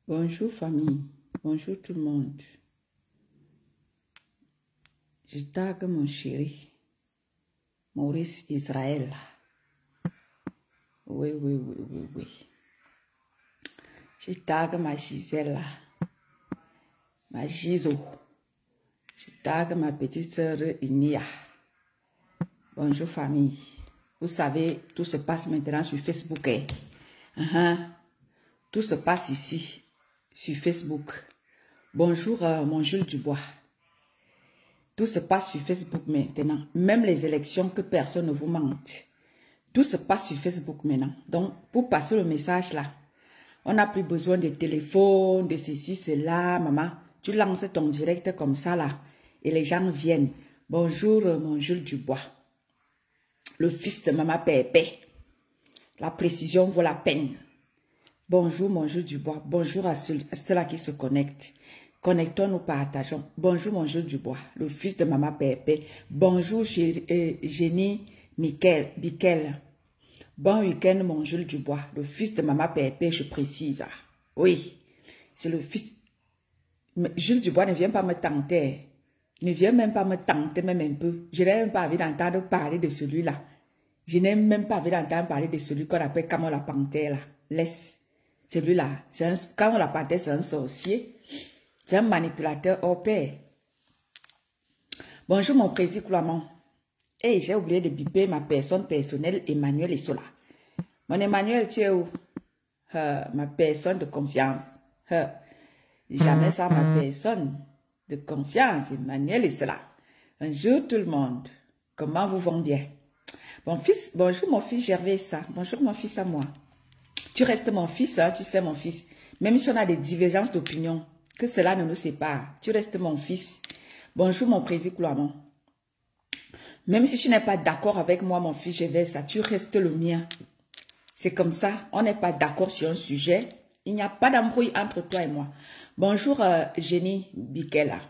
Bonjour famille, bonjour tout le monde. Je tague mon chéri, Maurice Israël. Oui. Je tague ma Gisèle, ma Giso. Je tague ma petite sœur Inia. Bonjour famille. Vous savez, tout se passe maintenant sur Facebook. Tout se passe ici. Sur Facebook. Bonjour, mon Jules Dubois. Tout se passe sur Facebook maintenant. Même les élections, que personne ne vous mente. Tout se passe sur Facebook maintenant. Donc, pour passer le message là, on n'a plus besoin de téléphone, de ceci, cela, maman. Tu lances ton direct comme ça là. Et les gens viennent. Bonjour, mon Jules Dubois. Le fils de maman Pépé. La précision vaut la peine. Bonjour, mon Jules Dubois. Bonjour à ceux-là qui se connectent. Connectons-nous, partageons. Bonjour, mon Jules Dubois, le fils de maman Pépé. Bonjour, Génie Miquel. Bon week-end, mon Jules Dubois, le fils de maman Pépé, je précise. Oui, c'est le fils. Mais Jules Dubois ne vient pas me tenter. Ne vient même pas me tenter, même un peu. Je n'ai même pas envie d'entendre parler de celui-là. Je n'ai même pas envie d'entendre parler de celui qu'on appelle Camon la Panthère, là. Laisse. Celui-là, quand on la panthère, c'est un sorcier. C'est un manipulateur hors pair. Bonjour, mon président Clouamon. Hey, j'ai oublié de biper ma personne personnelle, Emmanuel Isola. Mon Emmanuel, tu es où? Ma personne de confiance. Jamais sans ma personne de confiance, Emmanuel Isola. Bonjour tout le monde. Comment vous vont bien? Bonjour mon fils Gervais. Bonjour mon fils à moi. Tu restes mon fils, hein, tu sais mon fils. Même si on a des divergences d'opinion, que cela ne nous sépare, tu restes mon fils. Bonjour mon président Clouamon. Même si tu n'es pas d'accord avec moi, mon fils Gervais, tu restes le mien. C'est comme ça, on n'est pas d'accord sur un sujet. Il n'y a pas d'embrouille entre toi et moi. Bonjour Génie Bikela.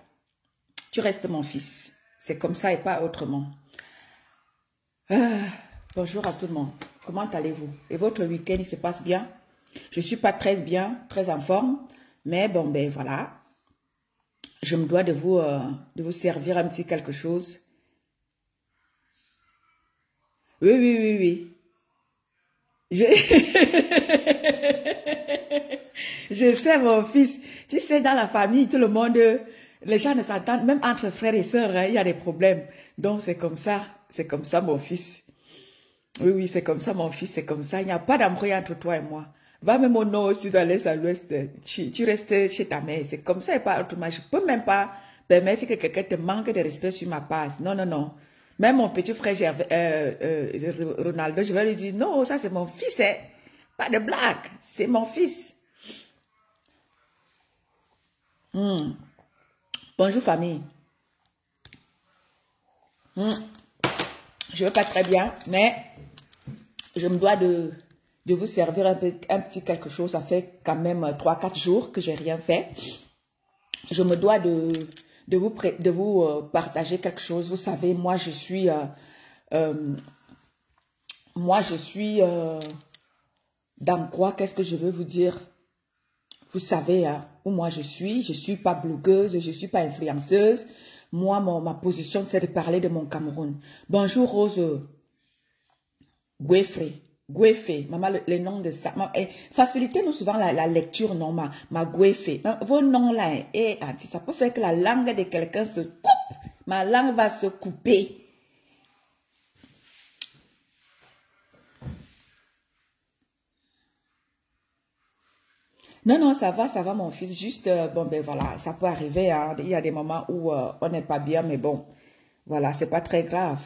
Tu restes mon fils. C'est comme ça et pas autrement. Bonjour à tout le monde. Comment allez-vous? Et votre week-end, il se passe bien? Je ne suis pas très bien, très en forme. Mais bon, ben voilà. Je me dois de vous servir un petit quelque chose. Oui. Je sais, mon fils. Tu sais, dans la famille, tout le monde, les gens ne s'entendent. Même entre frères et sœurs, hein, il y a des problèmes. Donc, c'est comme ça. C'est comme ça, mon fils. Oui, c'est comme ça, mon fils, c'est comme ça. Il n'y a pas d'embrouille entre toi et moi. Va même au nord, au sud, à l'est, à l'ouest. Tu restes chez ta mère. C'est comme ça et pas autrement. Je ne peux même pas permettre que quelqu'un te manque de respect sur ma page. Non. Même mon petit frère Ronaldo, je vais lui dire, non, ça c'est mon fils. Hein. Pas de blague. C'est mon fils. Bonjour, famille. Je ne vais pas très bien, mais je me dois de vous servir un petit quelque chose. Ça fait quand même 3-4 jours que j'ai rien fait. Je me dois de vous partager quelque chose. Vous savez, moi je suis dans quoi? Qu'est-ce que je veux vous dire? Vous savez où moi je suis pas blogueuse, je suis pas influenceuse. Moi, ma position, c'est de parler de mon Cameroun. Bonjour Rose Guéfé, maman, le nom de ça. Facilitez-nous souvent la lecture, non, ma Guéfé. Vos noms là, ça peut faire que la langue de quelqu'un se coupe. Ma langue va se couper. Non, ça va, mon fils. Juste, bon, ben voilà, ça peut arriver. Hein. Il y a des moments où on n'est pas bien, mais bon, voilà, c'est pas très grave.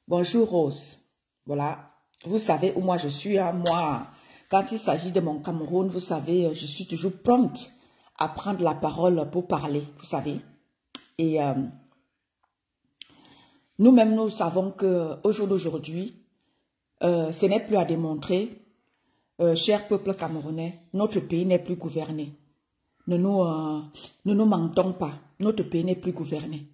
Bonjour, Rose. Voilà, vous savez où moi je suis. Hein. Moi, quand il s'agit de mon Cameroun, vous savez, je suis toujours prompte à prendre la parole pour parler, vous savez. Et nous-mêmes, nous savons qu'au jour d'aujourd'hui, ce n'est plus à démontrer, cher peuple camerounais, notre pays n'est plus gouverné. Ne nous mentons pas, notre pays n'est plus gouverné.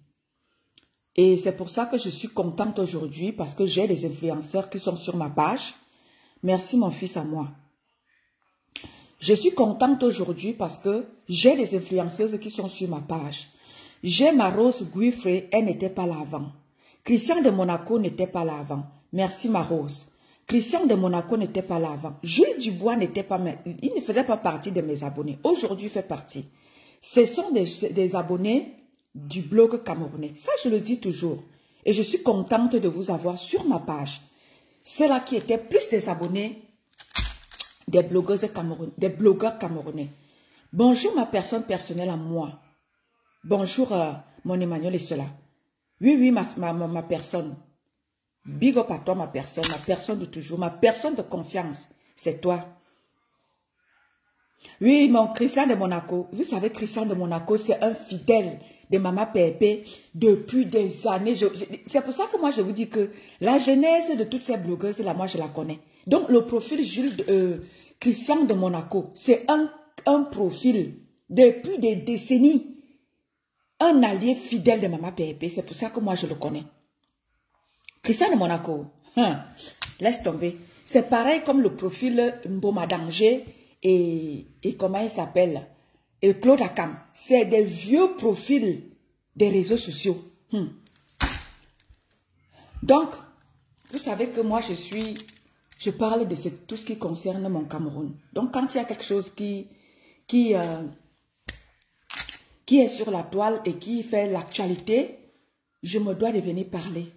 Et c'est pour ça que je suis contente aujourd'hui parce que j'ai des influenceurs qui sont sur ma page. Merci mon fils à moi. Je suis contente aujourd'hui parce que j'ai des influenceuses qui sont sur ma page. J'ai ma Rose Guiffre, elle n'était pas là avant. Christian de Monaco n'était pas là avant. Merci ma Rose. Christian de Monaco n'était pas là avant. Jules Dubois n'était pas, il ne faisait pas partie de mes abonnés. Aujourd'hui, il fait partie. Ce sont des abonnés du blog camerounais. Ça, je le dis toujours. Et je suis contente de vous avoir sur ma page. Ceux-là qui étaient plus des abonnés des blogueurs camerounais. Bonjour ma personne personnelle à moi. Bonjour mon Emmanuel et cela. Oui, ma personne. Big up à toi ma personne de toujours, ma personne de confiance. C'est toi. Oui, mon Christian de Monaco. Vous savez, Christian de Monaco, c'est un fidèle de Maman Pépé depuis des années. C'est pour ça que moi, je vous dis que la genèse de toutes ces blogueuses-là, moi, je la connais. Donc, le profil Christian de Monaco, c'est un profil depuis des décennies. Un allié fidèle de Maman Pépé. C'est pour ça que moi, je le connais. Christian de Monaco, laisse tomber. C'est pareil comme le profil Mboma Danger et comment il s'appelle, et Claude Akam. C'est des vieux profils des réseaux sociaux. Donc, vous savez que moi, je parle de tout ce qui concerne mon Cameroun. Donc, quand il y a quelque chose qui est sur la toile et qui fait l'actualité, je me dois de venir parler.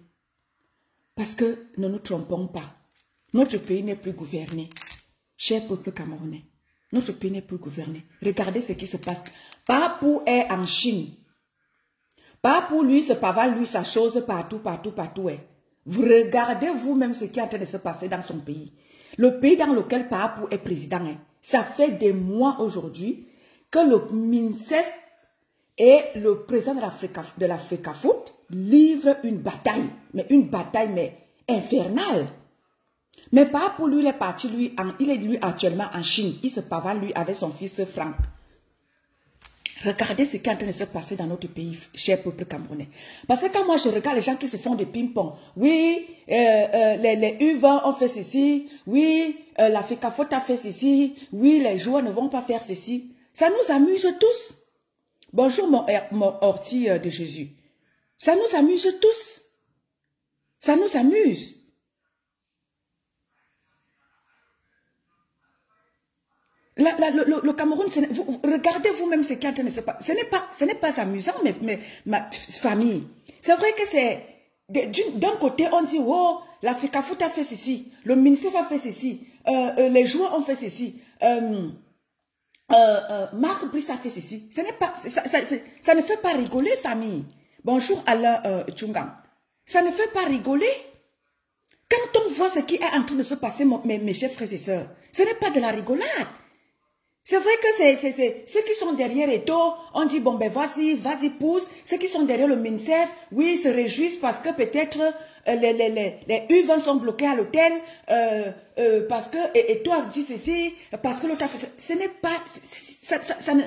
Parce que ne nous trompons pas. Notre pays n'est plus gouverné. Cher peuple camerounais, notre pays n'est plus gouverné. Regardez ce qui se passe. Papou est en Chine. Papou, lui, se pavane, lui, sa chose partout. Vous regardez vous-même ce qui est en train de se passer dans son pays. Le pays dans lequel Papou est président. Ça fait des mois aujourd'hui que le MINSEF et le président de l'Africafoot livrent une bataille. Mais une bataille infernale. Mais Papou, lui, il est parti, il est lui actuellement en Chine. Il se pavane, lui, avec son fils Franck. Regardez ce qui est en train de se passer dans notre pays, cher peuple camerounais. Parce que quand moi je regarde les gens qui se font des ping-pong, oui, les U20 ont fait ceci, oui, l'Africafoot a fait ceci, oui, les joueurs ne vont pas faire ceci. Ça nous amuse tous. Bonjour mon ortie de Jésus. Ça nous amuse tous. Ça nous amuse. Le Cameroun, regardez vous-même ce qui est en train de se passer. Ce n'est pas amusant, mais ma famille. C'est vrai que c'est... D'un côté, on dit, oh, l'Africafoot a fait ceci, le ministère a fait ceci, les joueurs ont fait ceci, Marc Brice a fait ceci. Ça ne fait pas rigoler, famille. Bonjour Alain Tchungang. Ça ne fait pas rigoler. Quand on voit ce qui est en train de se passer, mes chers frères et sœurs, ce n'est pas de la rigolade. C'est vrai que c'est ceux qui sont derrière Eto, on dit, bon ben vas-y, pousse. Ceux qui sont derrière le MINSEF, oui, se réjouissent parce que peut-être les U20 sont bloqués à l'hôtel, parce que Eto a dit ceci, parce que l'autre a fait... Ce n'est pas... Ça ne...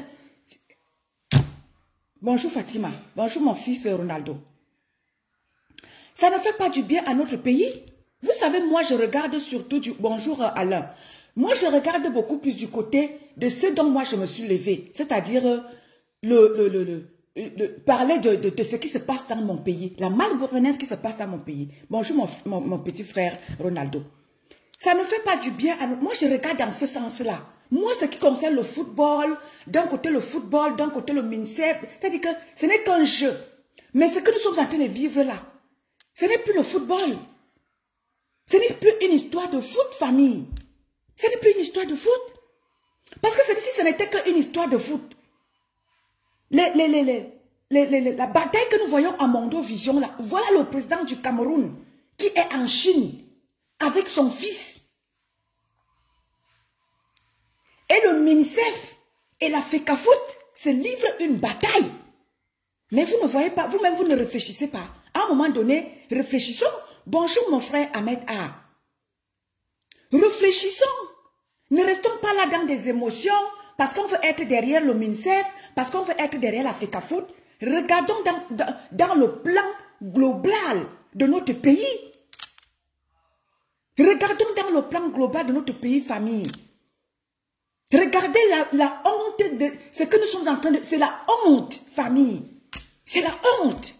Bonjour Fatima, bonjour mon fils Ronaldo. Ça ne fait pas du bien à notre pays. Vous savez, moi je regarde surtout du... Bonjour Alain. Moi, je regarde beaucoup plus du côté de ce dont moi je me suis levée. C'est-à-dire parler de ce qui se passe dans mon pays. La malgouvernance qui se passe dans mon pays. Bonjour mon petit frère Ronaldo. Ça ne fait pas du bien à nous. Moi, je regarde dans ce sens-là. Moi, ce qui concerne le football, d'un côté le football, d'un côté le ministère, c'est-à-dire que ce n'est qu'un jeu. Mais ce que nous sommes en train de vivre là, ce n'est plus le football. Ce n'est plus une histoire de foot, famille. Ce n'est plus une histoire de foot. Parce que si ce n'était qu'une histoire de foot, la bataille que nous voyons à Mondo Vision, là, voilà le président du Cameroun qui est en Chine avec son fils. Et le MINICEF et la FECAFOOT se livrent une bataille. Mais vous ne voyez pas, vous-même, vous ne réfléchissez pas. À un moment donné, réfléchissons. Bonjour mon frère Ahmed A. Réfléchissons. Ne restons pas là dans des émotions parce qu'on veut être derrière le MINICEF, parce qu'on veut être derrière la FECAFOOT. Regardons dans le plan global de notre pays. Regardons dans le plan global de notre pays, famille. Regardez la honte de ce que nous sommes en train de... C'est la honte, famille. C'est la honte.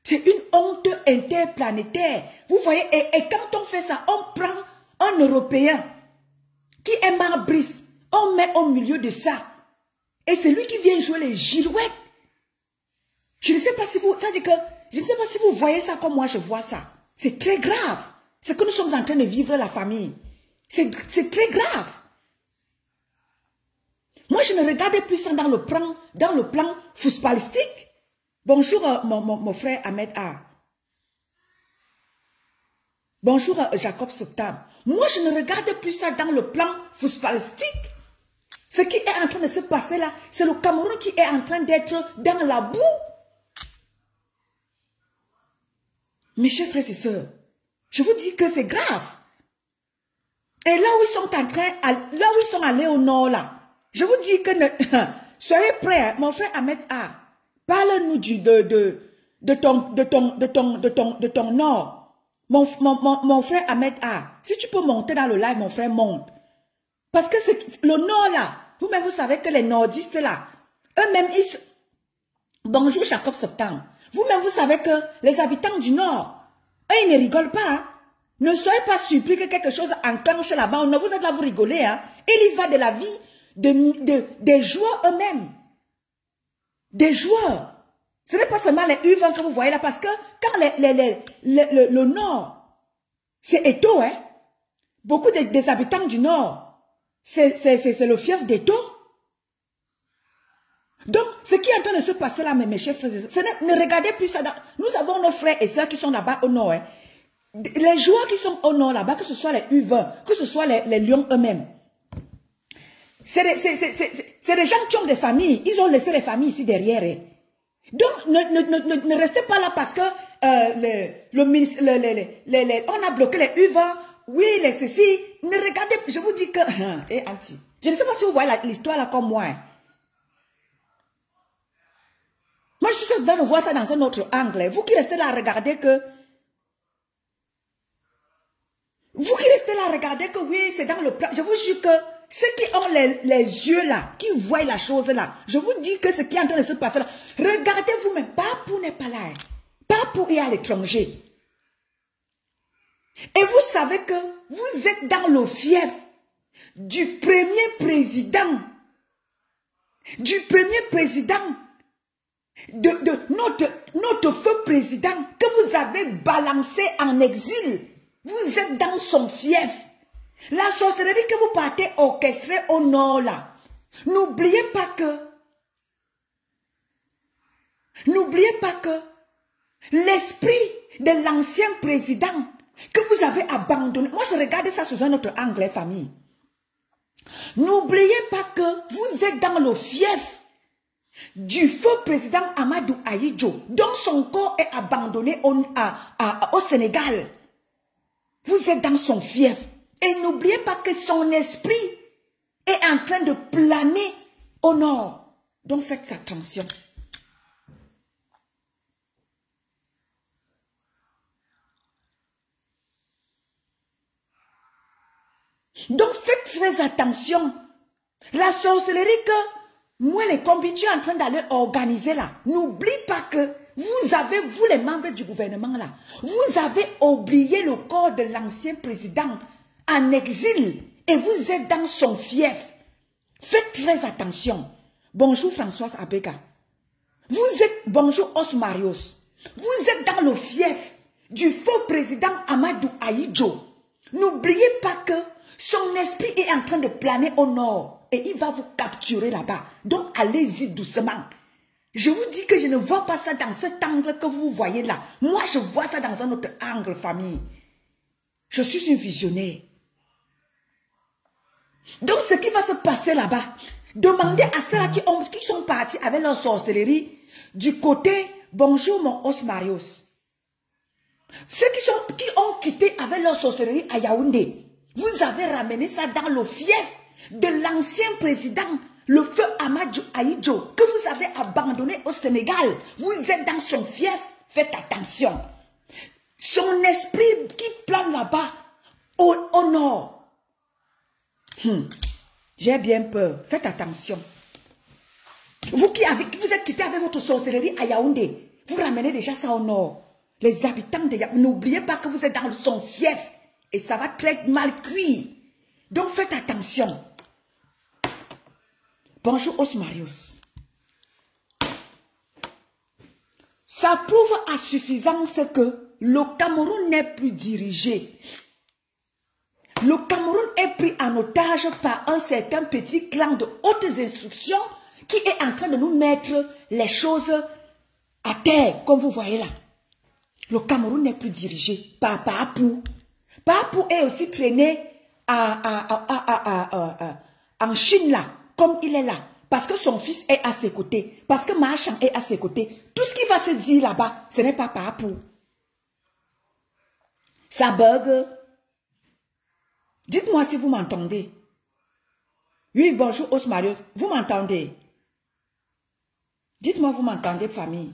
C'est une honte interplanétaire. Vous voyez, et quand on fait ça, on prend un Européen qui est marbriste, on met au milieu de ça. Et c'est lui qui vient jouer les girouettes. Je ne sais pas si vous... C'est-à-dire que je ne sais pas si vous voyez ça comme moi je vois ça. C'est très grave. Ce que nous sommes en train de vivre, la famille. C'est très grave. Moi, je ne regardais plus ça dans le plan footballistique. Bonjour, mon frère Ahmed A. Bonjour, Jacob Septam. Moi, je ne regardais plus ça dans le plan footballistique. Ce qui est en train de se passer là, c'est le Cameroun qui est en train d'être dans la boue. Mes chers frères et sœurs, je vous dis que c'est grave. Et là où ils sont en train, là où ils sont allés au nord là, je vous dis que soyez prêts, mon frère Ahmed A. Parle-nous de ton nord. Mon frère Ahmed A. Si tu peux monter dans le live, mon frère, monte. Parce que c'est le nord là, vous-même vous savez que les nordistes là, eux-mêmes ils... Bonjour Jacob Septembre. Vous-même vous savez que les habitants du nord, eux ils ne rigolent pas. Hein? Ne soyez pas surpris que quelque chose enclenche là-bas. Ne vous êtes là, vous rigolez. Hein? Il y va de la vie des joueurs eux-mêmes. Des joueurs. Ce n'est pas seulement les U20 que vous voyez là, parce que quand le Nord, c'est Eto, hein. Beaucoup des habitants du Nord, c'est le fief d'Eto. Donc, ce qui est en train de se passer là, mes chers frères, ne regardez plus ça. Nous avons nos frères et sœurs qui sont là-bas au Nord. Hein. Les joueurs qui sont au Nord là-bas, que ce soit les U20, que ce soit les Lions eux-mêmes. C'est des gens qui ont des familles. Ils ont laissé les familles ici derrière. Hein. Donc, ne restez pas là parce que on a bloqué les UVA, oui, les ceci. Ne regardez, je vous dis que... Et anti. Je ne sais pas si vous voyez l'histoire là comme moi. Hein. Moi, je suis en train de voir ça dans un autre angle. Vous qui restez là à regarder que... Vous qui restez là à regarder que oui, c'est dans le plan. Je vous jure que ceux qui ont les yeux là, qui voient la chose là, je vous dis que ce qui est en train de se passer là, regardez vous-même. Papou n'est pas là. Hein. Papou est à l'étranger. Et vous savez que vous êtes dans le fief du premier président. Du premier président. De notre feu président que vous avez balancé en exil. Vous êtes dans son fief. La sorcellerie que vous partez orchestrer au nord là. N'oubliez pas que l'esprit de l'ancien président que vous avez abandonné. Moi je regardais ça sous un autre angle, famille. N'oubliez pas que vous êtes dans le fief du feu président Amadou Ahidjo, dont son corps est abandonné au Sénégal. Vous êtes dans son fief. Et n'oubliez pas que son esprit est en train de planer au nord. Donc faites attention. Donc faites très attention. La sorcellerie que moi les combinés en train d'aller organiser là. N'oublie pas que vous avez, vous les membres du gouvernement là, vous avez oublié le corps de l'ancien président en exil et vous êtes dans son fief. Faites très attention. Bonjour Françoise Abega. Vous êtes, bonjour Osmarios. Vous êtes dans le fief du faux président Amadou Ahidjo. N'oubliez pas que son esprit est en train de planer au nord et il va vous capturer là-bas. Donc allez-y doucement. Je vous dis que je ne vois pas ça dans cet angle que vous voyez là. Moi, je vois ça dans un autre angle, famille. Je suis une visionnaire. Donc, ce qui va se passer là-bas, demandez à ceux qui sont partis avec leur sorcellerie du côté, bonjour mon os Marius. Ceux qui ont quitté avec leur sorcellerie à Yaoundé, vous avez ramené ça dans le fief de l'ancien président, le feu Amadou Aïdjo, que vous avez abandonné au Sénégal. Vous êtes dans son fief, faites attention. Son esprit qui plane là-bas, au nord. J'ai bien peur, faites attention. Vous qui vous êtes quitté avec votre sorcellerie à Yaoundé, vous ramenez déjà ça au nord. Les habitants de Yaoundé, n'oubliez pas que vous êtes dans son fief et ça va très mal cuire. Donc faites attention. Bonjour Osmarius. Ça prouve à suffisance que le Cameroun n'est plus dirigé. Le Cameroun est pris en otage par un certain petit clan de hautes instructions qui est en train de nous mettre les choses à terre, comme vous voyez là. Le Cameroun n'est plus dirigé par Papou. Papou est aussi traîné en Chine là, comme il est là. Parce que son fils est à ses côtés. Parce que Machan est à ses côtés. Tout ce qui va se dire là-bas, ce n'est pas Papou. Ça bug. Dites-moi si vous m'entendez. Oui, bonjour Osmarius. Vous m'entendez? Dites-moi, vous m'entendez, famille?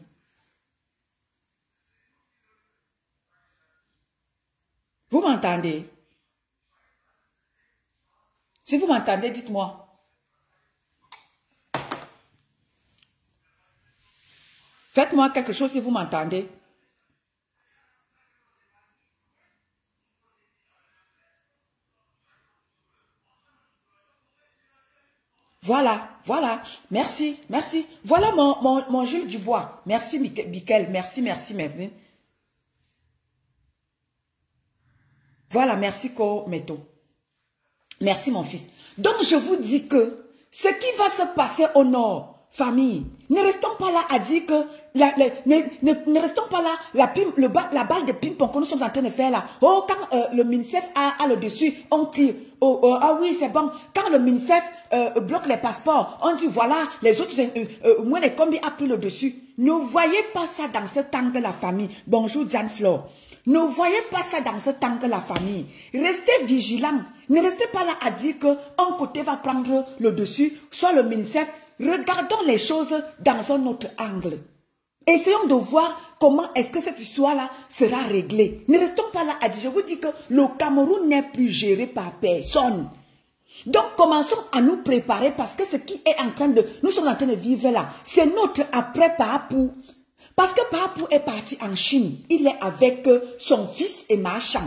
Vous m'entendez? Si vous m'entendez, dites-moi. Faites-moi quelque chose si vous m'entendez. Voilà, voilà. Merci, merci. Voilà mon Jules Dubois. Merci, Michael. Merci, merci. Voilà, merci, Ko-Meto. Merci, mon fils. Donc, je vous dis que ce qui va se passer au nord, famille, ne restons pas là à dire que, ne restons pas là, la balle de ping-pong que nous sommes en train de faire là. Oh, quand le MINSEF a le dessus, on crie. Oh, ah oui, c'est bon. Quand le MINSEF bloque les passeports, on dit voilà, les autres, moi, les combis a pris le dessus. Ne voyez pas ça dans ce temps de la famille. Bonjour, Diane Flore. Ne voyez pas ça dans ce temps de la famille. Restez vigilants. Ne restez pas là à dire qu'un côté va prendre le dessus, soit le MINSEF. Regardons les choses dans un autre angle. Essayons de voir comment est-ce que cette histoire-là sera réglée. Ne restons pas là à dire, je vous dis que le Cameroun n'est plus géré par personne. Donc commençons à nous préparer parce que ce qui est en train de, nous sommes en train de vivre là, c'est notre après Papou. Parce que Papou est parti en Chine, il est avec son fils et Machan.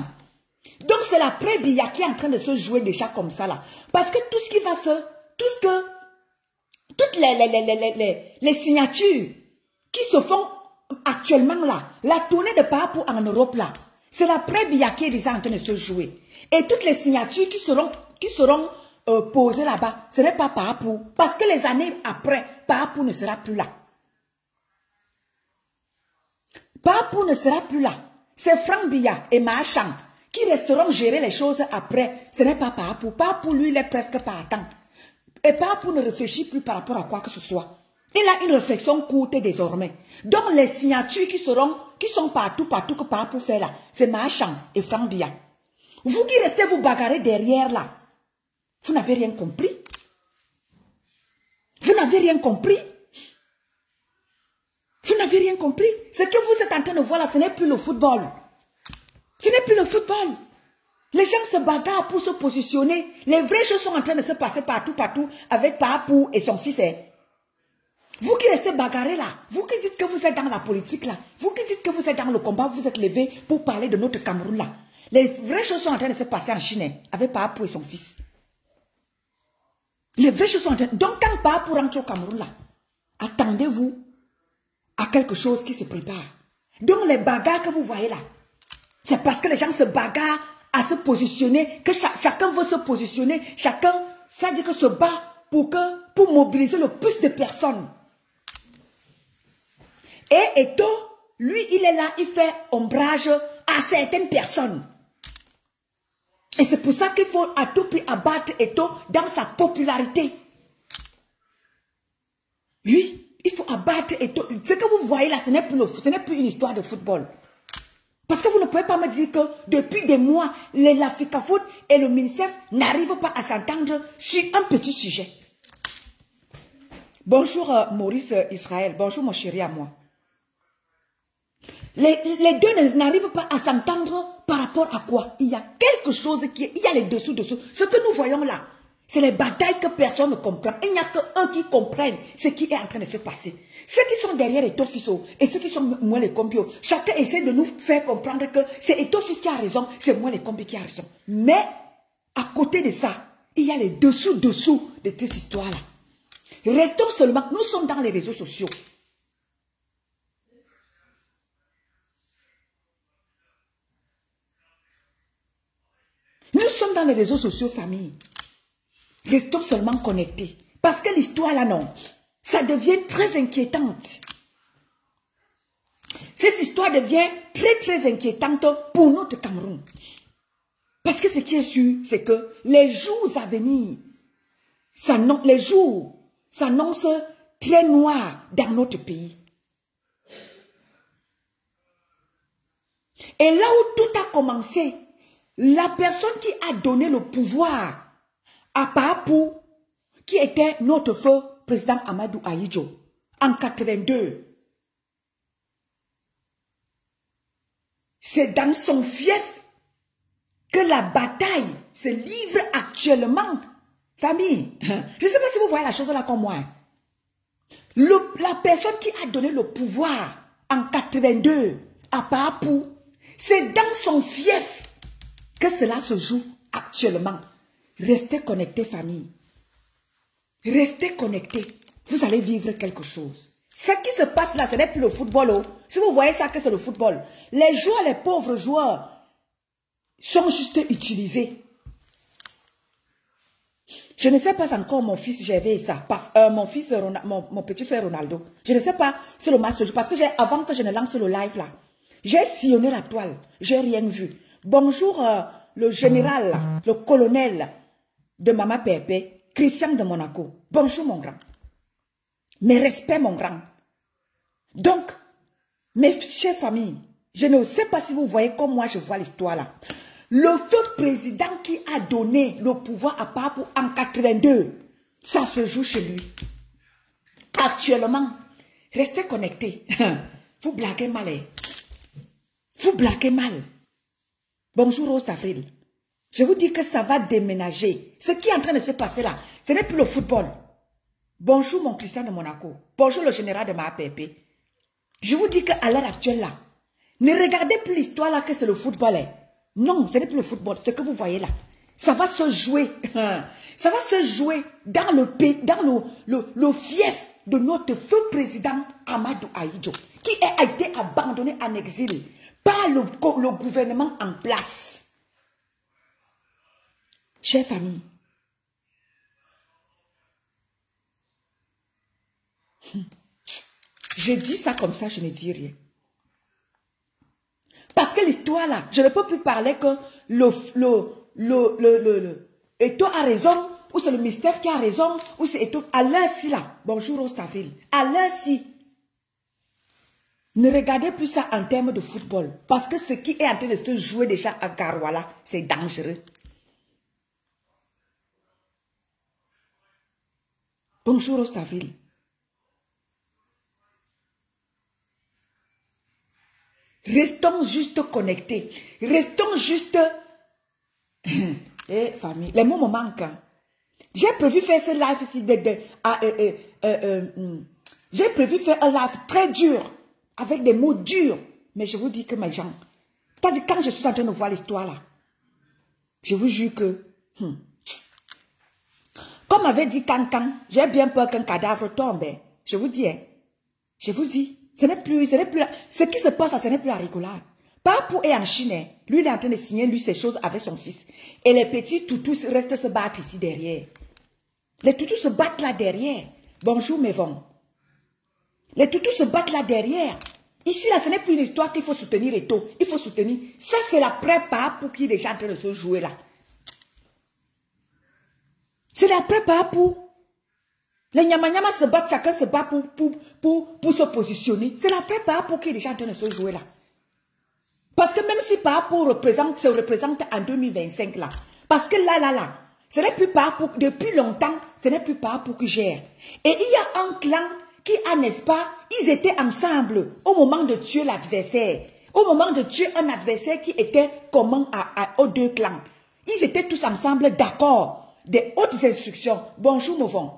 Donc c'est l'après Biya qui est en train de se jouer déjà comme ça là. Parce que tout ce qui va se, toutes les signatures qui se font actuellement là, la tournée de Papou en Europe là, c'est l'après Biya qui est déjà en train de se jouer. Et toutes les signatures qui seront posées là-bas, ce n'est pas Papou. Parce que les années après, Papou ne sera plus là. Papou ne sera plus là. C'est Franck Biya et Machan qui resteront gérer les choses après. Ce n'est pas Papou. Papou, lui, il est presque partant. Et Papou ne réfléchit plus par rapport à quoi que ce soit. Il a une réflexion courte désormais. Donc les signatures qui sont partout que Papou fait là, c'est Machan et Franck Biya. Vous qui restez vous bagarrer derrière là, vous n'avez rien compris. Vous n'avez rien compris. Vous n'avez rien compris. Ce que vous êtes en train de voir là, ce n'est plus le football. Ce n'est plus le football. Les gens se bagarrent pour se positionner. Les vraies choses sont en train de se passer partout avec Papou et son fils. Vous qui restez bagarrés là, vous qui dites que vous êtes dans la politique là, vous qui dites que vous êtes dans le combat, vous êtes levés pour parler de notre Cameroun là. Les vraies choses sont en train de se passer en Chine avec Papou et son fils. Les vraies choses sont en train... Donc quand Papou rentre au Cameroun là, attendez-vous à quelque chose qui se prépare. Donc les bagarres que vous voyez là, c'est parce que les gens se bagarrent à se positionner, que chacun veut se positionner, chacun, ça dit que se bat pour mobiliser le plus de personnes. Et Eto, lui, il est là, il fait ombrage à certaines personnes. Et c'est pour ça qu'il faut à tout prix abattre Eto'o dans sa popularité. Oui, il faut abattre Eto'o. Ce que vous voyez là, ce n'est plus une histoire de football. Parce que vous ne pouvez pas me dire que depuis des mois, l'Africa Foot et le ministère n'arrivent pas à s'entendre sur un petit sujet. Bonjour Maurice Israël, bonjour mon chéri à moi. Les deux n'arrivent pas à s'entendre par rapport à quoi? Il y a quelque chose il y a les dessous-dessous. Ce que nous voyons là, c'est les batailles que personne ne comprend. Il n'y a qu'un qui comprenne ce qui est en train de se passer. Ceux qui sont derrière Eto'o Fiso et ceux qui sont moi les Combio, chacun essaie de nous faire comprendre que c'est Eto'o Fiso qui a raison, c'est moi les Combio qui a raison. Mais, à côté de ça, il y a les dessous-dessous de cette histoire-là. Restons seulement, nous sommes dans les réseaux sociaux. Nous sommes dans les réseaux sociaux, famille. Restons seulement connectés. Parce que l'histoire là, non, ça devient très inquiétante. Cette histoire devient très inquiétante pour notre Cameroun. Parce que ce qui est sûr, c'est que les jours à venir, les jours s'annoncent très noirs dans notre pays. Et là où tout a commencé, la personne qui a donné le pouvoir à Papou, qui était notre feu président Amadou Ahidjo, en 82, c'est dans son fief que la bataille se livre actuellement. Famille, je ne sais pas si vous voyez la chose là comme moi. La personne qui a donné le pouvoir en 82 à Papou, c'est dans son fief que cela se joue actuellement. Restez connectés, famille. Restez connectés. Vous allez vivre quelque chose. Ce qui se passe là, ce n'est plus le football. Oh. Si vous voyez ça, que c'est le football. Les joueurs, les pauvres joueurs, sont juste utilisés. Je ne sais pas encore mon fils, j'ai vu ça. Mon fils, mon petit frère Ronaldo. Je ne sais pas si le match se joue. Parce que avant que je ne lance le live là, j'ai sillonné la toile. J'ai rien vu. Bonjour le général, le colonel de Mama Pépé, Christian de Monaco. Bonjour mon grand. Mes respects mon grand. Donc, mes chers familles, je ne sais pas si vous voyez comme moi je vois l'histoire là. Le feu président qui a donné le pouvoir à Papou en 82, ça se joue chez lui. Actuellement, restez connectés. Vous blaguez mal. Vous blaguez mal. Bonjour Rose d'Avril. Je vous dis que ça va déménager. Ce qui est en train de se passer là, ce n'est plus le football. Bonjour mon Christian de Monaco. Bonjour le général de ma APP. Je vous dis qu'à l'heure actuelle là, ne regardez plus l'histoire là que c'est le football. Non, ce n'est plus le football. Ce que vous voyez là, ça va se jouer. Ça va se jouer dans le pays, dans le fief de notre feu président Amadou Ahidjo, qui a été abandonné en exil par le gouvernement en place. Chers familles, je dis ça comme ça, je ne dis rien. Parce que l'histoire là, je ne peux plus parler que Eto'o a raison, ou c'est le mystère qui a raison, ou c'est Eto'o. À l'heure-ci là, bonjour Ostaville, à l'heure-ci, ne regardez plus ça en termes de football. Parce que ce qui est en train de se jouer déjà à Garouala, c'est dangereux. Bonjour Ostaville. Restons juste connectés. Restons juste... Eh, famille, les mots me manquent. J'ai prévu faire ce live ici. J'ai prévu faire un live très dur, avec des mots durs. Mais je vous dis que mes gens, quand je suis en train de voir l'histoire là, je vous jure que... Comme avait dit Cancan, j'ai bien peur qu'un cadavre tombe. Je vous dis, je vous dis. Ce qui se passe, ce n'est plus la rigolade. Papou est en Chine. Lui, il est en train de signer, lui, ces choses avec son fils. Et les petits toutous restent se battre ici derrière. Les toutous se battent là derrière. Bonjour, Mévon. Les toutous se battent là derrière. Ici, là, ce n'est plus une histoire qu'il faut soutenir Eto'o. Il faut soutenir. Ça, c'est la prépa pour qui est déjà en train de se jouer là. C'est l'après Paapou. Les Nyama se battent, chacun se bat pour se positionner. C'est l'après Paapou qui est déjà en train de se jouer là. Parce que même si Paapou se représente en 2025 là, parce que là, ce n'est plus Paapou, depuis longtemps, ce n'est plus Paapou qui gère. Et il y a un clan qui a, n'est-ce pas, ils étaient ensemble au moment de tuer l'adversaire. Au moment de tuer un adversaire qui était commun aux deux clans. Ils étaient tous ensemble d'accord. Des hautes instructions. Bonjour Mouvon.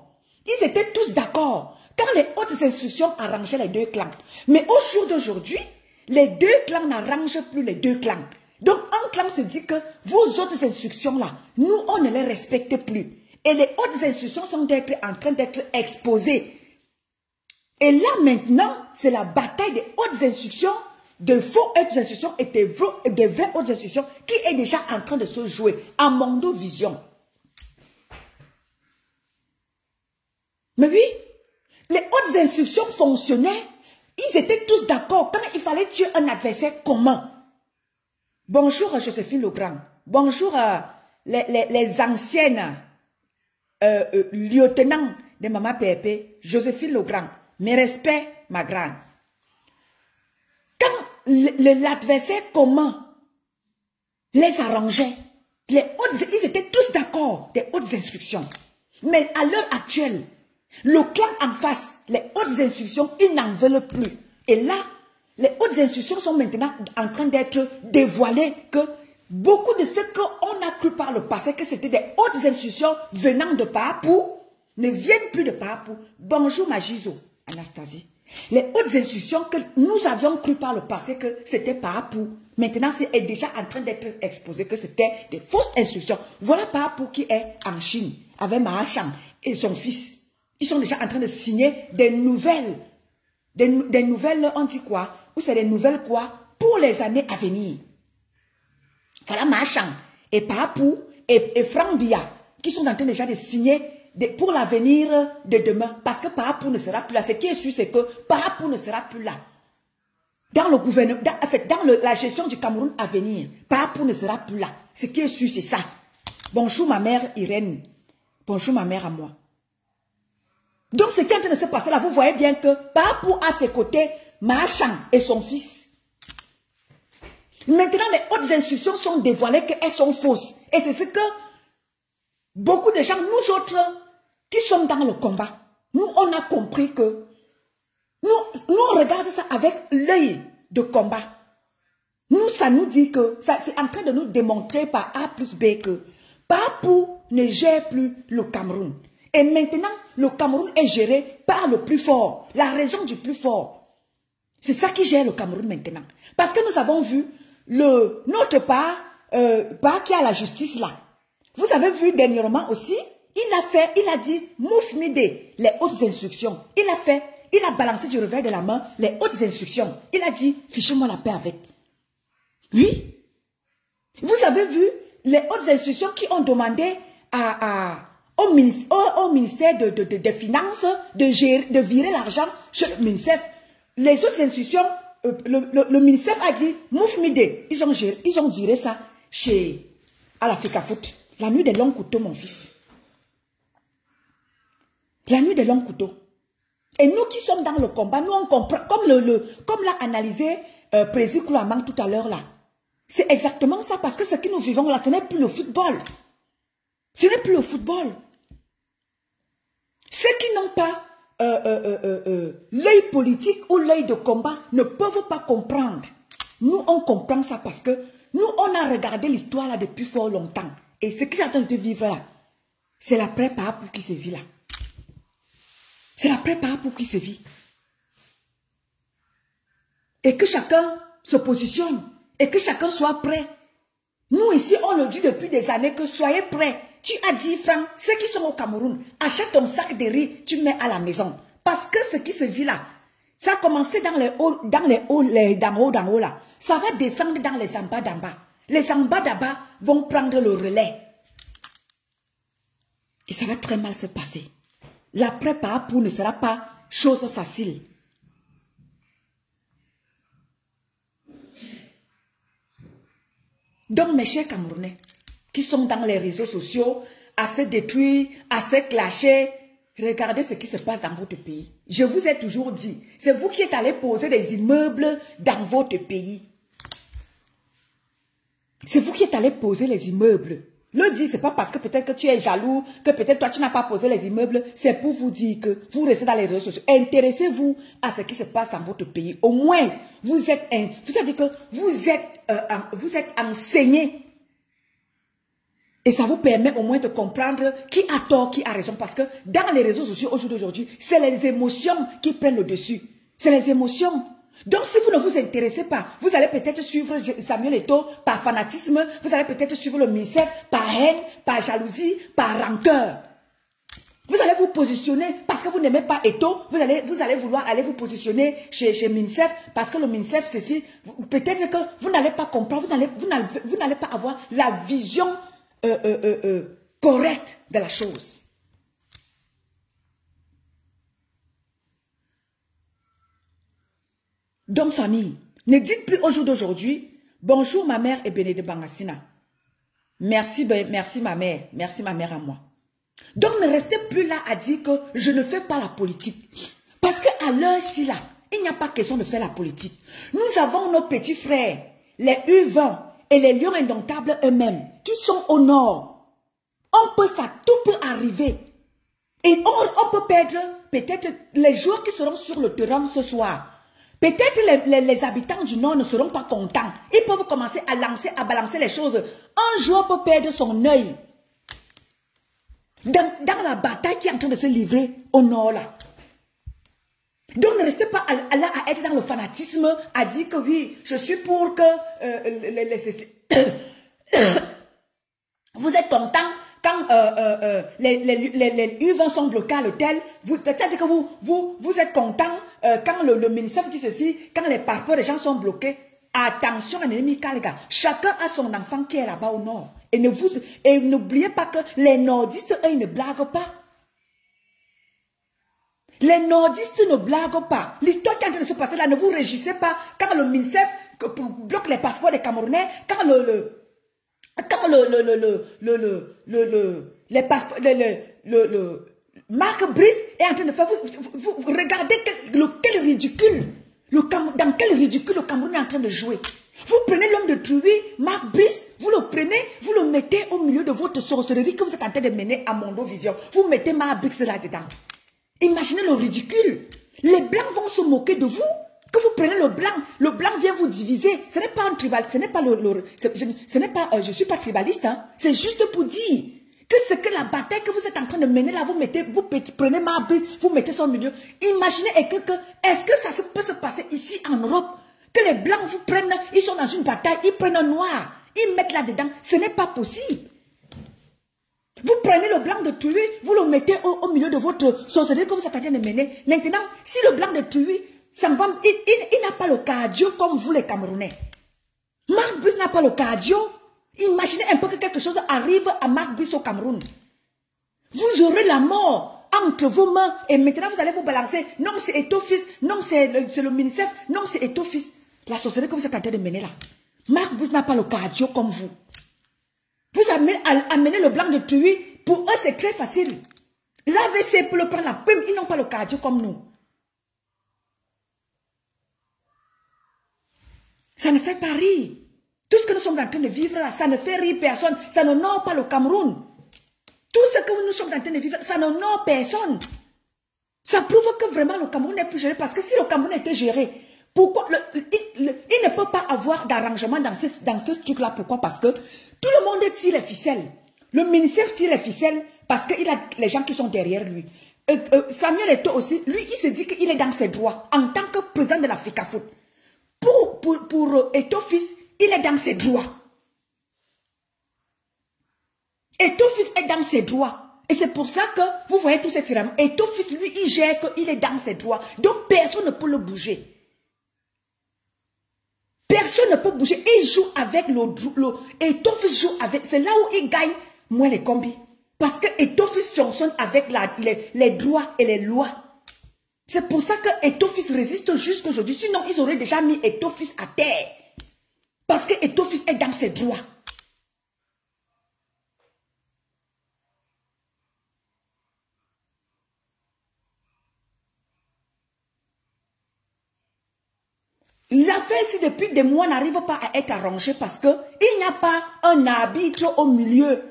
Ils étaient tous d'accord. Quand les hautes instructions arrangeaient les deux clans. Mais au jour d'aujourd'hui, les deux clans n'arrangent plus les deux clans. Donc un clan se dit que vos autres instructions là, nous on ne les respecte plus. Et les hautes instructions sont en train d'être exposées. Et là maintenant, c'est la bataille des hautes instructions, de faux hautes instructions et des vraies hautes instructions qui est déjà en train de se jouer en Mondo Vision. Mais oui, les hautes instructions fonctionnaient. Ils étaient tous d'accord quand il fallait tuer un adversaire commun. Bonjour Joséphine Legrand. Bonjour les anciennes lieutenants de Maman Pépé, Joséphine Legrand. Mes respects, ma grande. Quand l'adversaire commun les arrangeait, ils étaient tous d'accord des hautes instructions. Mais à l'heure actuelle, le clan en face, les hautes instructions, ils n'en veulent plus. Et là, les hautes instructions sont maintenant en train d'être dévoilées que beaucoup de ce qu'on a cru par le passé que c'était des hautes instructions venant de Paapou ne viennent plus de Paapou. Bonjour Majizo, Anastasie. Les hautes instructions que nous avions cru par le passé que c'était Paapou, maintenant c'est déjà en train d'être exposé que c'était des fausses instructions. Voilà Paapou qui est en Chine avec Mahacham et son fils. Ils sont déjà en train de signer des nouvelles. Des nouvelles, on dit quoi? Ou c'est des nouvelles quoi? Pour les années à venir. Voilà Mahacham et Paapou et Franck Biya qui sont en train déjà de signer pour l'avenir de demain. Parce que Paapou ne sera plus là. Ce qui est sûr, c'est que Paapou ne sera plus là. Dans le gouvernement, dans la gestion du Cameroun à venir, Paapou ne sera plus là. Ce qui est sûr, c'est ça. Bonjour ma mère Irène. Bonjour ma mère à moi. Donc ce qui est en train de se passer là, vous voyez bien que Paapou a à ses côtés Mahacham et son fils. Maintenant, les hautes instructions sont dévoilées qu'elles sont fausses. Et c'est ce que beaucoup de gens, nous autres, qui sommes dans le combat, nous on a compris que nous on regarde ça avec l'œil de combat. Nous, ça nous dit que, c'est en train de nous démontrer par A plus B que Paapou ne gère plus le Cameroun. Et maintenant, le Cameroun est géré par le plus fort. La raison du plus fort. C'est ça qui gère le Cameroun maintenant. Parce que nous avons vu notre part qui a la justice là. Vous avez vu dernièrement aussi, il a dit, Moufmide, les hautes instructions. Il a balancé du revers de la main les hautes instructions. Il a dit, fichez-moi la paix avec. Oui. Vous avez vu les hautes instructions qui ont demandé au ministère des Finances de virer l'argent chez le ministère. Les autres institutions, le ministère a dit, Moufmide, ils ont viré ça à l'Africa Foot. La nuit des longs couteaux, mon fils. La nuit des longs couteaux. Et nous qui sommes dans le combat, nous on comprend, comme l'a analysé Président Koulamang tout à l'heure là. C'est exactement ça, parce que ce que nous vivons là, ce n'est plus le football. Ce n'est plus le football. Ceux qui n'ont pas l'œil politique ou l'œil de combat ne peuvent pas comprendre. Nous, on comprend ça parce que nous, on a regardé l'histoire là depuis fort longtemps. Et ce qui est en train de vivre là, c'est la prépa pour qui se vit là. C'est la prépa pour qui se vit. Et que chacun se positionne. Et que chacun soit prêt. Nous ici, on le dit depuis des années que soyez prêts. Tu as 10 francs, ceux qui sont au Cameroun, achète ton sac de riz, tu mets à la maison. Parce que ce qui se vit là, ça a commencé dans les hauts, d'en haut là. Ça va descendre dans les en bas d'en bas. Les en bas d'en bas vont prendre le relais. Et ça va très mal se passer. La prépa pour ne sera pas chose facile. Donc mes chers Camerounais, qui sont dans les réseaux sociaux, à se détruire, à se clasher. Regardez ce qui se passe dans votre pays. Je vous ai toujours dit, c'est vous qui êtes allé poser des immeubles dans votre pays. C'est vous qui êtes allé poser les immeubles. Le dit, c'est pas parce que peut-être que tu es jaloux, que peut-être toi tu n'as pas posé les immeubles, c'est pour vous dire que vous restez dans les réseaux sociaux. Intéressez-vous à ce qui se passe dans votre pays. Au moins, vous êtes enseigné. Et ça vous permet au moins de comprendre qui a tort, qui a raison. Parce que dans les réseaux sociaux aujourd'hui, c'est les émotions qui prennent le dessus. C'est les émotions. Donc si vous ne vous intéressez pas, vous allez peut-être suivre Samuel Eto'o par fanatisme, vous allez peut-être suivre le MINSEF par haine, par jalousie, par rancœur. Vous allez vous positionner parce que vous n'aimez pas Eto'o, vous allez vouloir aller vous positionner chez MINSEF parce que le MINSEF, ceci, peut-être que vous n'allez pas comprendre, vous n'allez pas avoir la vision correcte de la chose. Donc, famille, ne dites plus au jour d'aujourd'hui, bonjour ma mère et Bénédicte Bangassina. Merci ma mère à moi. Donc, ne restez plus là à dire que je ne fais pas la politique. Parce qu'à l'heure-ci là, il n'y a pas question de faire la politique. Nous avons nos petits frères, les U20 et les lions indomptables eux-mêmes, qui sont au nord. Tout peut arriver. Et on peut perdre peut-être les joueurs qui seront sur le terrain ce soir. Peut-être les habitants du Nord ne seront pas contents. Ils peuvent commencer à balancer les choses. Un joueur peut perdre son œil. Dans la bataille qui est en train de se livrer au Nord là. Donc ne restez pas là à être dans le fanatisme, à dire que oui, je suis pour que vous êtes content quand les U20 sont bloqués à l'hôtel, peut-être que vous êtes content quand le ministère dit ceci, quand les passeports des gens sont bloqués. Attention à l'ennemi Kalga. Chacun a son enfant qui est là-bas au nord. Et n'oubliez pas que les nordistes, eux, ils ne blaguent pas. Les nordistes ne blaguent pas. L'histoire qui est en train de se passer là, ne vous réjouissez pas quand le ministère bloque les passeports des Camerounais, quand Marc Brice est en train de faire, vous regardez quel ridicule, dans quel ridicule le Cameroun est en train de jouer. Vous prenez l'homme de Truy, Marc Brice, vous le prenez, vous le mettez au milieu de votre sorcellerie que vous êtes en train de mener à Mondo Vision. Vous mettez Marc Brice là-dedans. Imaginez le ridicule. Les Blancs vont se moquer de vous. Que vous prenez le blanc vient vous diviser. Ce n'est pas un tribal, ce n'est pas je suis pas tribaliste, hein. C'est juste pour dire que ce que la bataille que vous êtes en train de mener là, vous prenez ma brise, vous mettez ça au milieu. Imaginez, est-ce que ça peut se passer ici en Europe? Que les Blancs vous prennent, ils sont dans une bataille, ils prennent un noir, ils mettent là-dedans. Ce n'est pas possible. Vous prenez le blanc de Truy, vous le mettez au milieu de votre sorcellerie que vous êtes en train de mener. Maintenant, si le blanc de Truy, il n'a pas le cardio comme vous les Camerounais. Marc Brice n'a pas le cardio. Imaginez un peu que quelque chose arrive à Marc Brice au Cameroun. Vous aurez la mort entre vos mains et maintenant vous allez vous balancer. Non, c'est Eto'o-fils, non, c'est le ministère, non, c'est Eto'o-fils. La sorcellerie que vous êtes en train de mener là. Marc Brice n'a pas le cardio comme vous. Vous amenez le blanc de Truy, pour eux c'est très facile. L'AVC pour le prendre la prime, ils n'ont pas le cardio comme nous. Ça ne fait pas rire. Tout ce que nous sommes en train de vivre là, ça ne fait rire personne. Ça n'honore pas le Cameroun. Tout ce que nous sommes en train de vivre, ça n'honore personne. Ça prouve que vraiment le Cameroun n'est plus géré. Parce que si le Cameroun était géré, pourquoi il ne peut pas avoir d'arrangement dans ce truc-là. Pourquoi? Parce que tout le monde tire les ficelles. Le ministère tire les ficelles parce qu'il a les gens qui sont derrière lui. Samuel Eto'o aussi, lui, il se dit qu'il est dans ses droits en tant que président de l'Africafoot. Pour Eto'o-fils, il est dans ses droits. Eto'o-fils est dans ses droits. Et c'est pour ça que vous voyez tous ces tiraillements. Eto'o-fils, lui, il gère qu'il est dans ses droits. Donc, personne ne peut le bouger. Personne ne peut bouger. Il joue avec Eto'o-fils joue avec. C'est là où il gagne moins les combis. Parce que Eto'o-fils fonctionne avec les droits et les lois. C'est pour ça que Eto'o-fils résiste jusqu'à aujourd'hui. Sinon, ils auraient déjà mis Eto'o-fils à terre. Parce que Eto'o-fils est dans ses droits. L'affaire ici, depuis des mois, n'arrive pas à être arrangée parce qu'il n'y a pas un arbitre au milieu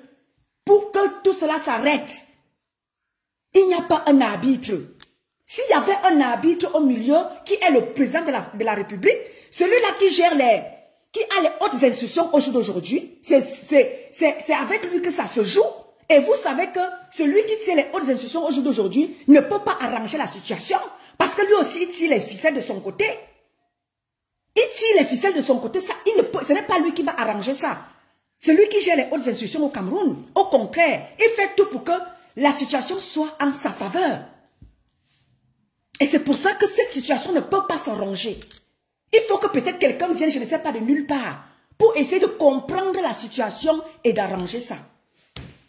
pour que tout cela s'arrête. Il n'y a pas un arbitre. S'il y avait un arbitre au milieu qui est le président de la République, celui-là qui gère qui a les hautes institutions au jour d'aujourd'hui, c'est avec lui que ça se joue. Et vous savez que celui qui tient les hautes institutions au jour d'aujourd'hui ne peut pas arranger la situation parce que lui aussi il tire les ficelles de son côté. Il tire les ficelles de son côté, ça, ce n'est pas lui qui va arranger ça. Celui qui gère les hautes institutions au Cameroun, au contraire, il fait tout pour que la situation soit en sa faveur. Et c'est pour ça que cette situation ne peut pas s'arranger. Il faut que peut-être quelqu'un vienne, je ne sais pas, de nulle part, pour essayer de comprendre la situation et d'arranger ça.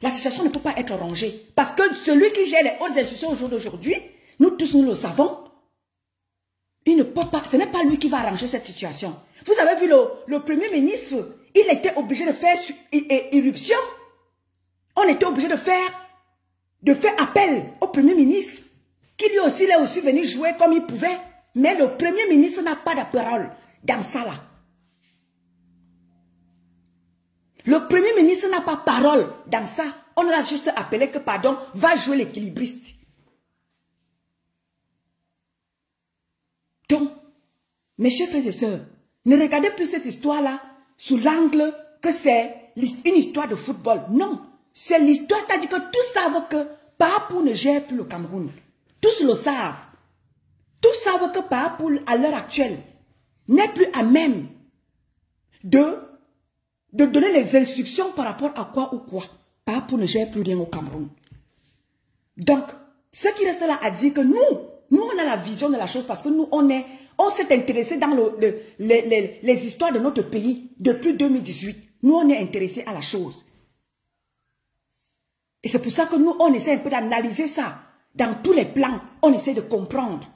La situation ne peut pas être arrangée. Parce que celui qui gère les hautes institutions au jour d'aujourd'hui, nous tous nous le savons, il ne peut pas, ce n'est pas lui qui va arranger cette situation. Vous avez vu le Premier ministre, il était obligé de faire irruption. On était obligé de faire appel au Premier ministre, qui lui aussi, il est aussi venu jouer comme il pouvait. Mais le Premier ministre n'a pas de parole dans ça là. Le Premier ministre n'a pas parole dans ça. On l'a juste appelé que, pardon, va jouer l'équilibriste. Donc, mes chers frères et sœurs, ne regardez plus cette histoire-là sous l'angle que c'est une histoire de football. Non, c'est l'histoire, c'est-à-dire que tous savent que Papou ne gère plus le Cameroun. Tous le savent. Tous savent que Papou, à l'heure actuelle, n'est plus à même de donner les instructions par rapport à quoi ou quoi. Papou ne gère plus rien au Cameroun. Donc, ce qui reste là à dire que nous, on a la vision de la chose parce que nous, on s'est intéressé dans les histoires de notre pays depuis 2018. Nous, on est intéressé à la chose. Et c'est pour ça que nous, on essaie un peu d'analyser ça. Dans tous les plans, on essaie de comprendre.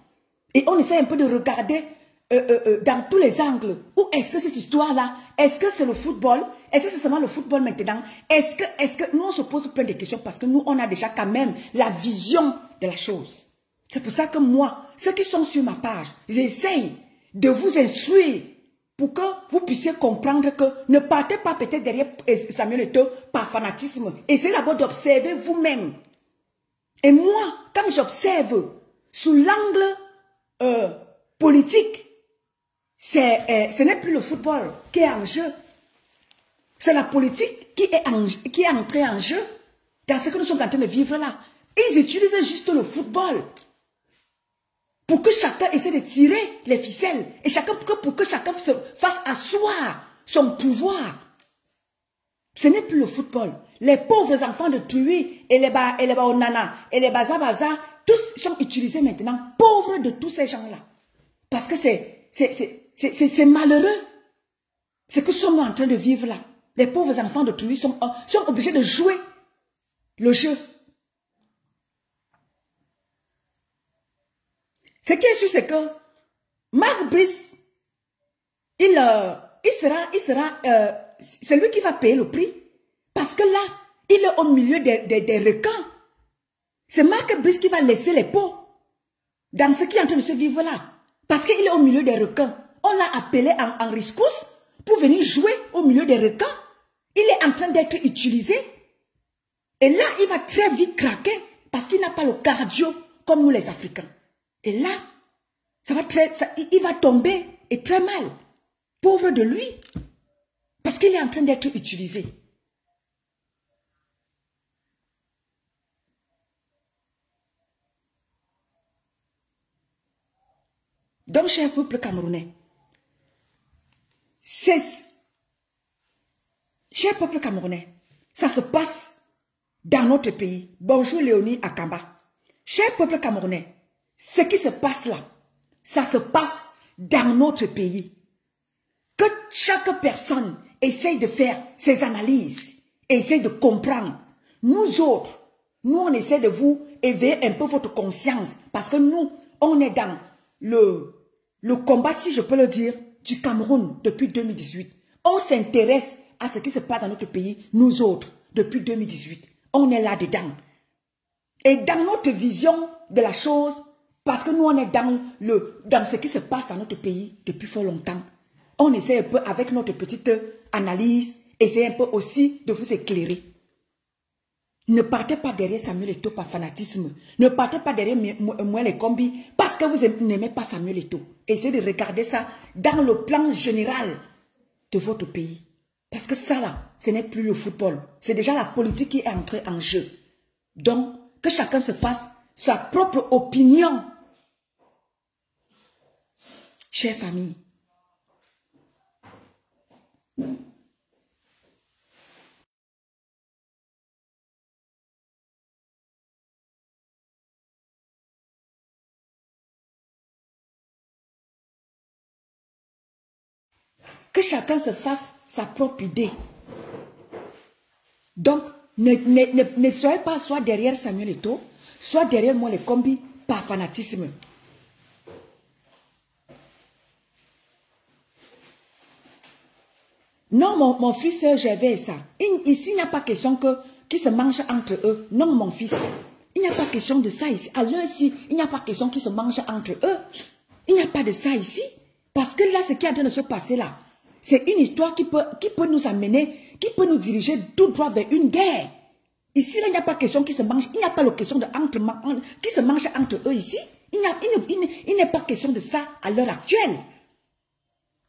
Et on essaie un peu de regarder dans tous les angles. Où est-ce que cette histoire-là, est-ce que c'est le football? Est-ce que c'est seulement le football maintenant? Est-ce que nous, on se pose plein de questions parce que nous, on a déjà quand même la vision de la chose. C'est pour ça que moi, ceux qui sont sur ma page, j'essaye de vous instruire pour que vous puissiez comprendre que ne partez pas peut-être derrière Samuel Eto'o par fanatisme. Essayez d'abord d'observer vous-même. Et moi, quand j'observe sous l'angle politique, ce n'est plus le football qui est en jeu. C'est la politique qui est entrée en jeu dans ce que nous sommes en train de vivre là. Ils utilisent juste le football pour que chacun essaie de tirer les ficelles et pour que chacun se fasse asseoir son pouvoir. Ce n'est plus le football. Les pauvres enfants de Tui et les Baonana et les Bazabaza, tous sont utilisés maintenant, pauvres de tous ces gens-là. Parce que c'est malheureux. Ce que sommes-nous en train de vivre là. Les pauvres enfants de Tui sont obligés de jouer le jeu. Ce qui est sûr, c'est que Marc Brice, c'est lui qui va payer le prix. Parce que là, il est au milieu des requins. C'est Marc Brice qui va laisser les pots dans ce qui est en train de se vivre là. Parce qu'il est au milieu des requins. On l'a appelé en rescousse pour venir jouer au milieu des requins. Il est en train d'être utilisé. Et là, il va très vite craquer parce qu'il n'a pas le cardio comme nous les Africains. Et là, il va tomber et très mal. Pauvre de lui. Parce qu'il est en train d'être utilisé. Donc, cher peuple camerounais, cher peuple camerounais, ça se passe dans notre pays. Bonjour Léonie Akamba. Cher peuple camerounais, ce qui se passe là, ça se passe dans notre pays. Que chaque personne essaye de faire ses analyses, essaye de comprendre. Nous autres, nous on essaie de vous éveiller un peu votre conscience parce que nous, on est dans le combat, si je peux le dire, du Cameroun depuis 2018. On s'intéresse à ce qui se passe dans notre pays, nous autres, depuis 2018. On est là-dedans. Et dans notre vision de la chose, Parce que nous, on est dans ce qui se passe dans notre pays depuis fort longtemps. On essaie un peu avec notre petite analyse, essayer un peu aussi de vous éclairer. Ne partez pas derrière Samuel Eto'o par fanatisme. Ne partez pas derrière moi les combis parce que vous n'aimez pas Samuel Eto'o. Essayez de regarder ça dans le plan général de votre pays. Parce que ça là, ce n'est plus le football. C'est déjà la politique qui est entrée en jeu. Donc, que chacun se fasse sa propre opinion. Chère famille, que chacun se fasse sa propre idée. Donc, ne soyez pas soit derrière Samuel Eto'o, soit derrière moi les combis par fanatisme. Non, mon fils, j'avais ça. Ici, il n'y a pas question qu'ils se mangent entre eux. Non, mon fils. Il n'y a pas question de ça ici. Alors ici, il n'y a pas question qu'ils se mangent entre eux. Il n'y a pas de ça ici. Parce que là, ce qui est en train de se passer là, c'est une histoire qui peut nous amener, qui peut nous diriger tout droit vers une guerre. Ici, là, il n'y a pas question qu'ils se mangent. Il n'y a pas la question de qui se mangent entre eux ici. Il n'est pas question de ça à l'heure actuelle.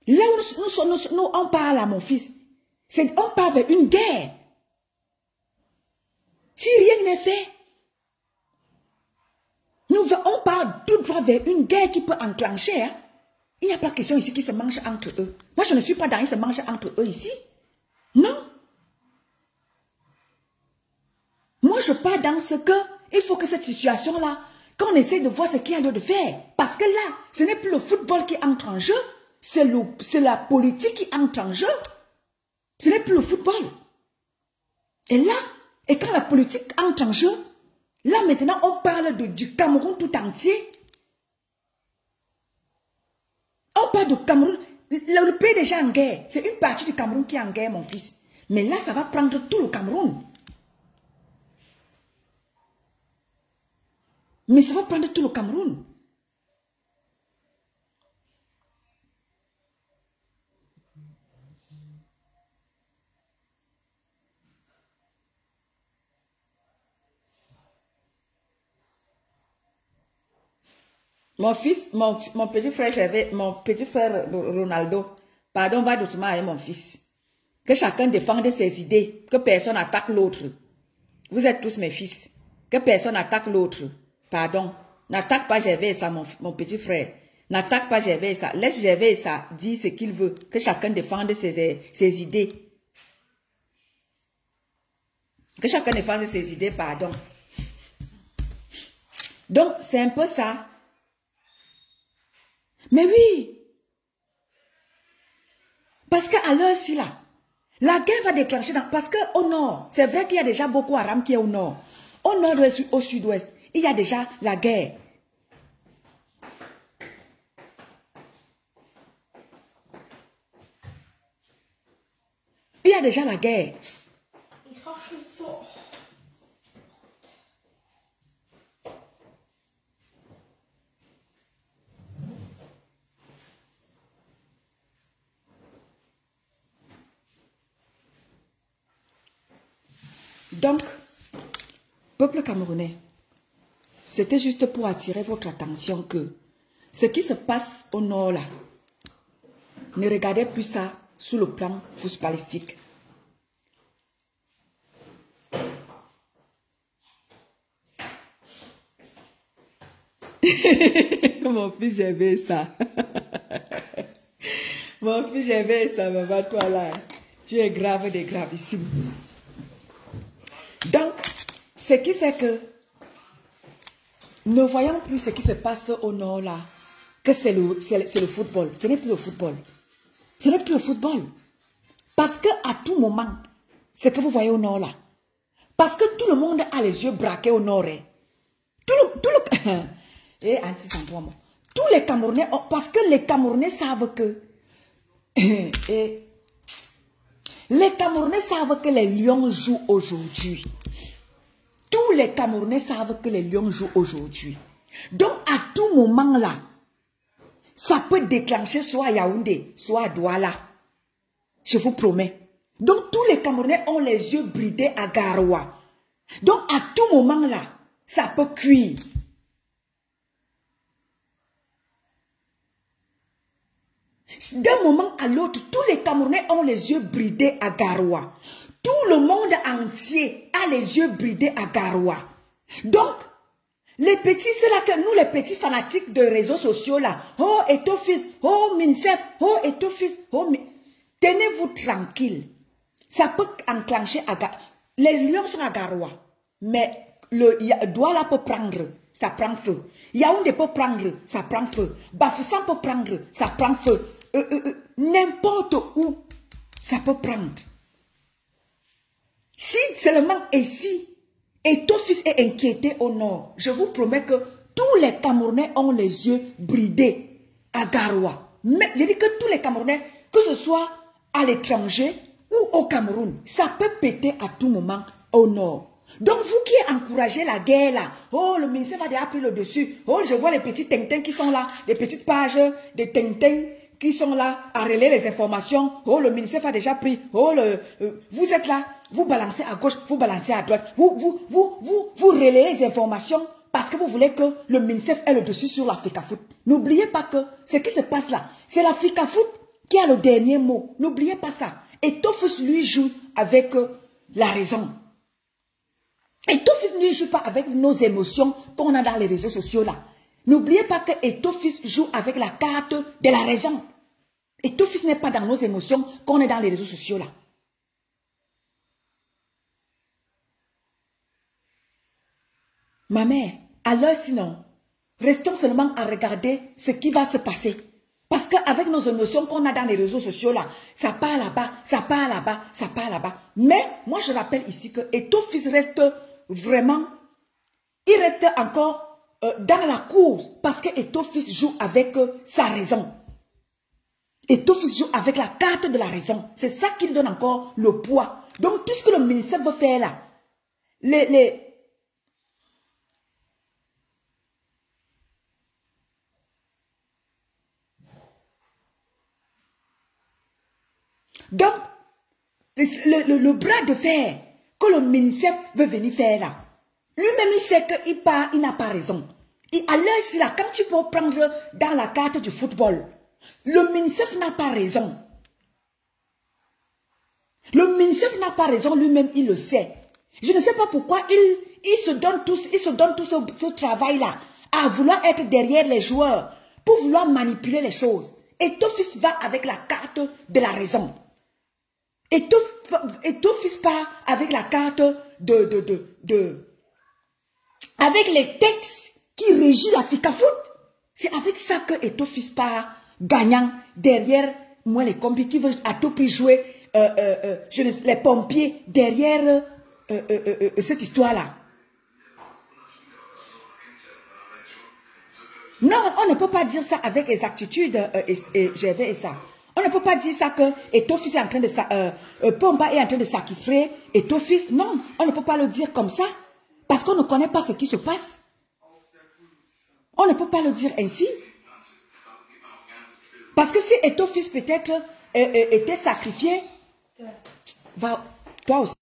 Là où nous on parle à mon fils, c'est on parle vers une guerre. Si rien n'est fait, on parle tout droit vers une guerre qui peut enclencher. Hein. Il n'y a pas question ici qu'ils se mangent entre eux. Moi, je ne suis pas dans ils se mangent entre eux ici. Non. Moi, je parle dans ce que, il faut que cette situation-là, qu'on essaie de voir ce qu'il y a lieu de faire. Parce que là, ce n'est plus le football qui entre en jeu, c'est la politique qui entre en jeu. Ce n'est plus le football. Et là, et quand la politique entre en jeu, là maintenant, on parle du Cameroun tout entier. On parle du Cameroun. Le pays est déjà en guerre. C'est une partie du Cameroun qui est en guerre, mon fils. Mais là, ça va prendre tout le Cameroun. Mais ça va prendre tout le Cameroun. Mon fils, mon petit frère, mon petit frère Ronaldo, pardon, va doucement avec mon fils. Que chacun défende ses idées, que personne n'attaque l'autre. Vous êtes tous mes fils. Que personne n'attaque l'autre. Pardon. N'attaque pas Gervais, ça, mon petit frère. N'attaque pas Gervais, ça. Laisse Gervais, ça, dire ce qu'il veut. Que chacun défende ses idées. Que chacun défende ses idées, pardon. Donc, c'est un peu ça. Mais oui. Parce qu'à l'heure-ci, là, la guerre va déclencher parce qu'au nord, c'est vrai qu'il y a déjà Boko Haram qui est au nord. Au nord et au sud-ouest, il y a déjà la guerre. Il y a déjà la guerre. Donc, peuple camerounais, c'était juste pour attirer votre attention que ce qui se passe au nord là, ne regardez plus ça sous le plan footballistique. Mon fils, j'avais ça. Mon fils, j'avais ça, maman, toi là. Tu es grave et gravissime. Donc, ce qui fait que ne voyons plus ce qui se passe au nord là, que c'est le football. Ce n'est plus le football. Ce n'est plus le football. Parce que à tout moment, ce que vous voyez au nord là, parce que tout le monde a les yeux braqués au nord. Eh. Et tous les Camerounais, parce que les Camerounais savent que les Camerounais savent que les Lions jouent aujourd'hui. Tous les Camerounais savent que les Lions jouent aujourd'hui. Donc, à tout moment là, ça peut déclencher soit à Yaoundé, soit à Douala. Je vous promets. Donc, tous les Camerounais ont les yeux bridés à Garoua. Donc, à tout moment là, ça peut cuire. D'un moment à l'autre, tous les Camerounais ont les yeux bridés à Garoua. Tout le monde entier a les yeux bridés à Garoua. Donc, les petits, c'est là que nous, les petits fanatiques de réseaux sociaux là, oh, Eto'o-Fils, oh, Mincef, oh, Eto'o-Fils, oh, tenez-vous tranquille. Ça peut enclencher à Garoua. Les lions sont à Garoua. Mais le Douala peut prendre, ça prend feu. Yaoundé peut prendre, ça prend feu. Bafoussam peut prendre, ça prend feu. N'importe où, ça peut prendre. Si seulement ici, Eto'o-Fils est inquiété au nord, je vous promets que tous les Camerounais ont les yeux bridés à Garoua. Mais je dis que tous les Camerounais, que ce soit à l'étranger ou au Cameroun, ça peut péter à tout moment au nord. Donc vous qui encouragez la guerre là, oh le ministère va déjà pris le dessus, oh je vois les petits tintins qui sont là, les petites pages de tintins qui sont là à relayer les informations, oh le ministère a déjà pris, oh vous êtes là, vous balancez à gauche, vous balancez à droite, vous relayez les informations parce que vous voulez que le ministère ait le dessus sur la FECAFOOT. N'oubliez pas que ce qui se passe là, c'est la FECAFOOT qui a le dernier mot. N'oubliez pas ça. Eto'o-Fils lui joue avec la raison. Eto'o-Fils ne joue pas avec nos émotions qu'on a dans les réseaux sociaux là. N'oubliez pas que Eto'o-Fils joue avec la carte de la raison. Eto'o-Fils n'est pas dans nos émotions qu'on est dans les réseaux sociaux là. Ma mère, alors sinon, restons seulement à regarder ce qui va se passer. Parce qu'avec nos émotions qu'on a dans les réseaux sociaux là, ça part là-bas, ça part là-bas, ça part là-bas. Mais moi je rappelle ici que Eto'o-Fils reste vraiment, il reste encore dans la course parce que Eto'o-Fils joue avec sa raison. Eto'o-Fils joue avec la carte de la raison. C'est ça qui lui donne encore le poids. Donc tout ce que le ministère veut faire là, donc, le bras de fer que le ministère veut venir faire là, lui-même il sait qu'il n'a pas raison. Et à l'heure ici là, quand tu peux prendre dans la carte du football, le ministère n'a pas raison. Le ministère n'a pas raison, lui-même il le sait. Je ne sais pas pourquoi il se donne tout ce travail-là à vouloir être derrière les joueurs pour vouloir manipuler les choses. Eto'o-Fils va avec la carte de la raison. Eto'o-Fils part avec la carte avec les textes qui régissent la FECAFOOT. C'est avec ça que Eto'o-Fils part gagnant derrière moi les combis qui veulent à tout prix jouer les pompiers derrière cette histoire-là. Non, on ne peut pas dire ça avec exactitude, Gervais et ça. On ne peut pas dire ça que Eto'o-Fils est en train de Pomba est en train de sacrifier Eto'o-Fils. Non, on ne peut pas le dire comme ça. Parce qu'on ne connaît pas ce qui se passe. On ne peut pas le dire ainsi. Parce que si Eto'o-Fils peut-être était sacrifié, va, toi aussi.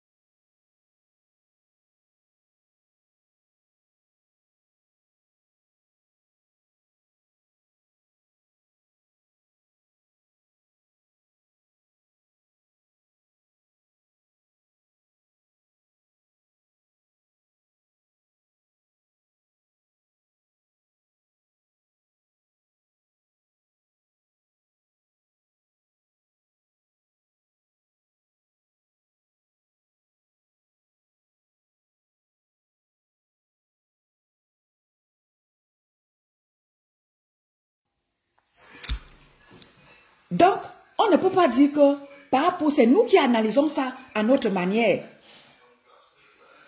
Donc, on ne peut pas dire que par rapport, c'est nous qui analysons ça à notre manière.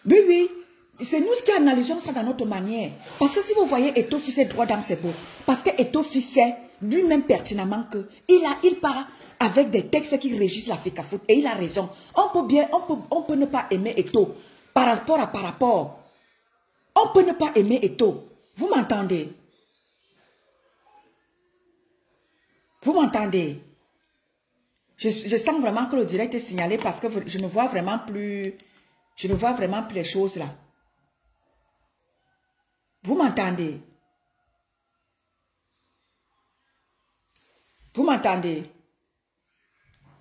Oui, oui, c'est nous qui analysons ça dans notre manière. Parce que si vous voyez Eto'o-Fils est droit dans ses bottes, parce que Eto'o-Fils sait lui-même pertinemment qu'il part avec des textes qui régissent la FECAFOOT et il a raison. On peut ne pas aimer Eto'o par rapport. On peut ne pas aimer Eto'o. Vous m'entendez? Vous m'entendez? Je sens vraiment que le direct est signalé parce que je ne vois vraiment plus... Je ne vois vraiment plus les choses là. Vous m'entendez? Vous m'entendez?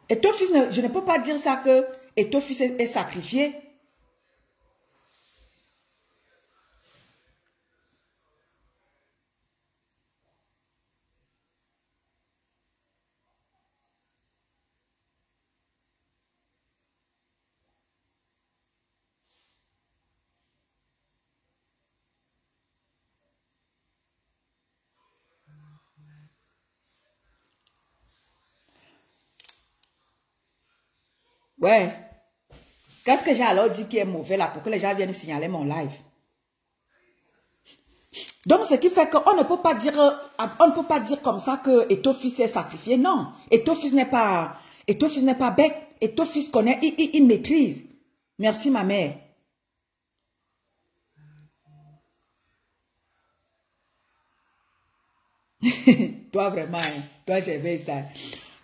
Et ton fils, je ne peux pas dire ça que et ton fils est sacrifié. Ouais. Qu'est-ce que j'ai alors dit qui est mauvais là pour que les gens viennent signaler mon live? Donc, ce qui fait qu'on ne peut pas dire comme ça que Etophis est sacrifié. Non. Etophis n'est pas bête. Etophis connaît, il maîtrise. Merci ma mère. Toi vraiment, hein. Toi j'ai vu ça.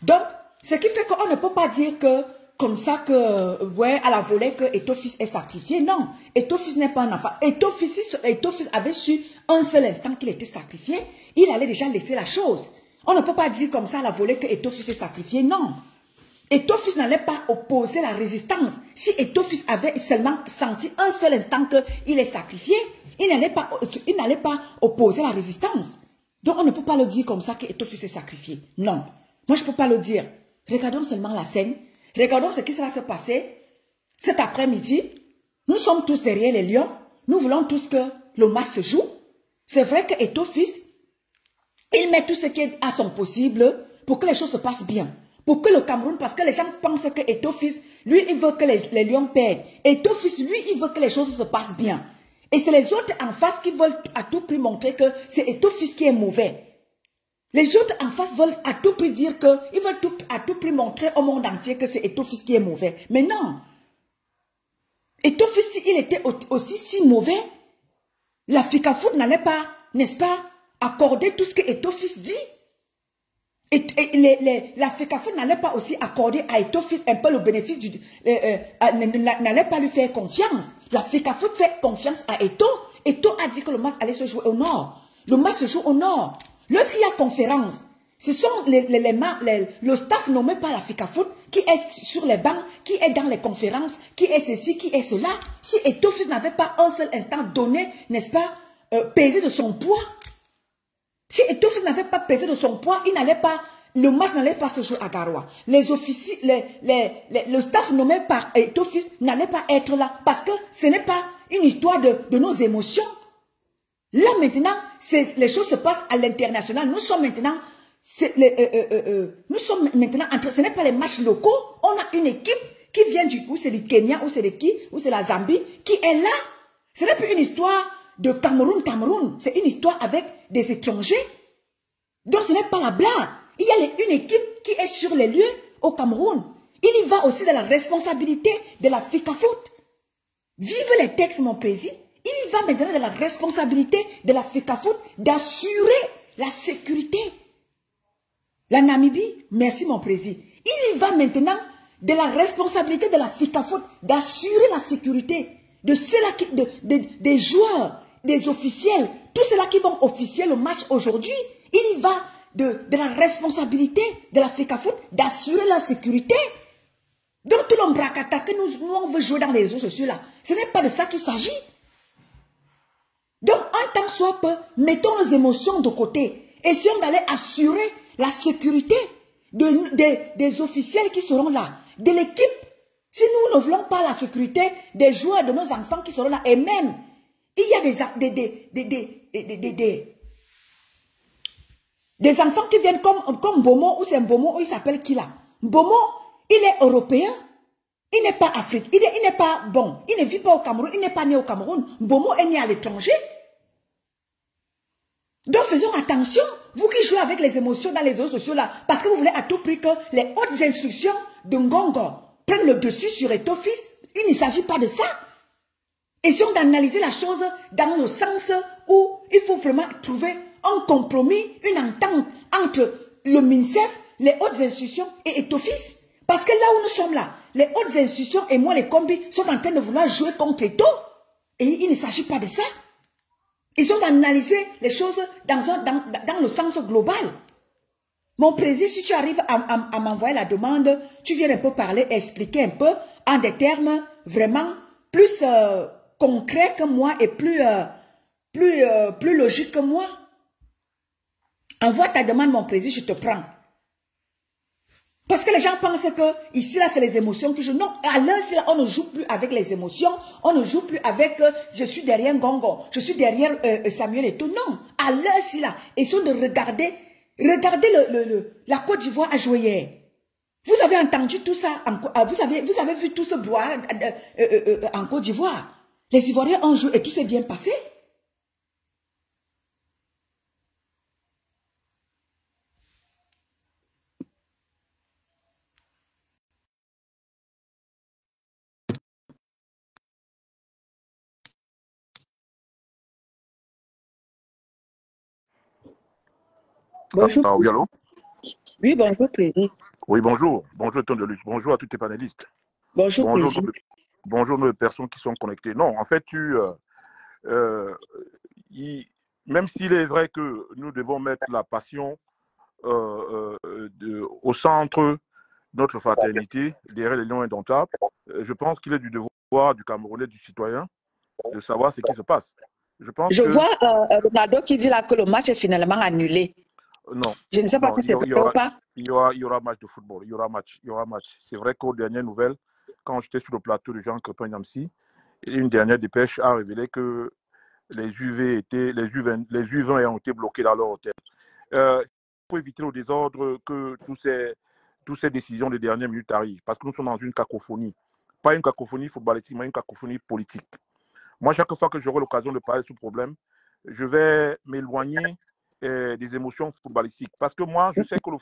Donc, ce qui fait qu'on ne peut pas dire que comme ça que, ouais, à la volée que Etophis est sacrifié. Non, Etophis n'est pas un enfant. Etophis avait su un seul instant qu'il était sacrifié, il allait déjà laisser la chose. On ne peut pas dire comme ça à la volée que Etophis est sacrifié. Non. Etophis n'allait pas opposer la résistance. Si Etophis avait seulement senti un seul instant qu'il est sacrifié, il n'allait pas opposer la résistance. Donc on ne peut pas le dire comme ça que Etophis est sacrifié. Non. Moi je ne peux pas le dire. Regardons seulement la scène. Regardons ce qui va se passer cet après-midi. Nous sommes tous derrière les lions. Nous voulons tous que le match se joue. C'est vrai que Etophis, il met tout ce qui est à son possible pour que les choses se passent bien. Pour que le Cameroun, parce que les gens pensent que Etophis, lui, il veut que les lions perdent. Etophis, lui, il veut que les choses se passent bien. Et c'est les autres en face qui veulent à tout prix montrer que c'est Etophis qui est mauvais. Les autres en face veulent à tout prix dire que, ils veulent à tout prix montrer au monde entier que c'est Etophis qui est mauvais. Mais non. Etophis, s'il était aussi si mauvais, la FECAFOOT n'allait pas, n'est-ce pas, accorder tout ce que Etophis dit. La FECAFOOT n'allait pas aussi accorder à Etophis un peu le bénéfice n'allait pas lui faire confiance. La FECAFOOT fait confiance à Eto. Eto a dit que le match allait se jouer au nord. Le match se joue au nord. Lorsqu'il y a conférence, ce sont le staff nommé par la FECAFOOT qui est sur les bancs, qui est dans les conférences, qui est ceci, qui est cela. Si Etophis n'avait pas un seul instant donné, n'est-ce pas, pesé de son poids, si Etophis n'avait pas pesé de son poids, le match n'allait pas se jouer à Garoua. Les officiers, le staff nommé par Etophis n'allait pas être là parce que ce n'est pas une histoire de nos émotions. Là maintenant, les choses se passent à l'international. Nous sommes maintenant, ce n'est pas les matchs locaux. On a une équipe qui vient ou c'est du Kenya, ou c'est de qui, ou c'est la Zambie, qui est là. Ce n'est plus une histoire de Cameroun. C'est une histoire avec des étrangers. Donc ce n'est pas la blague. Il y a une équipe qui est sur les lieux au Cameroun. Il y va aussi de la responsabilité de la FECAFOOT. Vive les textes, mon président. Il y va maintenant de la responsabilité de la FECAFOOT d'assurer la sécurité. La Namibie, merci mon président. Il y va maintenant de la responsabilité de la FECAFOOT d'assurer la sécurité de ceux-là des joueurs, des officiels, tous ceux-là qui vont officier le match aujourd'hui. Il y va de la responsabilité de la FECAFOOT d'assurer la sécurité. Donc tout l'ombracata que nous on veut jouer dans les réseaux sociaux là, ce n'est pas de ça qu'il s'agit. Donc, en tant que soit peu, mettons nos émotions de côté. Essayons d'aller assurer la sécurité des officiels qui seront là, de l'équipe. Si nous ne voulons pas la sécurité des joueurs, de nos enfants qui seront là, et même, il y a des enfants qui viennent comme Bomo, ou c'est Bomo, ou il s'appelle qui là? Bomo, il est européen. Il n'est pas africain, il n'est pas bon, il ne vit pas au Cameroun, il n'est pas né au Cameroun. Bomo est né à l'étranger. Donc faisons attention, vous qui jouez avec les émotions dans les réseaux sociaux là, parce que vous voulez à tout prix que les hautes instructions de Ngongo prennent le dessus sur Etophis. Il ne s'agit pas de ça. Essayons d'analyser la chose dans le sens où il faut vraiment trouver un compromis, une entente entre le MINSEF, les hautes institutions et Etofis. Parce que là où nous sommes là, les hautes institutions et moi, les combis, sont en train de vouloir jouer contre Eto. Et il ne s'agit pas de ça. Ils ont analysé les choses dans le sens global. Mon président, si tu arrives à m'envoyer la demande, tu viens un peu parler, expliquer un peu en des termes vraiment plus concrets que moi et plus logiques que moi. Envoie ta demande, mon président, je te prends. Parce que les gens pensent que ici, là, c'est les émotions que je... Non, à l'heure, on ne joue plus avec les émotions. On ne joue plus avec je suis derrière Gongo, je suis derrière Samuel et tout. Non, à l'heure, là, ils sont de regarder la Côte d'Ivoire à jouer. Vous avez entendu tout ça, vous avez vu tout ce bois en Côte d'Ivoire. Les Ivoiriens ont joué et tout s'est bien passé. Bonjour. Oui, allô? Oui, bonjour, président. Oui, bonjour. Bonjour, Ton de Luce. Bonjour à tous tes panélistes. Bonjour, président. Bonjour aux personnes qui sont connectées. Non, en fait, même s'il est vrai que nous devons mettre la passion au centre de notre fraternité, derrière les lions indomptables, je pense qu'il est du devoir du Camerounais, du citoyen, de savoir ce qui se passe. Je vois Ronaldo qui dit là que le match est finalement annulé. Non. Je ne sais pas si c'est vrai ou pas. Il y aura match de football. Il y aura match. C'est vrai qu'aux dernières nouvelles, quand j'étais sur le plateau de Jean Crepin-Yamsi, une dernière dépêche a révélé que les U20 ont été bloqués dans leur hôtel. Pour éviter le désordre que toutes ces décisions de dernière minute arrivent, parce que nous sommes dans une cacophonie. Pas une cacophonie footballistique, mais une cacophonie politique. Moi, chaque fois que j'aurai l'occasion de parler de ce problème, je vais m'éloigner des émotions footballistiques. Parce que moi, je sais que le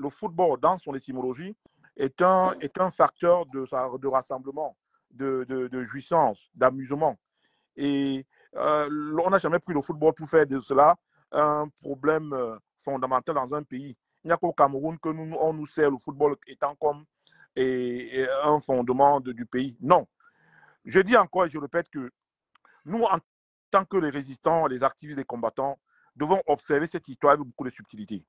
football dans son étymologie, est un facteur de rassemblement, de jouissance, d'amusement. Et on n'a jamais pris le football pour faire de cela un problème fondamental dans un pays. Il n'y a qu'au Cameroun que on nous sert le football étant comme un fondement du pays. Non. Je dis encore et je répète que nous, en tant que les résistants, les activistes, les combattants, devons observer cette histoire avec beaucoup de subtilité.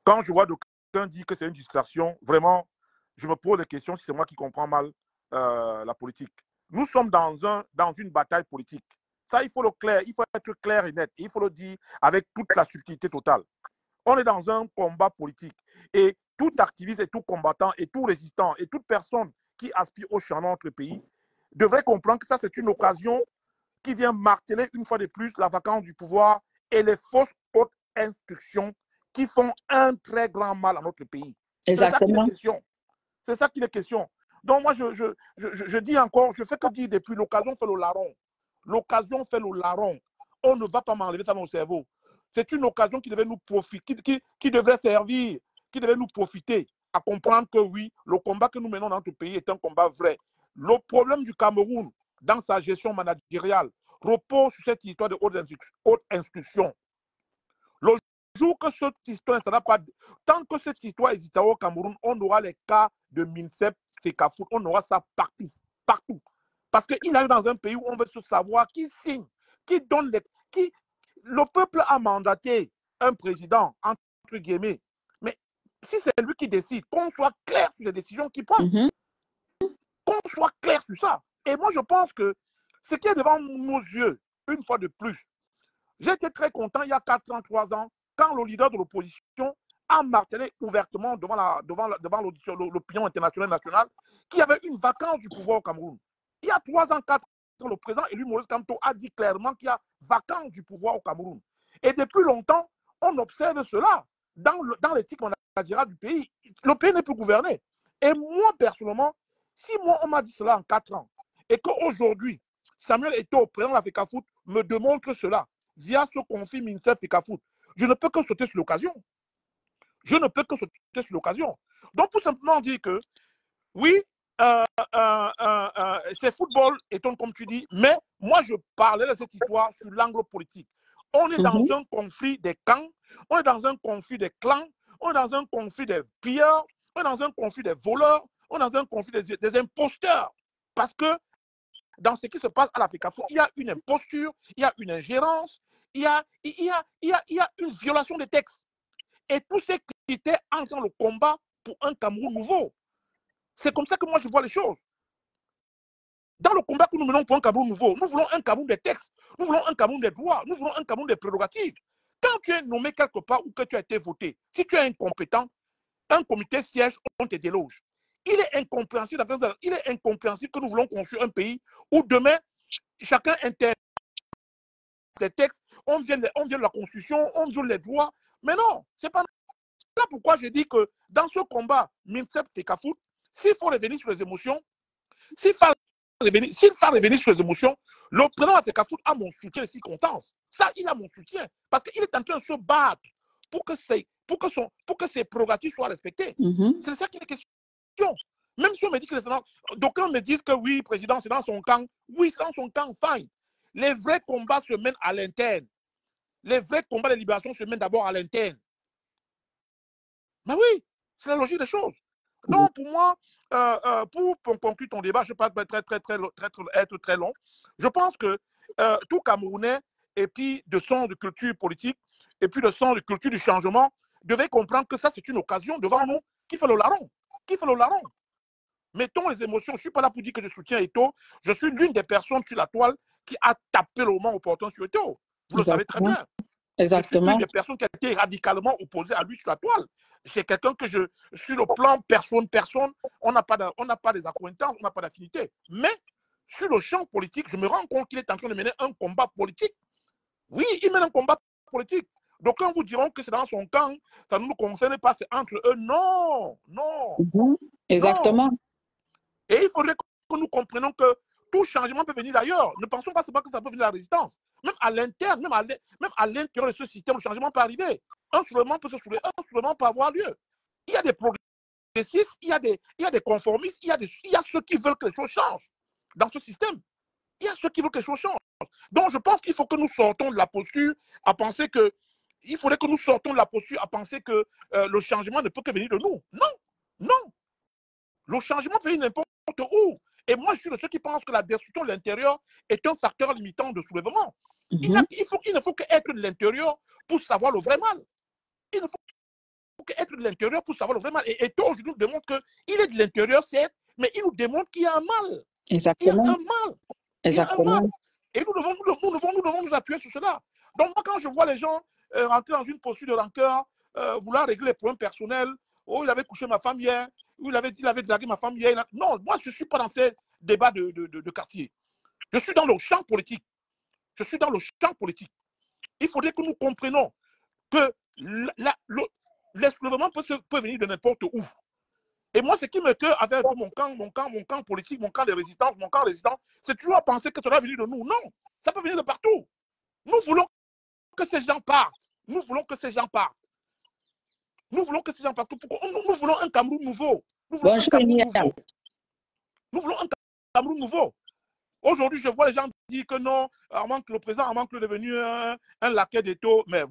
Quand je vois d'aucuns dire que c'est une distraction, vraiment, je me pose des questions si c'est moi qui comprends mal la politique. Nous sommes dans une bataille politique. Ça, il faut être clair et net. Il faut le dire avec toute la subtilité totale. On est dans un combat politique. Et tout activiste et tout combattant et tout résistant et toute personne qui aspire au changement de notre pays devrait comprendre que ça, c'est une occasion qui vient marteler une fois de plus la vacance du pouvoir et les fausses hautes instructions qui font un très grand mal à notre pays. Exactement. C'est ça qu'il est question. Donc moi, je dis encore, je fais que dire depuis, l'occasion fait le larron. L'occasion fait le larron. On ne va pas m'enlever ça dans le cerveau. C'est une occasion qui devait nous profiter, qui devrait servir, qui devait nous profiter à comprendre que oui, le combat que nous menons dans notre pays est un combat vrai. Le problème du Cameroun, dans sa gestion managériale, repose sur cette histoire de haute instruction. Le jour que cette histoire ne sera pas... Tant que cette histoire existera au Cameroun, on aura les cas de MINSEP, FECAFOOT, on aura ça partout. Partout. Parce qu'il arrive dans un pays où on veut se savoir qui signe, qui donne les... Le peuple a mandaté un président, entre guillemets. Mais si c'est lui qui décide, qu'on soit clair sur les décisions qu'il prend. Qu'on soit clair sur ça. Et moi, je pense que ce qui est devant nos yeux, une fois de plus, j'ai été très content il y a 4 ans, 3 ans, quand le leader de l'opposition a martelé ouvertement devant l'opinion internationale nationale qu'il y avait une vacance du pouvoir au Cameroun. Il y a 3 ans, 4 ans, le président élu Maurice Kamto a dit clairement qu'il y a vacance du pouvoir au Cameroun. Et depuis longtemps, on observe cela dans l'éthique managériale du pays. Le pays n'est plus gouverné. Et moi, personnellement, si moi, on m'a dit cela en 4 ans, et qu'aujourd'hui, Samuel Eto'o, président de la FECAFOOT, me démontre cela via ce conflit MINSEF FECAFOOT, je ne peux que sauter sur l'occasion. Je ne peux que sauter sur l'occasion. Donc, pour simplement dire que, oui, c'est football, étonne comme tu dis, mais moi je parlais de cette histoire sur l'angle politique. On est dans un conflit des camps, on est dans un conflit des clans, on est dans un conflit des pilleurs, on est dans un conflit des voleurs, on est dans un conflit des imposteurs. Parce que dans ce qui se passe à l'Afrique, il y a une imposture, il y a une ingérence, il y a une violation des textes. Et tous ces critères entrent dans le combat pour un Cameroun nouveau. C'est comme ça que moi je vois les choses. Dans le combat que nous menons pour un Cameroun nouveau, nous voulons un Cameroun des textes, nous voulons un Cameroun des droits, nous voulons un Cameroun des prérogatives. Quand tu es nommé quelque part ou que tu as été voté, si tu es incompétent, un comité siège, on te déloge. Il est incompréhensible que nous voulons construire un pays où demain, chacun intègre des textes, on vient de la Constitution, on vient les droits. Mais non, c'est pas là pourquoi je dis que dans ce combat, Minsep Fekafout, s'il faut revenir sur les émotions, s'il faut revenir sur les émotions, le président Fekafout a mon soutien de circonstance. Ça, il a mon soutien. Parce qu'il est en train de se battre pour que ses prérogatives soient respectées. C'est ça qui est la question. Même si on me dit que d'aucuns me disent que oui, président, c'est dans son camp. Oui, c'est dans son camp, fine. Les vrais combats se mènent à l'interne. Les vrais combats de libération se mènent d'abord à l'interne. Mais oui, c'est la logique des choses. Donc, pour moi, pour conclure ton débat, je ne vais pas être très long. Je pense que tout Camerounais, et puis de sens de culture politique, et puis de sens de culture du changement, devait comprendre que ça, c'est une occasion devant nous qui fait le larron. Qui fait le larron. Mettons les émotions. Je ne suis pas là pour dire que je soutiens Eto'o. Je suis l'une des personnes sur la toile qui a tapé le moment opportun sur Eto'o. Vous le savez très bien. Exactement. Je suis l'une des personnes qui a été radicalement opposée à lui sur la toile. C'est quelqu'un que sur le plan personne, on n'a pas des accointances, on n'a pas d'affinité. Mais sur le champ politique, je me rends compte qu'il est en train de mener un combat politique. Oui, il mène un combat politique. Donc, quand vous diront que c'est dans son camp, ça ne nous concerne pas, c'est entre eux. Non, non. Exactement. Non. Et il faudrait que nous comprenions que tout changement peut venir d'ailleurs. Ne pensons pas seulement que ça peut venir de la résistance. Même à l'interne, même à l'intérieur de ce système, le changement peut arriver. Un soulèvement peut se soulever, un soulèvement peut avoir lieu. Il y a des progressistes, il y a des conformistes, il y a ceux qui veulent que les choses changent dans ce système. Il y a ceux qui veulent que les choses changent. Donc, je pense qu'il faut que nous sortons de la posture à penser que il faudrait que nous sortons de la posture à penser que le changement ne peut que venir de nous. Non, non. Le changement peut venir n'importe où. Et moi, je suis de ceux qui pensent que la destruction de l'intérieur est un facteur limitant de soulèvement. Il ne faut qu'être de l'intérieur pour savoir le vrai mal. Il ne faut qu'être de l'intérieur pour savoir le vrai mal. Et Eto'o, je nous démontre qu'il est de l'intérieur, certes, mais il nous démontre qu'il y a un mal. Exactement. Il y a un mal. Exactement. Il y a un mal. Et nous devons nous appuyer sur cela. Donc, moi, quand je vois les gens rentrer dans une posture de rancœur, vouloir régler les problèmes personnels, oh, il avait couché ma femme hier, ou il avait dragué ma femme hier. Non, moi, je ne suis pas dans ces débats de quartier. Je suis dans le champ politique. Je suis dans le champ politique. Il faudrait que nous comprenions que les soulèvements peuvent venir de n'importe où. Et moi, ce qui me cœur avec mon camp politique, mon camp de résistance, c'est toujours à penser que ça doit venir de nous. Non, ça peut venir de partout. Nous voulons que ces gens partent. Nous voulons que ces gens partent. Nous voulons que ces gens partent. Nous voulons un Cameroun nouveau. Nous voulons un Cameroun nouveau. Nous voulons un Cameroun nouveau. Aujourd'hui, je vois les gens dire que non, à moins que le président, à moins que devenu un laquais d'Eto'o, mais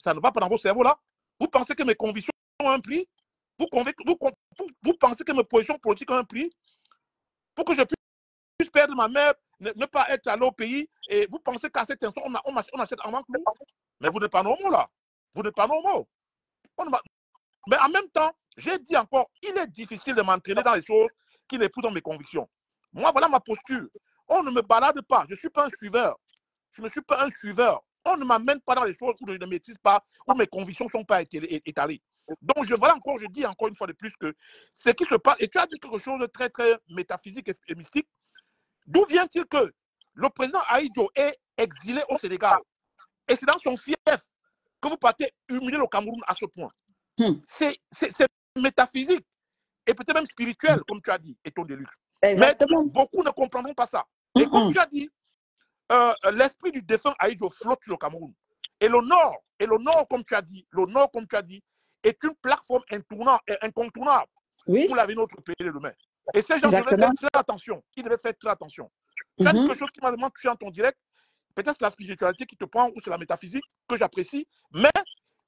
ça ne va pas dans vos cerveaux là. Vous pensez que mes convictions ont un prix? Vous pensez que mes positions politiques ont un prix? Pour que je puisse perdre ma mère, ne pas être allé au pays, et vous pensez qu'à cet instant, on achète en manque? Mais vous n'êtes pas normaux là. Vous n'êtes pas normaux. Mais en même temps, j'ai dit encore, il est difficile de m'entraîner dans les choses qui épousent dans mes convictions. Moi, voilà ma posture. On ne me balade pas. Je ne suis pas un suiveur. Je ne suis pas un suiveur. On ne m'amène pas dans les choses où je ne maîtrise pas, où mes convictions ne sont pas étalées. Donc, je dis encore une fois de plus que ce qui se passe, et tu as dit quelque chose de très, très métaphysique et mystique. D'où vient-il que le président Ahidjo est exilé au Sénégal? Et c'est dans son fief que vous partez humilier le Cameroun à ce point. C'est métaphysique et peut-être même spirituel, comme tu as dit, et ton déluge. Mais beaucoup ne comprendront pas ça. Et comme tu as dit, l'esprit du défunt Ahidjo flotte sur le Cameroun. Et le Nord, comme tu as dit, est une plateforme incontournable pour l'avenir de notre pays de demain. Et ces gens devaient faire très attention. Ils devaient faire très attention. Tu as dit quelque chose qui m'a vraiment touché en ton direct. Peut-être c'est la spiritualité qui te prend ou c'est la métaphysique que j'apprécie. Mais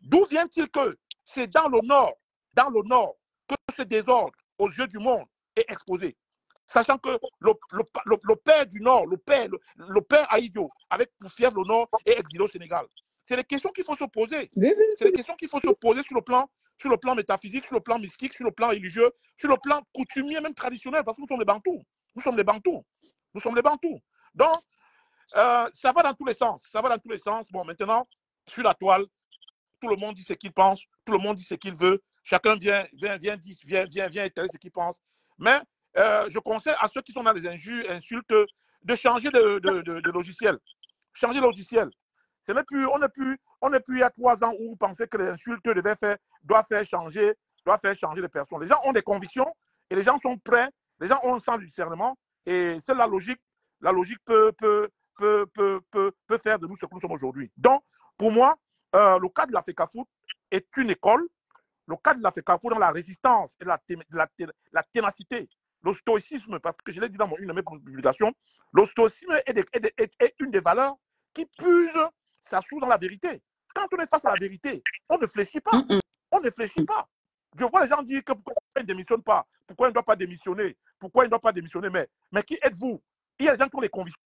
d'où vient-il que c'est dans le nord, que ce désordre aux yeux du monde est exposé? Sachant que le père du Nord, le père Aïdio, avec pour fief le Nord, est exilé au Sénégal. C'est les questions qu'il faut se poser. C'est les questions qu'il faut se poser sur le plan métaphysique, sur le plan mystique, sur le plan religieux, sur le plan coutumier, même traditionnel, parce que nous sommes les Bantous. Nous sommes les Bantous. Nous sommes les Bantous. Donc, ça va dans tous les sens. Ça va dans tous les sens. Bon, maintenant, sur la toile, tout le monde dit ce qu'il pense, tout le monde dit ce qu'il veut. Chacun vient étaler ce qu'il pense. Mais je conseille à ceux qui sont dans les insultes de changer de logiciel. Changer de logiciel. On n'est plus il y a 3 ans où vous pensez que les insultes doivent faire changer les personnes. Les gens ont des convictions et les gens sont prêts, les gens ont un sens du discernement et c'est la logique. La logique peut faire de nous ce que nous sommes aujourd'hui. Donc, pour moi, le cas de la FECAFOOT est une école. Le cas de la FECAFOOT dans la résistance et la ténacité, le stoïcisme, parce que je l'ai dit dans une de mes publications, le stoïcisme est une des valeurs qui puise sa source dans la vérité. Quand on est face à la vérité, on ne fléchit pas. On ne fléchit pas. Je vois les gens dire que pourquoi ils ne démissionnent pas, pourquoi ils ne doivent pas démissionner, pourquoi ils ne doivent pas démissionner, mais qui êtes-vous? Il y a des gens qui ont des convictions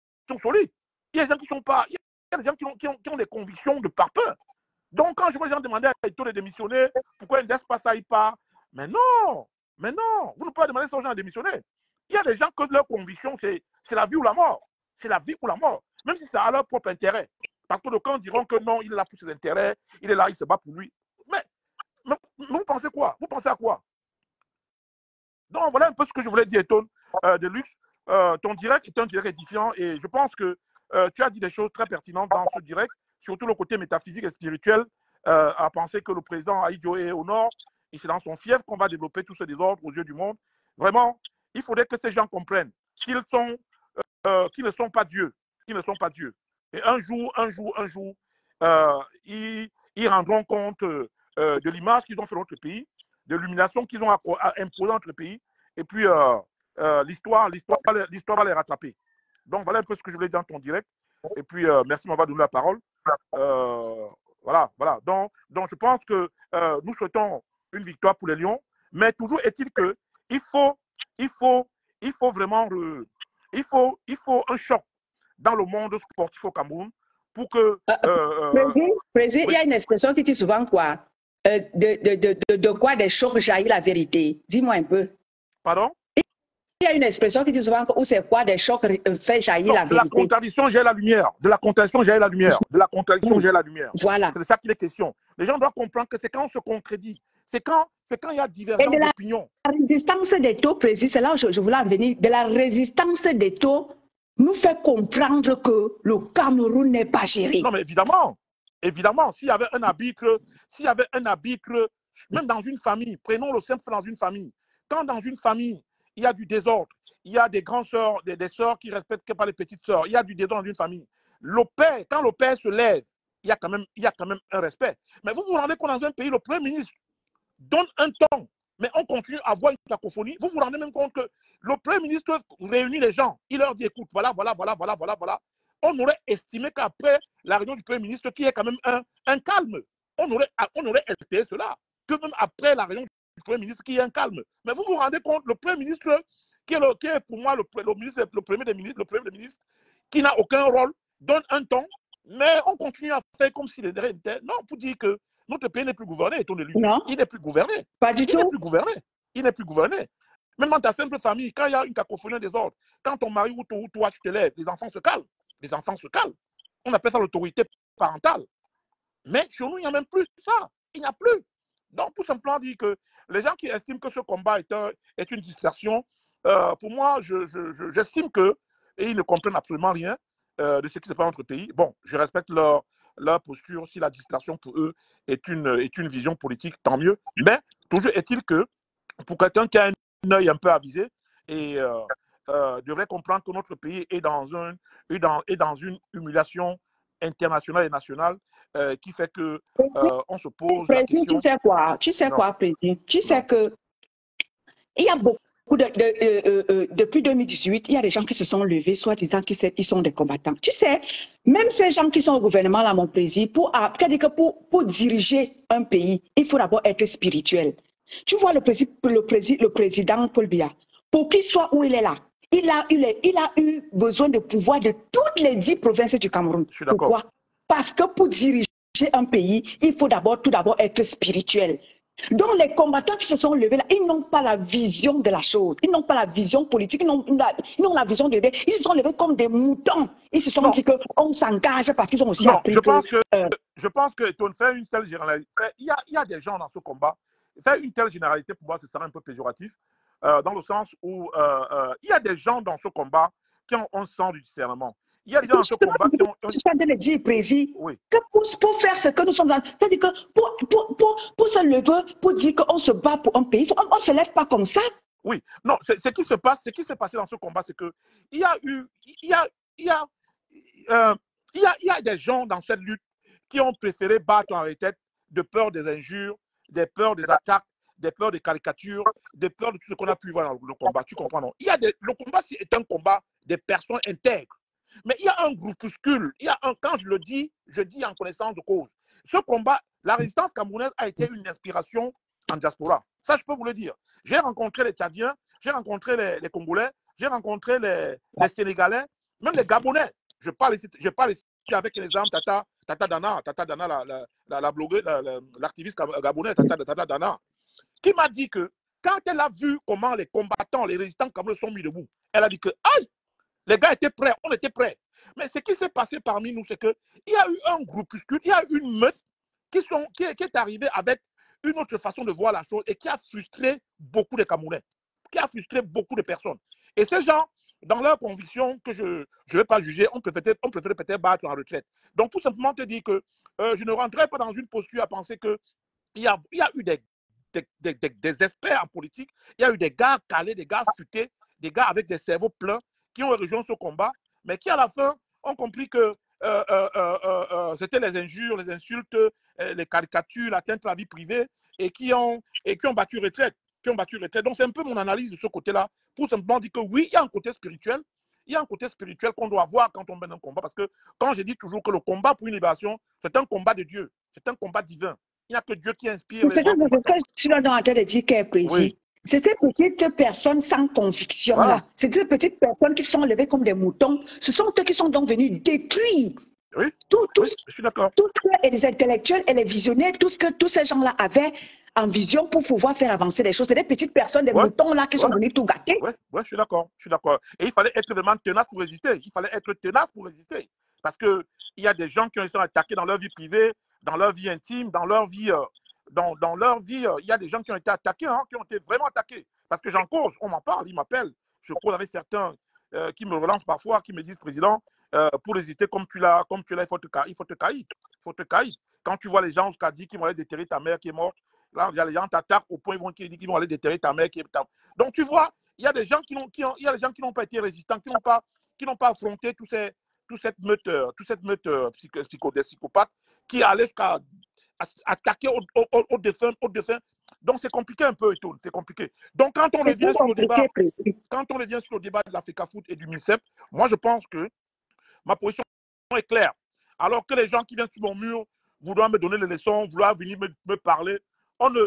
solides. Il y a des gens qui sont pas. Il y a des gens qui ont des convictions de par peur. Donc, quand je vois les gens demander à Aïto de démissionner, pourquoi ils ne laissent pas ça, il part? Mais non, vous ne pouvez pas demander aux gens de démissionner. Il y a des gens que leur conviction, c'est la vie ou la mort. C'est la vie ou la mort. Même si c'est à leur propre intérêt. Parce que d'autres diront que non, il est là pour ses intérêts, il est là, il se bat pour lui. Mais vous pensez quoi? Vous pensez à quoi? Donc, voilà un peu ce que je voulais dire, Ton de Luxe. Ton direct est un direct édifiant et je pense que tu as dit des choses très pertinentes dans ce direct, surtout le côté métaphysique et spirituel, à penser que le président Aïdjo est au nord et c'est dans son fief qu'on va développer tout ce désordre aux yeux du monde. Vraiment, il faudrait que ces gens comprennent qu'ils ne sont pas Dieu. Qu'ils ne sont pas Dieu. Et un jour, ils rendront compte de l'image qu'ils ont fait notre pays, de l'humiliation qu'ils ont imposée à notre pays. Et puis, l'histoire va les rattraper. Donc, voilà un peu ce que je voulais dire dans ton direct. Et puis, merci de m'avoir donné la parole. Voilà. Donc, je pense que nous souhaitons une victoire pour les Lions. Mais toujours est-il que il faut vraiment un choc dans le monde sportif au Cameroun pour que... Président, il y a une expression qui dit souvent quoi? De quoi des chocs jaillit la vérité? Dis-moi un peu. Pardon? Il y a une expression qui dit souvent où c'est quoi des chocs fait jaillir la vérité. De la contradiction jaillit la lumière. De la contradiction jaillit la lumière. De la contradiction jaillit la lumière. Voilà. C'est ça qu'il est question. Les gens doivent comprendre que c'est quand on se contredit. C'est quand il y a divergence d'opinion. La résistance des taux, précis, c'est là où je voulais en venir. De la résistance des taux nous fait comprendre que le Cameroun n'est pas géré. Non, mais évidemment, s'il y avait un arbitre, même dans une famille, prenons le simple dans une famille. Quand dans une famille, il y a du désordre, il y a des grandes sœurs, des sœurs qui ne respectent pas les petites sœurs, il y a du désordre dans une famille. Quand le père se lève, il y a quand même un respect. Mais vous vous rendez compte, dans un pays, le Premier ministre donne un ton, mais on continue à avoir une cacophonie. Vous vous rendez même compte que le Premier ministre réunit les gens, il leur dit, écoute, voilà. On aurait estimé qu'après la réunion du Premier ministre, qui est quand même un calme, on aurait espéré cela, que même après la réunion du Premier ministre, qui est un calme. Mais vous vous rendez compte, le Premier ministre, qui est pour moi le premier des ministres, qui n'a aucun rôle, donne un ton, mais on continue à faire comme si les derrière étaient. Non, pour dire que notre pays n'est plus gouverné, ton élu. Non. Il n'est plus gouverné. Pas du tout. Il n'est plus gouverné. Même dans ta simple famille, quand il y a une cacophonie des ordres, quand ton mari ou toi tu te lèves, les enfants se calment. On appelle ça l'autorité parentale. Mais chez nous, il n'y a même plus ça. Il n'y a plus. Donc, tout simplement dire que les gens qui estiment que ce combat est une distraction, pour moi, j'estime qu'ils ne comprennent absolument rien de ce qui se passe dans notre pays. Bon, je respecte leur posture. Si la distraction pour eux est une vision politique, tant mieux. Mais toujours est-il que pour quelqu'un qui a un œil un peu avisé et devrait comprendre que notre pays est dans une humiliation internationale et nationale qui fait que on se pose la question. Tu sais quoi, Président? Tu sais que il y a beaucoup depuis 2018, il y a des gens qui se sont levés, soi-disant qu'ils sont des combattants. Tu sais, même ces gens qui sont au gouvernement, là, mon plaisir, pour diriger un pays, il faut d'abord être spirituel. Tu vois le président Paul Biya, pour qu'il soit où il est là, il a eu besoin de pouvoir de toutes les 10 provinces du Cameroun. Pourquoi? Parce que pour diriger un pays, il faut tout d'abord être spirituel. Donc les combattants qui se sont levés là, ils n'ont pas la vision de la chose, ils n'ont pas la vision politique, ils ont la vision de... Ils se sont levés comme des moutons. Ils se sont dit qu'on s'engage parce qu'ils ont aussi appris je pense que on fait une telle généralité. Il y a des gens dans ce combat. Faire une telle généralité, pour moi, ce serait un peu péjoratif, dans le sens où il y a des gens dans ce combat qui ont un sens du discernement. Il y a des gens dans ce combat qui ont... Je suis en train de dire, Président, oui. que pour faire ce que nous sommes dans... C'est-à-dire que pour se lever, pour dire qu'on se bat pour un pays, on ne se lève pas comme ça. Oui, non, ce qui se passe, ce qui s'est passé dans ce combat, c'est que il y a des gens dans cette lutte qui ont préféré battre en retraite de peur des injures, des peurs des attaques, des peurs des caricatures, des peurs de tout ce qu'on a pu voir dans le combat. Tu comprends, non? Le combat est un combat des personnes intègres. Mais il y a un groupuscule, quand je dis en connaissance de cause. Ce combat, la résistance camerounaise a été une inspiration en diaspora. Ça, je peux vous le dire. J'ai rencontré les Tchadiens, j'ai rencontré les Congolais, j'ai rencontré les Sénégalais, même les Gabonais. Je parle ici avec l'exemple Tata Dana, la blogueuse, l'activiste gabonais, Tata Dana, qui m'a dit que quand elle a vu comment les combattants, les résistants camerounais sont mis debout, elle a dit que, aïe, les gars étaient prêts, on était prêts. Mais ce qui s'est passé parmi nous, c'est qu'il y a eu un groupuscule, il y a eu une meute qui est arrivée avec une autre façon de voir la chose et qui a frustré beaucoup de Camerounais, qui a frustré beaucoup de personnes. Et ces gens, dans leurs convictions, que je ne vais pas juger, on préférait peut-être battre en retraite. Donc, tout simplement te dire que je ne rentrerai pas dans une posture à penser qu'il y a eu des experts en politique, il y a eu des gars calés, des gars futés, des gars avec des cerveaux pleins qui ont rejoint ce combat, mais qui à la fin ont compris que c'était les injures, les insultes, les caricatures, l'atteinte à la vie privée, et qui ont battu retraite. Donc c'est un peu mon analyse de ce côté-là, pour simplement dire que oui, il y a un côté spirituel, qu'on doit avoir quand on mène un combat, parce que quand je dis toujours que le combat pour une libération, c'est un combat de Dieu, c'est un combat divin. Il n'y a que Dieu qui inspire. C'est ce que je suis en train de dire, qu'est précis. Oui. C'était petites personnes sans conviction, voilà. Là. C'était petites personnes qui se sont levées comme des moutons. Ce sont eux qui sont donc venus détruire. Oui, je suis d'accord. Et les intellectuels et les visionnaires, tout ce que tous ces gens-là avaient en vision pour pouvoir faire avancer les choses. C'est des petites personnes, des moutons là qui sont venus tout gâter. Oui, je suis d'accord. Et il fallait être vraiment tenace pour résister. Parce qu'il y a des gens qui ont été attaqués dans leur vie privée, dans leur vie intime, dans leur vie, il y a des gens qui ont été attaqués, qui ont été vraiment attaqués. Parce que j'en cause, on m'en parle, ils m'appellent. Je cause avec certains qui me relancent parfois, qui me disent, président, pour résister comme tu l'as, il faut te caïr. Quand tu vois les gens au dit qu'ils vont aller déterrer ta mère qui est morte, là, il y a les gens qui t'attaquent au point où ils vont aller déterrer ta mère qui est morte. Donc tu vois, il y a des gens qui n'ont pas été résistants, qui n'ont pas affronté toute cette meute psychopathe qui allait jusqu'à attaquer au défunt. Donc c'est compliqué un peu, c'est compliqué. Donc quand on revient sur le débat de la FECAFOOT et du MINSEP, moi je pense que ma position est claire. Alors que les gens qui viennent sur mon mur vouloir me donner les leçons, vouloir venir me parler, on ne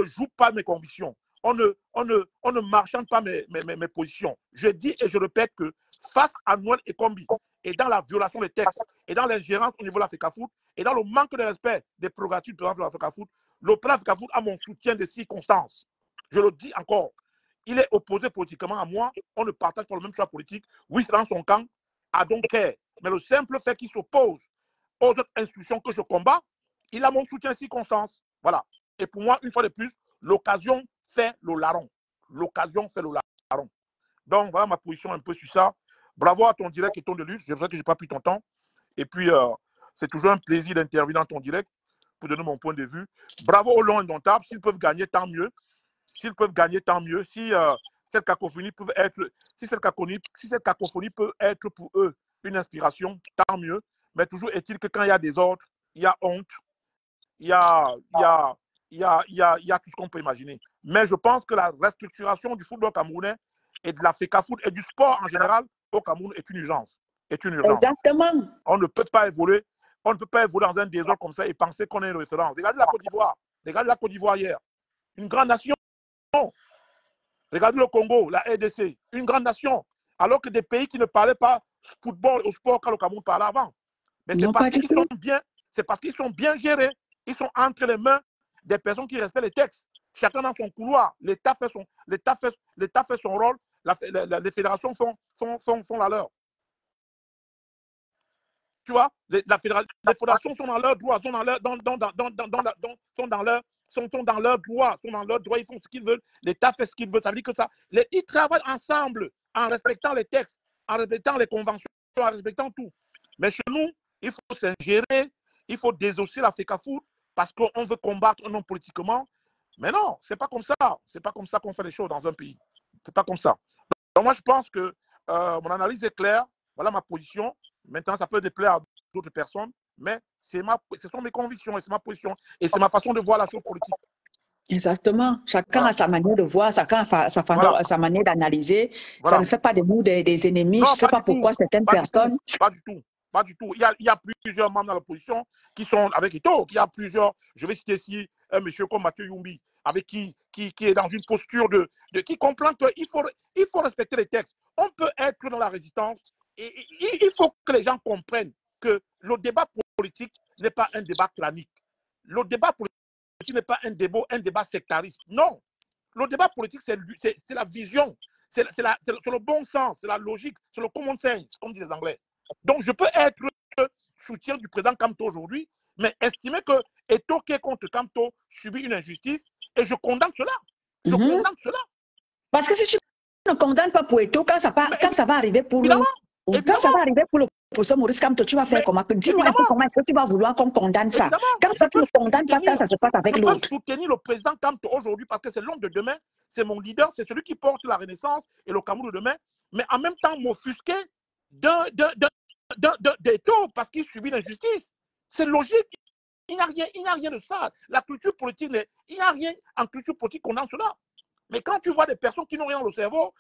joue pas mes convictions. On ne marchande pas mes positions. Je dis et je répète que face à Noël et Kombi, et dans la violation des textes, et dans l'ingérence au niveau de la FECAFOOT, et dans le manque de respect des prérogatives de la FECAFOOT, le plan FECAFOOT a mon soutien de circonstances. Je le dis encore. Il est opposé politiquement à moi. On ne partage pas le même choix politique. Oui, c'est dans son camp. I don't care. Mais le simple fait qu'il s'oppose aux autres institutions que je combats, il a mon soutien de circonstances. Voilà. Et pour moi, une fois de plus, l'occasion fait le larron. Donc, voilà ma position un peu sur ça. Bravo à ton direct et ton de lutte. C'est vrai que je n'ai pas pris ton temps. Et puis, c'est toujours un plaisir d'intervenir dans ton direct pour donner mon point de vue. Bravo aux Lions indomptables. S'ils peuvent gagner, tant mieux. Si cette cacophonie peut être pour eux une inspiration, tant mieux. Mais toujours est-il que quand il y a des ordres, il y a honte, il y a tout ce qu'on peut imaginer. Mais je pense que la restructuration du football camerounais et de la FECAFOOT et du sport en général au Cameroun est une urgence. Exactement. On ne peut pas évoluer. On ne peut pas évoluer dans un désordre comme ça et penser qu'on est une référence. Regardez la Côte d'Ivoire. Regardez la Côte d'Ivoire hier. Une grande nation. Regardez le Congo, la RDC. Une grande nation. Alors que des pays qui ne parlaient pas football au sport quand le Cameroun parlait avant. Mais c'est parce qu'ils sont bien, c'est parce qu'ils sont bien gérés. Ils sont entre les mains des personnes qui respectent les textes. Chacun dans son couloir. L'État fait son rôle. Les fédérations font la leur. Tu vois, les fédérations sont dans leurs droits, sont dans leur droit, ils font ce qu'ils veulent, l'État fait ce qu'il veut. Ça veut dire que ça, ils travaillent ensemble en respectant les textes, en respectant les conventions, en respectant tout. Mais chez nous, il faut s'ingérer, il faut désosser la FECAFOOT parce qu'on veut combattre un homme politiquement. Mais non, c'est pas comme ça. C'est pas comme ça qu'on fait les choses dans un pays. C'est pas comme ça. Donc moi, je pense que mon analyse est claire. Voilà ma position. Maintenant, ça peut déplaire à d'autres personnes, mais ce sont mes convictions et c'est ma position. Et c'est ma façon de voir la chose politique. Exactement. Chacun a sa manière de voir, chacun a sa manière d'analyser. Ça ne fait pas de nous des ennemis. Non, je ne sais pas pourquoi certaines personnes... Pas du tout. Pas du tout. Il y a plusieurs membres dans l'opposition qui sont avec Eto'o. Il y a plusieurs, je vais citer ici un monsieur comme Mathieu Youmbi, avec qui est dans une posture qui comprend qu'il faut respecter les textes. On peut être dans la résistance. Et il faut que les gens comprennent que le débat politique n'est pas un débat clanique. Le débat politique n'est pas un débat sectariste. Non. Le débat politique, c'est la vision, c'est le bon sens, c'est la logique, c'est le common sense, comme disent les Anglais. Donc, je peux être soutien du président Kamto aujourd'hui, mais estimer que Eto'o qui est contre Kamto subit une injustice, et je condamne cela. Je condamne cela. Parce que si tu ne condamnes pas pour Eto'o, quand ça va arriver pour le... Quand ça va arriver pour le professeur Maurice Kamto, tu vas faire comment? Dis-moi un peu comment est-ce que tu vas vouloir qu'on condamne ça? Quand tu ne condamnes pas, quand ça se passe avec l'autre. Je peux soutenir le président Kamto aujourd'hui parce que c'est l'homme de demain, c'est mon leader, c'est celui qui porte la Renaissance et le Cameroun de demain, mais en même temps m'offusquer d'Eto'o parce qu'il subit l'injustice. C'est logique. Il n'y a rien de ça. La culture politique, il n'y a rien en culture politique qu'on a cela. Mais quand tu vois des personnes qui n'ont rien dans le cerveau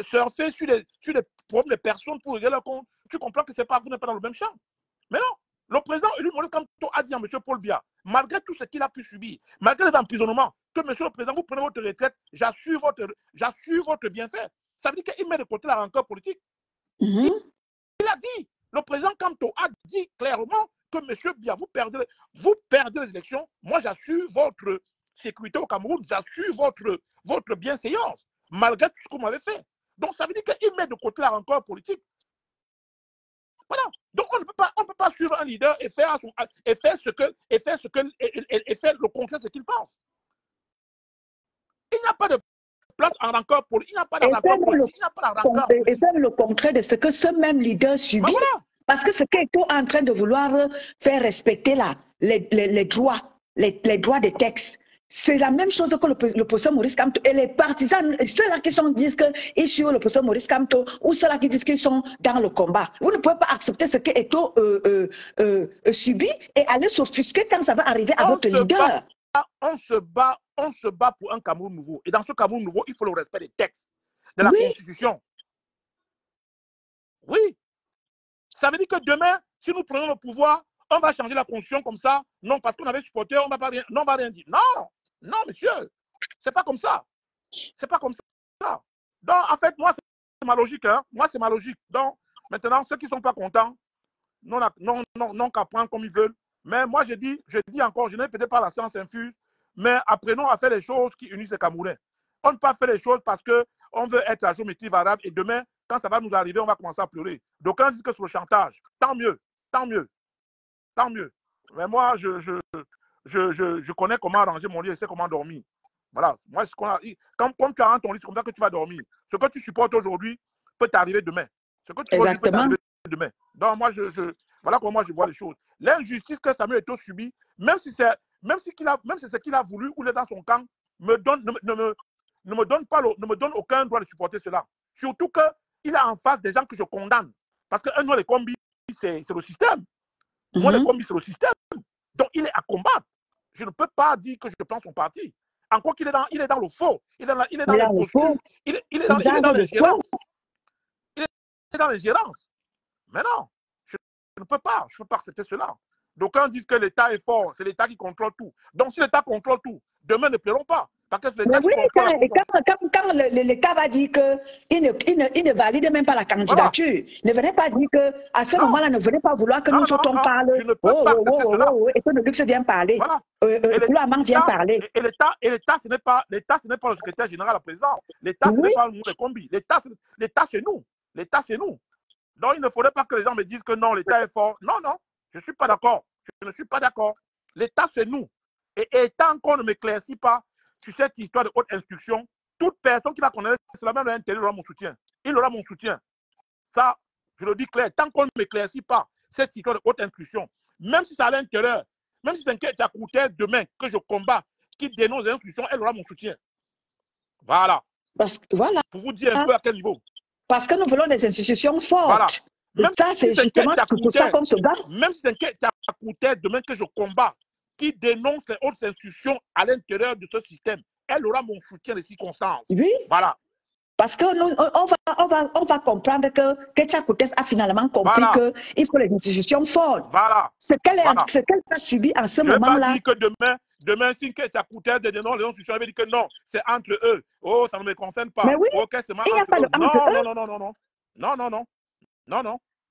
surfer sur des problèmes de personnes pour régler leur compte, tu comprends que vous n'êtes pas dans le même champ. Mais non, le président élu Maurice Kamto a dit à M. Paul Biya, malgré tout ce qu'il a pu subir, malgré les emprisonnements, que M. le Président, vous prenez votre retraite, j'assure votre bienfait. Ça veut dire qu'il met de côté la rancœur politique. Il a dit, le président Kamto a dit clairement que M. Biya, vous perdez les élections, moi j'assure votre sécurité au Cameroun, j'assure votre bienséance, malgré tout ce que vous m'avez fait. Donc ça veut dire qu'il met de côté la rancœur politique. Voilà. Donc on ne peut pas suivre un leader et faire le contraire de ce qu'il pense. Il n'y a pas de place en rancœur politique. Il n'y a pas de rancœur politique. Il n'y a pas de rancœur politique. Et faire le contraire de ce que ce même leader subit. Ben voilà. Parce que ce qu'Eto'o est en train de vouloir faire respecter là, les droits des textes. C'est la même chose que le professeur Maurice Kamto et les partisans, ceux-là qui disent qu'ils suivent le professeur Maurice Kamto ou ceux-là qui disent qu'ils sont dans le combat. Vous ne pouvez pas accepter ce que Eto'o subit et aller s'offusquer quand ça va arriver à votre leader. On se bat pour un Cameroun nouveau. Et dans ce Cameroun nouveau, il faut le respect des textes, de la Constitution. Oui. Ça veut dire que demain, si nous prenons le pouvoir, on va changer la Constitution comme ça. Non, parce qu'on avait supporté, on ne va rien dire. Non. Non, monsieur, c'est pas comme ça. C'est pas comme ça. Donc, en fait, moi, c'est ma logique. Hein. Moi, c'est ma logique. Donc, maintenant, ceux qui ne sont pas contents, non qu'à prendre comme ils veulent. Mais moi, je dis encore, je n'ai peut-être pas la science infuse, mais apprenons à faire les choses qui unissent les Camerounais. On ne peut pas faire les choses parce qu'on veut être la géométrie variable et demain, quand ça va nous arriver, on va commencer à pleurer. D'aucuns disent que c'est le chantage. Tant mieux. Mais moi, je connais comment arranger mon lit et je sais comment dormir. Voilà. Moi, comme tu arranges ton lit, c'est comme ça que tu vas dormir. Ce que tu supportes aujourd'hui peut t'arriver demain. Ce que tu supportes peut t'arriver demain. Donc, moi, voilà comment moi je vois les choses. L'injustice que Samuel Eto'o subit, même si c'est ce qu'il a voulu ou il est dans son camp, ne me donne aucun droit de supporter cela. Surtout qu'il a en face des gens que je condamne. Parce qu'un de les combis, c'est le système. Moi, les combis, c'est le système. Donc, il est à combattre. Je ne peux pas dire que je prends son parti. encore qu'il est dans le faux, il est dans Mais les là, le postures, faux, il est ils dans arrêtent de quoi? l'ingérence. Il est dans l'ingérence. Mais non, je ne peux pas accepter cela. D'aucuns disent que l'État est fort, c'est l'État qui contrôle tout. Donc si l'État contrôle tout, demain ne plairont pas. Parce que c'est Mais l'État qui oui, contrôle la contrôle. quand l'État va dire qu'il ne valide même pas la candidature, ne venez pas dire qu'à ce moment-là, ne venez pas vouloir que nous autres on parle. Je ne peux pas accepter cela. Et que le luxe vient parler. Voilà. Koulouamang vient parler. Et l'État, ce n'est pas le secrétaire général, le président. L'État, ce n'est pas nous les combis. L'État, c'est nous. L'État, c'est nous. Donc, il ne faudrait pas que les gens me disent que non, l'État est fort. Non, non, je ne suis pas d'accord. Je ne suis pas d'accord. L'État, c'est nous. Et tant qu'on ne m'éclaircit pas sur cette histoire de haute instruction, toute personne qui va connaître cela, même à l'intérieur, aura mon soutien. Il aura mon soutien. Ça, je le dis clair. Tant qu'on ne m'éclaircit pas cette histoire de haute instruction, même si c'est à l'intérieur, même si c'est un cas qui a coûté demain que je combats, qui dénonce les instructions, elle aura mon soutien. Voilà. Voilà. Pour vous dire un peu à quel niveau. Parce que nous voulons des institutions fortes. Voilà. Même ça, c'est justement pour ça qu'on se bat. Même si c'est un cas qui a coûté demain que je combats, qui dénonce les hautes institutions à l'intérieur de ce système, elle aura mon soutien de circonstances. Oui. Voilà. Parce que nous, on va comprendre que Tchakoutes a finalement compris qu'il faut les institutions fortes. Voilà. Ce qu'elle a subi en ce moment-là. Je ne vais pas dire que demain, si Tchakoutes dénonce les institutions, elle va dire que non, c'est entre eux. Oh, ça ne me concerne pas. Mais oui, ok, c'est il n'y a pas de entre eux.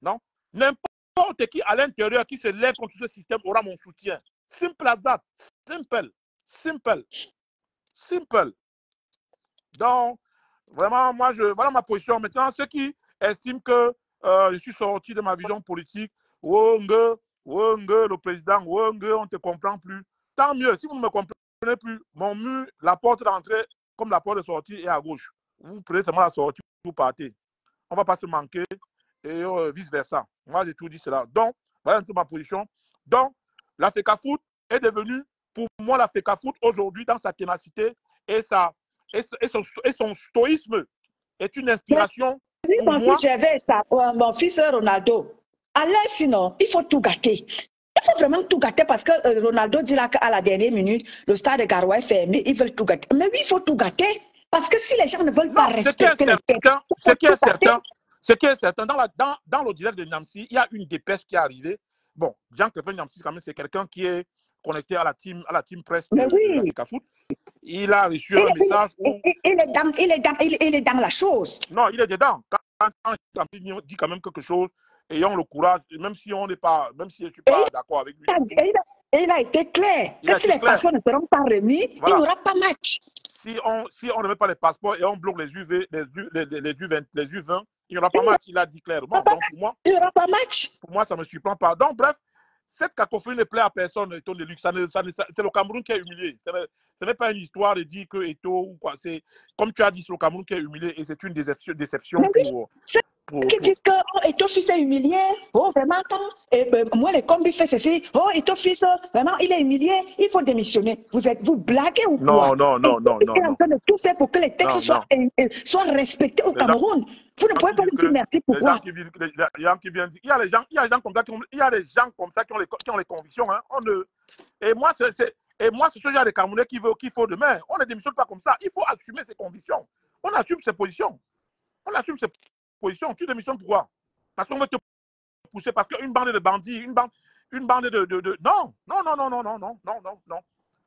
Non. N'importe qui à l'intérieur qui se lève contre ce système aura mon soutien. Simple as that. Simple. Donc, vraiment, moi, voilà ma position. Maintenant, ceux qui estiment que je suis sorti de ma vision politique, le président, on ne te comprend plus. Tant mieux, si vous ne me comprenez plus, mon mur, la porte d'entrée comme la porte de sortie est à gauche. Vous prenez seulement la sortie, vous partez. On ne va pas se manquer et vice-versa. Moi, j'ai tout dit cela. Donc, voilà un peu ma position. Donc, la FECAFOOT est devenue, pour moi, la FECAFOOT aujourd'hui, dans sa ténacité et son stoïsme, est une inspiration pour moi. Mon fils Ronaldo, allez, sinon, il faut tout gâter. Il faut vraiment tout gâter parce que Ronaldo dit là qu'à la dernière minute, le stade de Garoua est fermé, ils veulent tout gâter. Mais oui, il faut tout gâter. Parce que si les gens ne veulent pas respecter les textes, ce qui est certain, dans le direct de Niamsi, il y a une dépêche qui est arrivée. Bon, Jean-Claude Niamsi, quand même, c'est quelqu'un qui est connecté à la team presse de la FECAFOOT. Il a reçu un message où... Il est dans la chose. Non, il est dedans. Quand il dit quand même quelque chose, ayons le courage, même si on n'est pas, même si je ne suis pas d'accord avec lui. Il a été clair que si les passeports ne seront pas remis, il n'y aura pas match. Si on ne met pas les passeports et on bloque les U20, il n'y aura pas match. Il a dit clairement. Donc pour moi, il n'y aura pas match. Pour moi, ça ne me surprend pas. Donc bref, cette cacophonie ne plaît à personne, Eto'o de Luxe. C'est le Cameroun qui est humilié. Ce n'est pas une histoire de dire que Eto'o ou quoi. C'est comme tu as dit, c'est le Cameroun qui est humilié et c'est une déception pour... Qui disent que Eto'o fils est humilié. Oh, vraiment, moi, les combis fait ceci. Oh, Eto'o fils, vraiment, il est humilié. Il faut démissionner. Vous blaguez ou quoi? Non. Il est en train de tout faire pour que les textes soient respectés au Cameroun. Vous ne pouvez pas me dire merci pourquoi. Les gens qui viennent dire, il y a des gens comme ça qui ont les convictions. Hein. Et moi, c'est ce genre de Camerounais qu'il faut demain. On ne démissionne pas comme ça. Il faut assumer ses convictions. On assume ses positions. Tu démissionnes pourquoi? Parce qu'on veut te pousser, parce qu'une bande de bandits, une bande de... Non.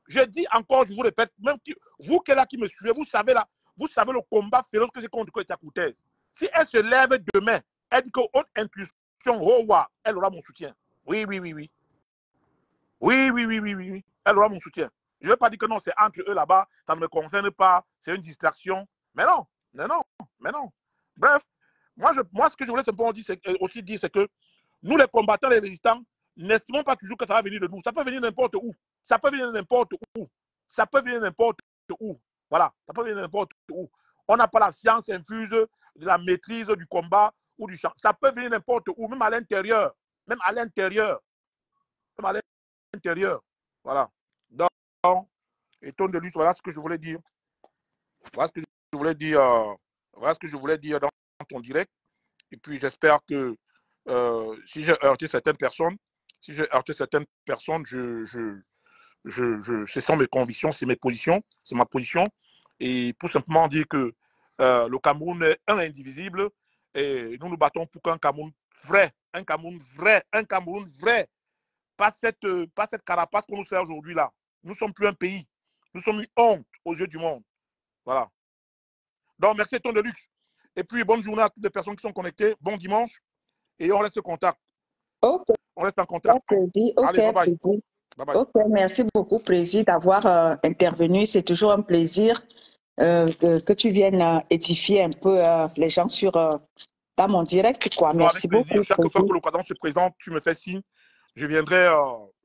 Je dis encore, je vous répète, même vous qui êtes là, qui me suivez, vous savez le combat féroce que j'ai contre Tchakoutes. Si elle se lève demain, elle dit que haute intuition, elle aura mon soutien. Oui. Elle aura mon soutien. Je ne vais pas dire que non, c'est entre eux là-bas, ça ne me concerne pas, c'est une distraction. Mais non. Bref, moi, ce que je voulais aussi dire, c'est que nous, les combattants, les résistants, n'estimons pas toujours que ça va venir de nous. Ça peut venir n'importe où. Voilà, ça peut venir n'importe où. On n'a pas la science infuse de la maîtrise du combat ou du champ. Ça peut venir n'importe où, même à l'intérieur. Voilà. Donc, Eto'o de Luxe, voilà ce que je voulais dire. Voilà ce que je voulais dire dans ton direct. Et puis, j'espère que si j'ai heurté certaines personnes, ce sont mes convictions, c'est mes positions, c'est ma position. Et pour simplement dire que le Cameroun est un indivisible et nous nous battons pour qu'un Cameroun vrai, un Cameroun vrai, un Cameroun vrai. Pas cette carapace qu'on nous sert aujourd'hui là. Nous ne sommes plus un pays. Nous sommes une honte aux yeux du monde. Voilà. Donc, merci Ton de Luxe. Et puis, bonne journée à toutes les personnes qui sont connectées. Bon dimanche. Et on reste en contact. Ok. On reste en contact. Okay, allez, bye bye. Président. Bye bye. Ok, merci beaucoup, Président, d'avoir intervenu. C'est toujours un plaisir que tu viennes édifier un peu les gens sur dans mon direct, quoi. Non, Merci avec plaisir. beaucoup. Chaque fois que l'occasion se présente, tu me fais signe. Je viendrai,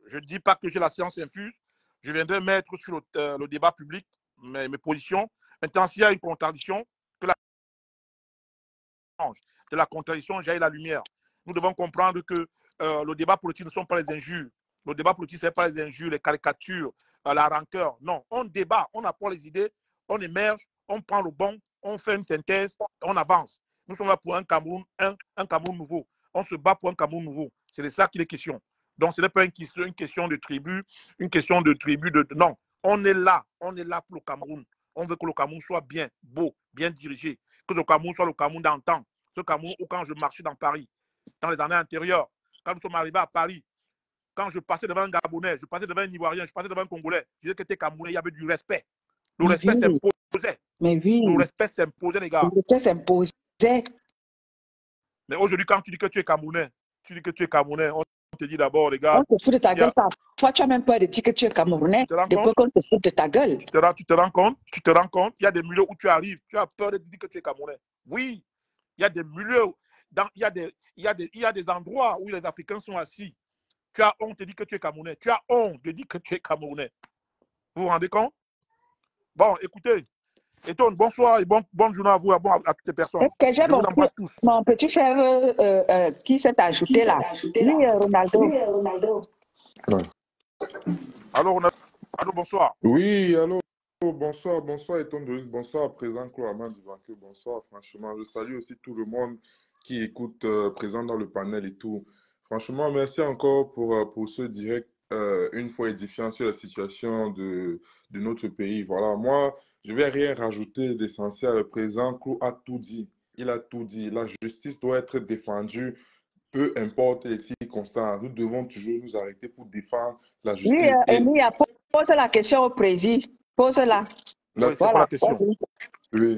je ne dis pas que j'ai la science infuse, je viendrai mettre sur le débat public mes positions. Maintenant, s'il y a une contradiction, que de la contradiction, jaillit la lumière. Nous devons comprendre que le débat politique ne sont pas les injures. Le débat politique, ce n'est pas les injures, les caricatures, la rancœur. Non, on débat, on apporte les idées, on émerge, on prend le bon, on fait une synthèse, on avance. Nous sommes là pour un Cameroun, un Cameroun nouveau. On se bat pour un Cameroun nouveau. C'est de ça qu'il est question. Donc, ce n'est pas une question de tribu, une question de tribu. Non, on est là pour le Cameroun. On veut que le Cameroun soit bien, beau, bien dirigé. Que le Cameroun soit le Cameroun d'antan. Ce Cameroun où quand je marchais dans Paris, dans les années antérieures, quand nous sommes arrivés à Paris, quand je passais devant un Gabonais, je passais devant un Ivoirien, je passais devant un Congolais, je disais que t'es Camerounais, il y avait du respect. Le respect s'imposait. Mais oui. Le respect s'imposait, les gars. Le respect s'imposait. Mais aujourd'hui, quand tu dis que tu es Camerounais, on te dit d'abord, les gars. On te fout de ta gueule parfois. Tu as même peur de dire que tu es Camerounais. Depuis qu'on te fout de ta gueule. Tu te rends compte, il y a des milieux où tu arrives, tu as peur de dire que tu es Camerounais. Oui, il y a des milieux, il y a des endroits où les Africains sont assis. Tu as honte de dire que tu es Camerounais. Tu as honte de dire que tu es Camerounais. Vous vous rendez compte? Bon, écoutez. Eton, bonsoir et bonne journée à vous, à toutes les personnes. Okay, je vous embrasse tous. Mon petit frère qui s'est ajouté là. Oui, Ronaldo. Ouais. Allô, Ronaldo, bonsoir. Oui, allô, bonsoir, Eton de Luxe, bonsoir, présent Claude Divanque, bonsoir, franchement. Je salue aussi tout le monde qui écoute, présent dans le panel et tout. Franchement, merci encore pour ce direct, une fois édifiant sur la situation de notre pays. Voilà, moi, je ne vais rien rajouter d'essentiel. Le président Claude a tout dit. Il a tout dit. La justice doit être défendue, peu importe les circonstances. Nous devons toujours nous arrêter pour défendre la justice. Oui, Emilia, pose la question au président. Pose-la. Oui, c'est quoi la question? Oui.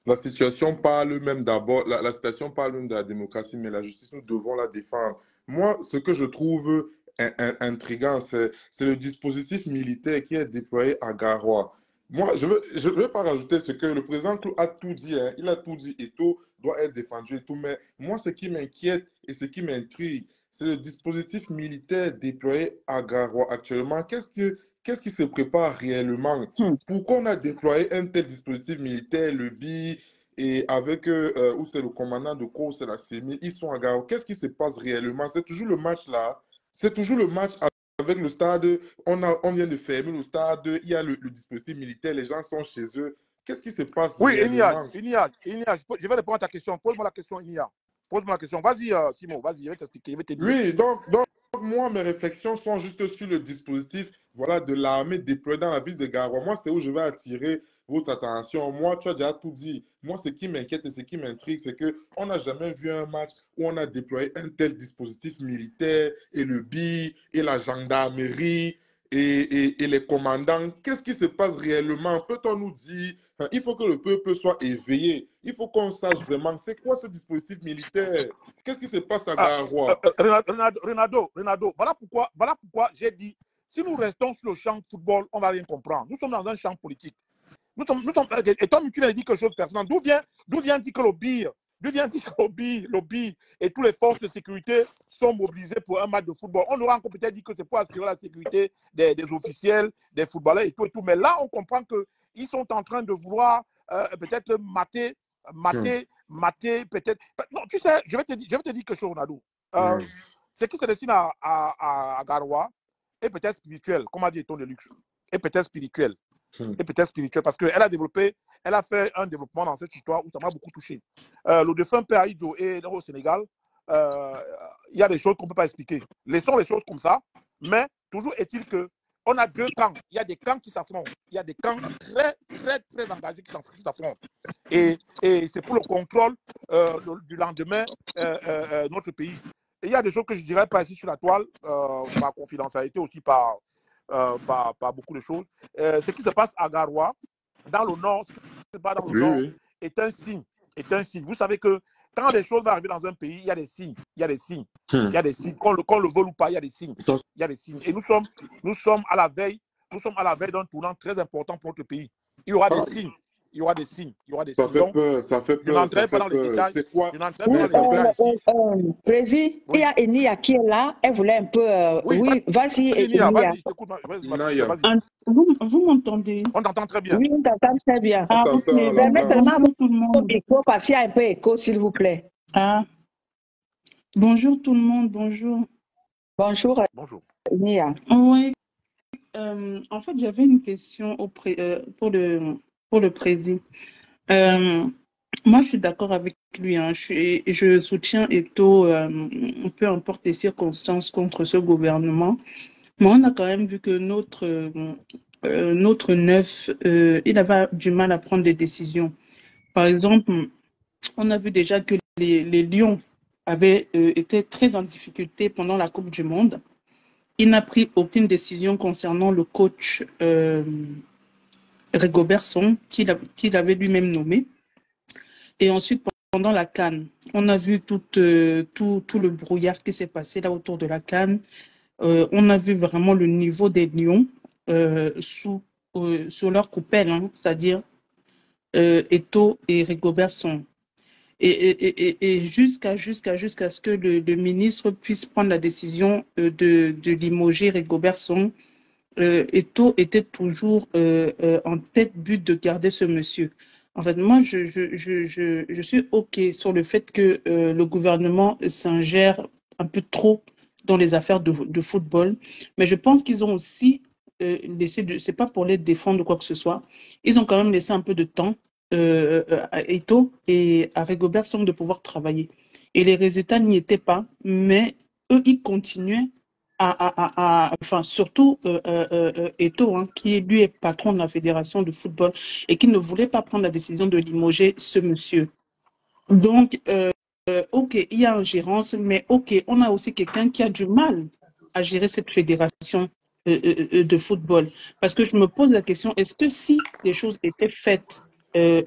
La situation parle même d'abord, la situation parle même de la démocratie, mais la justice, nous devons la défendre. Moi, ce que je trouve intriguant, c'est le dispositif militaire qui est déployé à Garoua. Moi, je ne veux pas rajouter ce que le président a tout dit, hein. Il a tout dit et tout doit être défendu et tout, mais moi, ce qui m'inquiète et ce qui m'intrigue, c'est le dispositif militaire déployé à Garoua actuellement. Qu'est-ce qui se prépare réellement? Pourquoi on a déployé un tel dispositif militaire, le BI, et avec où c'est le commandant de corps, c'est la CEMI, ils sont à Garoua. Qu'est-ce qui se passe réellement? C'est toujours le match là. C'est toujours le match avec le stade. On vient de fermer le stade. Il y a le dispositif militaire. Les gens sont chez eux. Qu'est-ce qui se passe réellement? Inia, je vais répondre à ta question. Pose-moi la question, Inia. Pose-moi la question. Vas-y, Simon, vas-y, je vais t'expliquer. Je vais te dire. Oui, donc moi, mes réflexions sont juste sur le dispositif, voilà, de l'armée déployée dans la ville de Garoua. Moi, c'est où je vais attirer votre attention. Moi, tu as déjà tout dit. Moi, ce qui m'inquiète et ce qui m'intrigue, c'est qu'on n'a jamais vu un match où on a déployé un tel dispositif militaire et le BI et la gendarmerie et les commandants. Qu'est-ce qui se passe réellement? Peut-on nous dire? Il faut que le peuple soit éveillé. Il faut qu'on sache vraiment c'est quoi ce dispositif militaire. Qu'est-ce qui se passe à Garoua? Renato, voilà pourquoi j'ai dit, si nous restons sur le champ de football, on ne va rien comprendre. Nous sommes dans un champ politique. Et toi, tu viens de dire quelque chose de personnel. D'où vient dire que le BI et toutes les forces de sécurité sont mobilisées pour un match de football? On aura encore peut-être dit que c'est pour assurer la sécurité des officiels, des footballeurs et tout. Mais là, on comprend qu'ils sont en train de vouloir peut-être mater peut-être. Non, tu sais, je vais te dire quelque chose, Ronaldo. Ce qui se dessine à Garoua est peut-être spirituel, comme a dit Eton de Luxe, est peut-être spirituel. Et peut-être spirituel, parce qu'elle a fait un développement dans cette histoire où ça m'a beaucoup touché. Le défunt père Aïdjo est au Sénégal, il y a des choses qu'on ne peut pas expliquer. Laissons les choses comme ça, mais toujours est-il que on a deux camps. Il y a des camps qui s'affrontent. Il y a des camps très, très, très engagés qui s'affrontent. Et c'est pour le contrôle du lendemain notre pays. Et il y a des choses que je ne dirais pas ici sur la toile, par confidentialité aussi, par beaucoup de choses. Ce qui se passe à Garoua, dans le nord, ce qui se passe dans le nord, est un signe. Vous savez que quand les choses vont arriver dans un pays, il y a des signes. Il y a des signes. Il y a des signes. Qu'on le veuille ou pas, il y a des signes. Il y a des signes. Et nous sommes à la veille d'un tournant très important pour notre pays. Il y aura des signes. Il y aura des signes. Ça fait peur. Ça fait peur. Je n'entrerai pas dans les détails. C'est quoi? Président, il y a Enia qui est là. Elle voulait un peu. Oui, vas-y, Enia. Vas-y, je t'écoute. Vas-y. Vous m'entendez? On t'entend très bien. Oui, on t'entend très bien. Ah, ok. Permettez seulement tout le monde. Écho, parce qu'il y a un peu écho, s'il vous plaît. Ah. Bonjour tout le monde, bonjour. Bonjour, Nia. Oui. En fait, j'avais une question pour le président. Moi, je suis d'accord avec lui. Hein. Je soutiens Eto'o, peu importe les circonstances, contre ce gouvernement. Mais on a quand même vu que notre neuf, il avait du mal à prendre des décisions. Par exemple, on a vu déjà que les Lions avaient été très en difficulté pendant la Coupe du Monde. Il n'a pris aucune décision concernant le coach Rigobert Song, qu'il avait lui-même nommé. Et ensuite, pendant la CAN, on a vu tout le brouillard qui s'est passé là autour de la CAN. On a vu vraiment le niveau des Lions sous leur coupelle, hein, c'est-à-dire Eto'o et Rigobert Song. Et jusqu'à ce que le ministre puisse prendre la décision de limoger Rigobert Song, Eto'o était toujours en tête but de garder ce monsieur. En fait, moi, je suis OK sur le fait que le gouvernement s'ingère un peu trop dans les affaires de football, mais je pense qu'ils ont aussi laissé, c'est pas pour les défendre ou quoi que ce soit, ils ont quand même laissé un peu de temps à Eto'o et à Rigobert Song de pouvoir travailler. Et les résultats n'y étaient pas, mais eux, ils continuaient enfin, surtout Eto'o, hein, qui lui est patron de la fédération de football et qui ne voulait pas prendre la décision de limoger ce monsieur. Donc, OK, il y a une gérance, mais OK, on a aussi quelqu'un qui a du mal à gérer cette fédération de football. Parce que je me pose la question, est-ce que si les choses étaient faites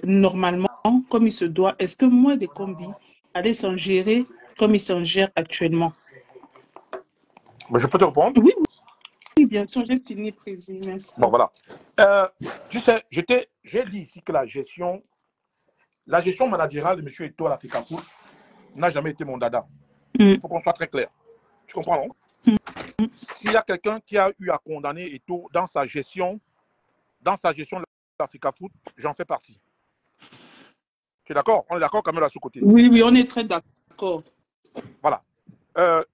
normalement, comme il se doit, est-ce que moins des combis allaient s'en gérer comme ils s'en gèrent actuellement? Mais je peux te répondre? Oui, bien sûr, j'ai fini, président. Merci. Bon, voilà. Tu sais, j'ai dit ici que la gestion managériale de M. Eto'o à la FECAFOOT n'a jamais été mon dada. Il faut qu'on soit très clair. Tu comprends, non? S'il y a quelqu'un qui a eu à condamner Eto'o dans sa gestion de la FECAFOOT, j'en fais partie. Tu es d'accord? On est d'accord quand même à ce côté. Oui, on est très d'accord. Voilà.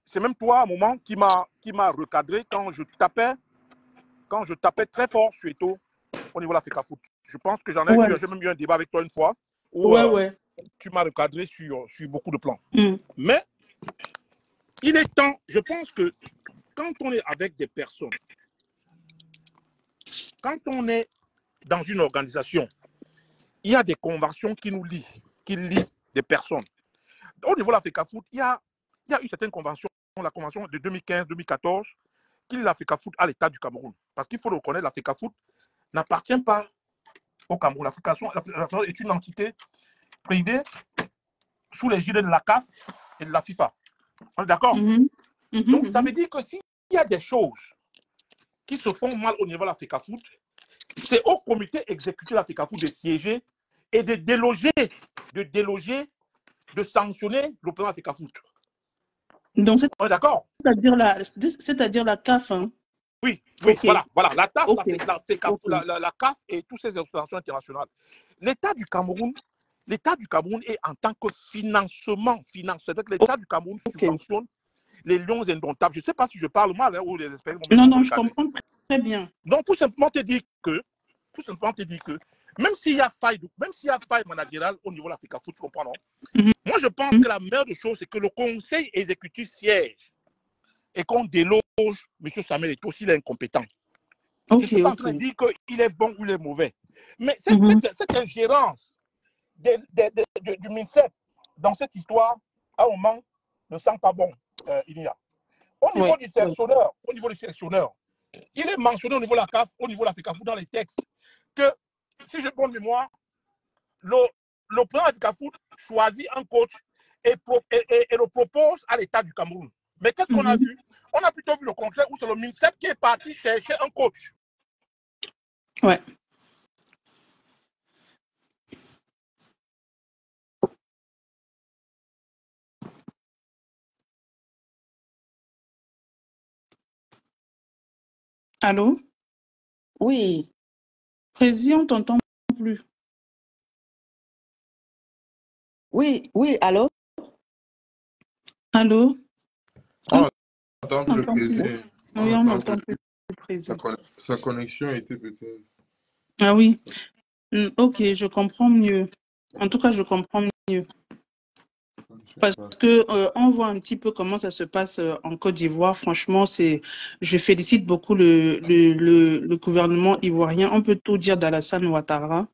C'est même toi, à un moment, qui m'a recadré quand je tapais très fort sur Eto'o au niveau de la FECAFOOT. Je pense que j'ai même eu un débat avec toi une fois où tu m'as recadré sur beaucoup de plans. Mais il est temps, je pense que quand on est avec des personnes, quand on est dans une organisation, il y a des conventions qui nous lient, qui lient des personnes. Au niveau de la FECAFOOT, il y a eu certaines conventions, la convention de 2015-2014, qui lie la FECAFOOT à l'État du Cameroun. Parce qu'il faut le reconnaître, la FECAFOOT n'appartient pas au Cameroun. La FECAFOOT est une entité privée sous l'égide de la CAF et de la FIFA. On est d'accord? Donc, ça veut dire que s'il y a des choses qui se font mal au niveau de la FECAFOOT, c'est au comité exécutif de la FECAFOOT de siéger et de déloger, de sanctionner le président de la FECAFOOT. Donc, on est d'accord? C'est-à-dire la CAF, hein? Oui, okay. Voilà. La CAF, la CAF et toutes ces institutions internationales. L'État du Cameroun est en tant que financement. C'est-à-dire que l'État du Cameroun subventionne les Lions indomptables. Je ne sais pas si je parle mal ou les experts. Non, je comprends très bien. Donc, pour simplement te dire que, même s'il y a faille managériale au niveau de la FECAFOOT, tu comprends, non? Moi, je pense que la meilleure des choses, c'est que le conseil exécutif siège et qu'on déloge M. Samuel Eto'o s'il est incompétent. Je ne Ok, suis pas en ok. train de dire qu'il est bon ou il est mauvais. Mais Mhm. cette ingérence du MINSEP dans cette histoire, à un moment, ne sent pas bon, il y a. Au niveau Ouais, du ouais. sélectionneur, il est mentionné au niveau de la CAF, au niveau de la FECAFOOT dans les textes, que, si j'ai bonne mémoire, le président de la FECAFOOT choisit un coach et le propose à l'État du Cameroun. Mais qu'est-ce qu'on a Mhm. vu? On a plutôt vu le contraire où c'est le MINSEP qui est parti chercher un coach. Ouais. Allô? Oui, Président, on t'entend plus. oui, oui, allô? Allô? On On entend plus le n'entend plus. président. On Oui, on entend plus. n'entend plus le président. Sa connexion était peut-être. Ah oui. Ok, je comprends mieux. En tout cas, je comprends mieux. Parce que on voit un petit peu comment ça se passe en Côte d'Ivoire. Franchement, je félicite beaucoup le gouvernement ivoirien. On peut tout dire d'Alassane Ouattara,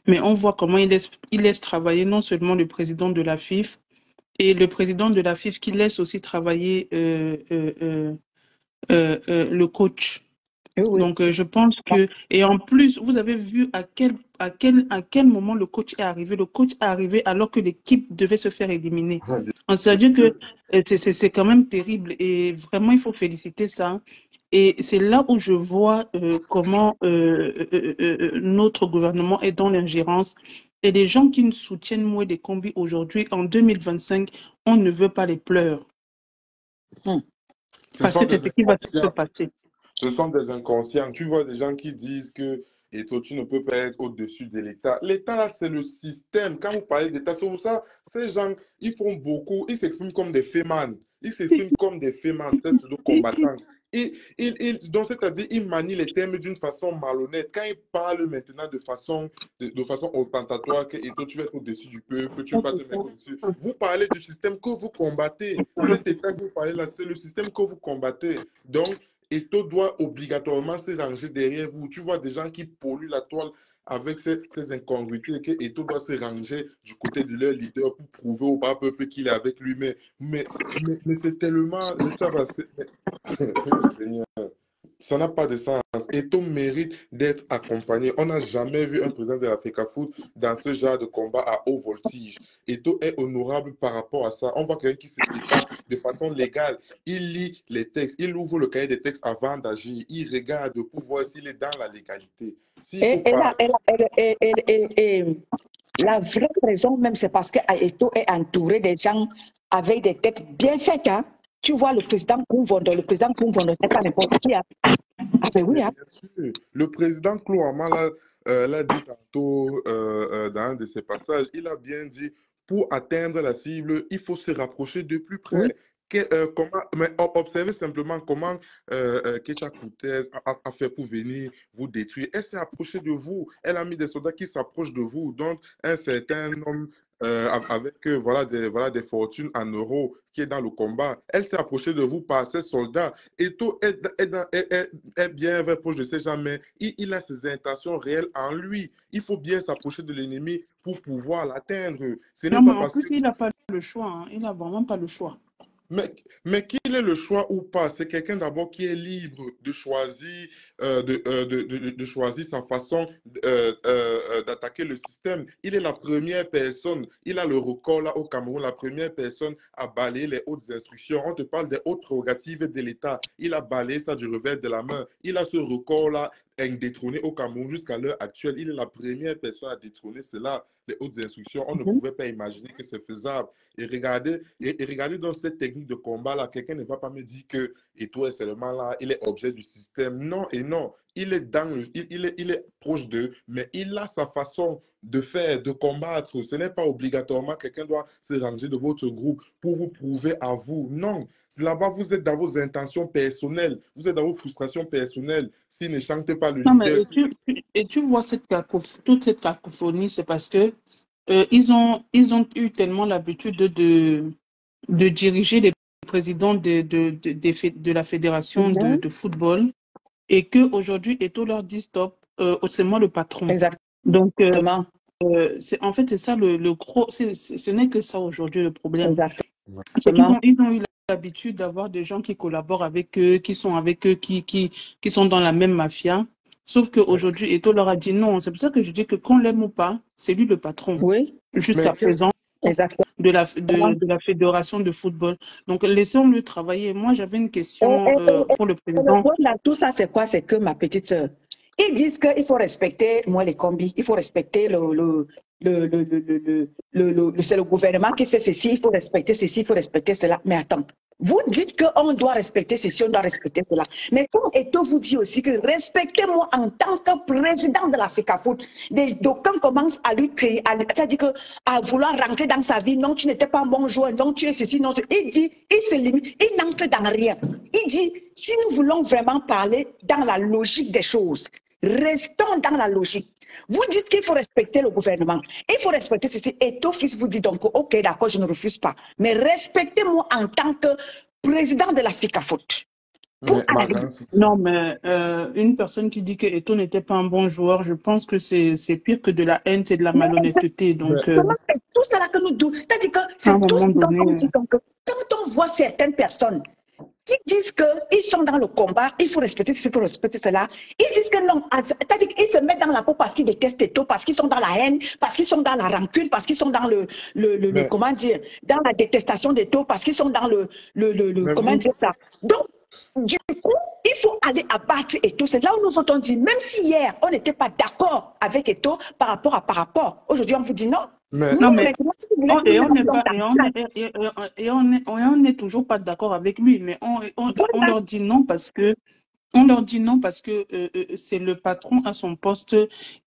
mais on voit comment il laisse travailler non seulement le président de la FIF et le président de la FIF qui laisse aussi travailler le coach. Oui, oui. Donc, je pense que, et en plus, vous avez vu à quel moment le coach est arrivé. Le coach est arrivé alors que l'équipe devait se faire éliminer. C'est-à-dire que c'est quand même terrible et vraiment, il faut féliciter ça. Et c'est là où je vois comment notre gouvernement est dans l'ingérence. Et les gens qui nous soutiennent, moi, des combis aujourd'hui, en 2025, on ne veut pas les pleurs. Ce Parce sont que c'est des ce qui va se inconscients. passer. Ce sont des inconscients. Tu vois des gens qui disent que et toi, tu ne peux pas être au-dessus de l'État. L'État, là, c'est le système. Quand vous parlez d'État, c'est pour ça, ces gens, ils font beaucoup, ils s'expriment comme des fémans. Ils s'expriment comme des fémans, c'est de combattants. Donc, c'est-à-dire, ils manient les termes d'une façon malhonnête. Quand ils parlent maintenant de façon ostentatoire, que et toi, tu vas être au-dessus du peuple, tu ne peux pas te mettre au-dessus. Vous parlez du système que vous combattez. Cet État que vous parlez là, c'est le système que vous combattez. Donc, Eto doit obligatoirement se ranger derrière vous. Tu vois des gens qui polluent la toile avec ces incongruités, que Eto doit se ranger du côté de leur leader pour prouver au bas peuple qu'il est avec lui-même. Mais c'est tellement... Oh, Seigneur. Ça n'a pas de sens. Eto mérite d'être accompagné. On n'a jamais vu un président de la FECAFOOT dans ce genre de combat à haut voltige. Eto est honorable par rapport à ça. On voit quelqu'un qui se défend de façon légale. Il lit les textes, il ouvre le cahier des textes avant d'agir. Il regarde pour voir s'il est dans la légalité. S'il faut pas... La vraie raison même, c'est parce que Aeto est entouré des gens avec des têtes bien faites. Hein. Tu vois le président Koumvondo, c'est pas n'importe qui. Hein. Ah ben oui, Mais hein. bien sûr, le président Klouama l'a dit tantôt dans un de ses passages, il a bien dit, pour atteindre la cible, il faut se rapprocher de plus Oui. près. Mais observez simplement comment Keita Koutez a fait pour venir vous détruire. Elle s'est approchée de vous. Elle a mis des soldats qui s'approchent de vous. Donc, un certain homme avec voilà des fortunes en euros qui est dans le combat, elle s'est approchée de vous par ses soldats. Et tout est bien vers proche de ces gens, mais il a ses intentions réelles en lui. Il faut bien s'approcher de l'ennemi pour pouvoir l'atteindre. Ce n'est Non, mais pas en parce que... plus, il n'a pas le choix. Hein. Il n'a vraiment pas le choix. Mais qu'il ait le choix ou pas, c'est quelqu'un d'abord qui est libre de choisir, de choisir sa façon d'attaquer le système. Il est la première personne, il a le record là au Cameroun, la première personne à balayer les hautes instructions. On te parle des hautes prérogatives de l'État. Il a balayé ça du revers de la main. Il a ce record là indétrôné au Cameroun jusqu'à l'heure actuelle. Il est la première personne à détrôner cela, les hautes instructions. On ne pouvait pas imaginer que c'est faisable. Et regardez dans cette technique de combat-là, quelqu'un ne va pas me dire que Eto'o est seulement là, il est objet du système. Non et non. Il est, il est proche d'eux, mais il a sa façon de faire, de combattre. Ce n'est pas obligatoirement quelqu'un doit se ranger de votre groupe pour vous prouver à vous. Non. Là-bas, vous êtes dans vos intentions personnelles, vous êtes dans vos frustrations personnelles. S'il ne chante pas le Non, mais leader... tu vois toute cette cacophonie, c'est parce que ils ont eu tellement l'habitude de diriger les présidents de la fédération de football et qu'aujourd'hui, Eto'o leur dit stop, c'est moi le patron. Exactement. Donc, en fait, c'est ça le gros, ce n'est que ça aujourd'hui le problème. Exactement. C'est qu'ils ont eu l'habitude d'avoir des gens qui collaborent avec eux, qui sont avec eux, qui sont dans la même mafia. Sauf qu'aujourd'hui, Eto'o leur a dit non. C'est pour ça que je dis que qu'on l'aime ou pas, c'est lui le patron. Oui. Jusqu'à présent, exactement. de la fédération de football. Donc, laissons-le travailler. Moi, j'avais une question pour le président. Le problème dans tout ça, c'est quoi? C'est que ma petite sœur, ils disent qu'il faut respecter, moi, les combis, il faut respecter c'est le gouvernement qui fait ceci, il faut respecter ceci, il faut respecter cela. Mais attends, vous dites qu'on doit respecter ceci, on doit respecter cela. Mais comme Eto'o vous dit aussi que respectez-moi en tant que président de la FECAFOOT, d'aucuns commencent à lui créer, c'est-à-dire à vouloir rentrer dans sa vie. Non, tu n'étais pas un bon joueur, non, tu es ceci, non. Il dit, il se limite, il n'entre dans rien. Il dit, si nous voulons vraiment parler dans la logique des choses, restons dans la logique. Vous dites qu'il faut respecter le gouvernement. Il faut respecter ceci. Et ton fils vous dit donc, ok, d'accord, je ne refuse pas. Mais respectez-moi en tant que président de la FECAFOOT. Non, mais une personne qui dit que Eto'o n'était pas un bon joueur, je pense que c'est pire que de la haine, c'est de la malhonnêteté. Donc, c'est tout cela que nous disons. C'est-à-dire que c'est tout ce dont on dit. Donc, quand on voit certaines personnes qui disent qu'ils sont dans le combat, il faut respecter ceci, il faut respecter cela. Ils disent que non, c'est-à-dire qu'ils se mettent dans la peau parce qu'ils détestent Eto'o, parce qu'ils sont dans la haine, parce qu'ils sont dans la rancune, parce qu'ils sont dans comment dire, dans la détestation d'Eto'o, parce qu'ils sont dans comment dire ça. Donc, du coup, il faut aller abattre Eto'o. C'est là où nous avons dit, même si hier, on n'était pas d'accord avec Eto'o par rapport, aujourd'hui, on vous dit non. On n'est toujours pas d'accord avec lui, mais on leur dit non parce que c'est le patron à son poste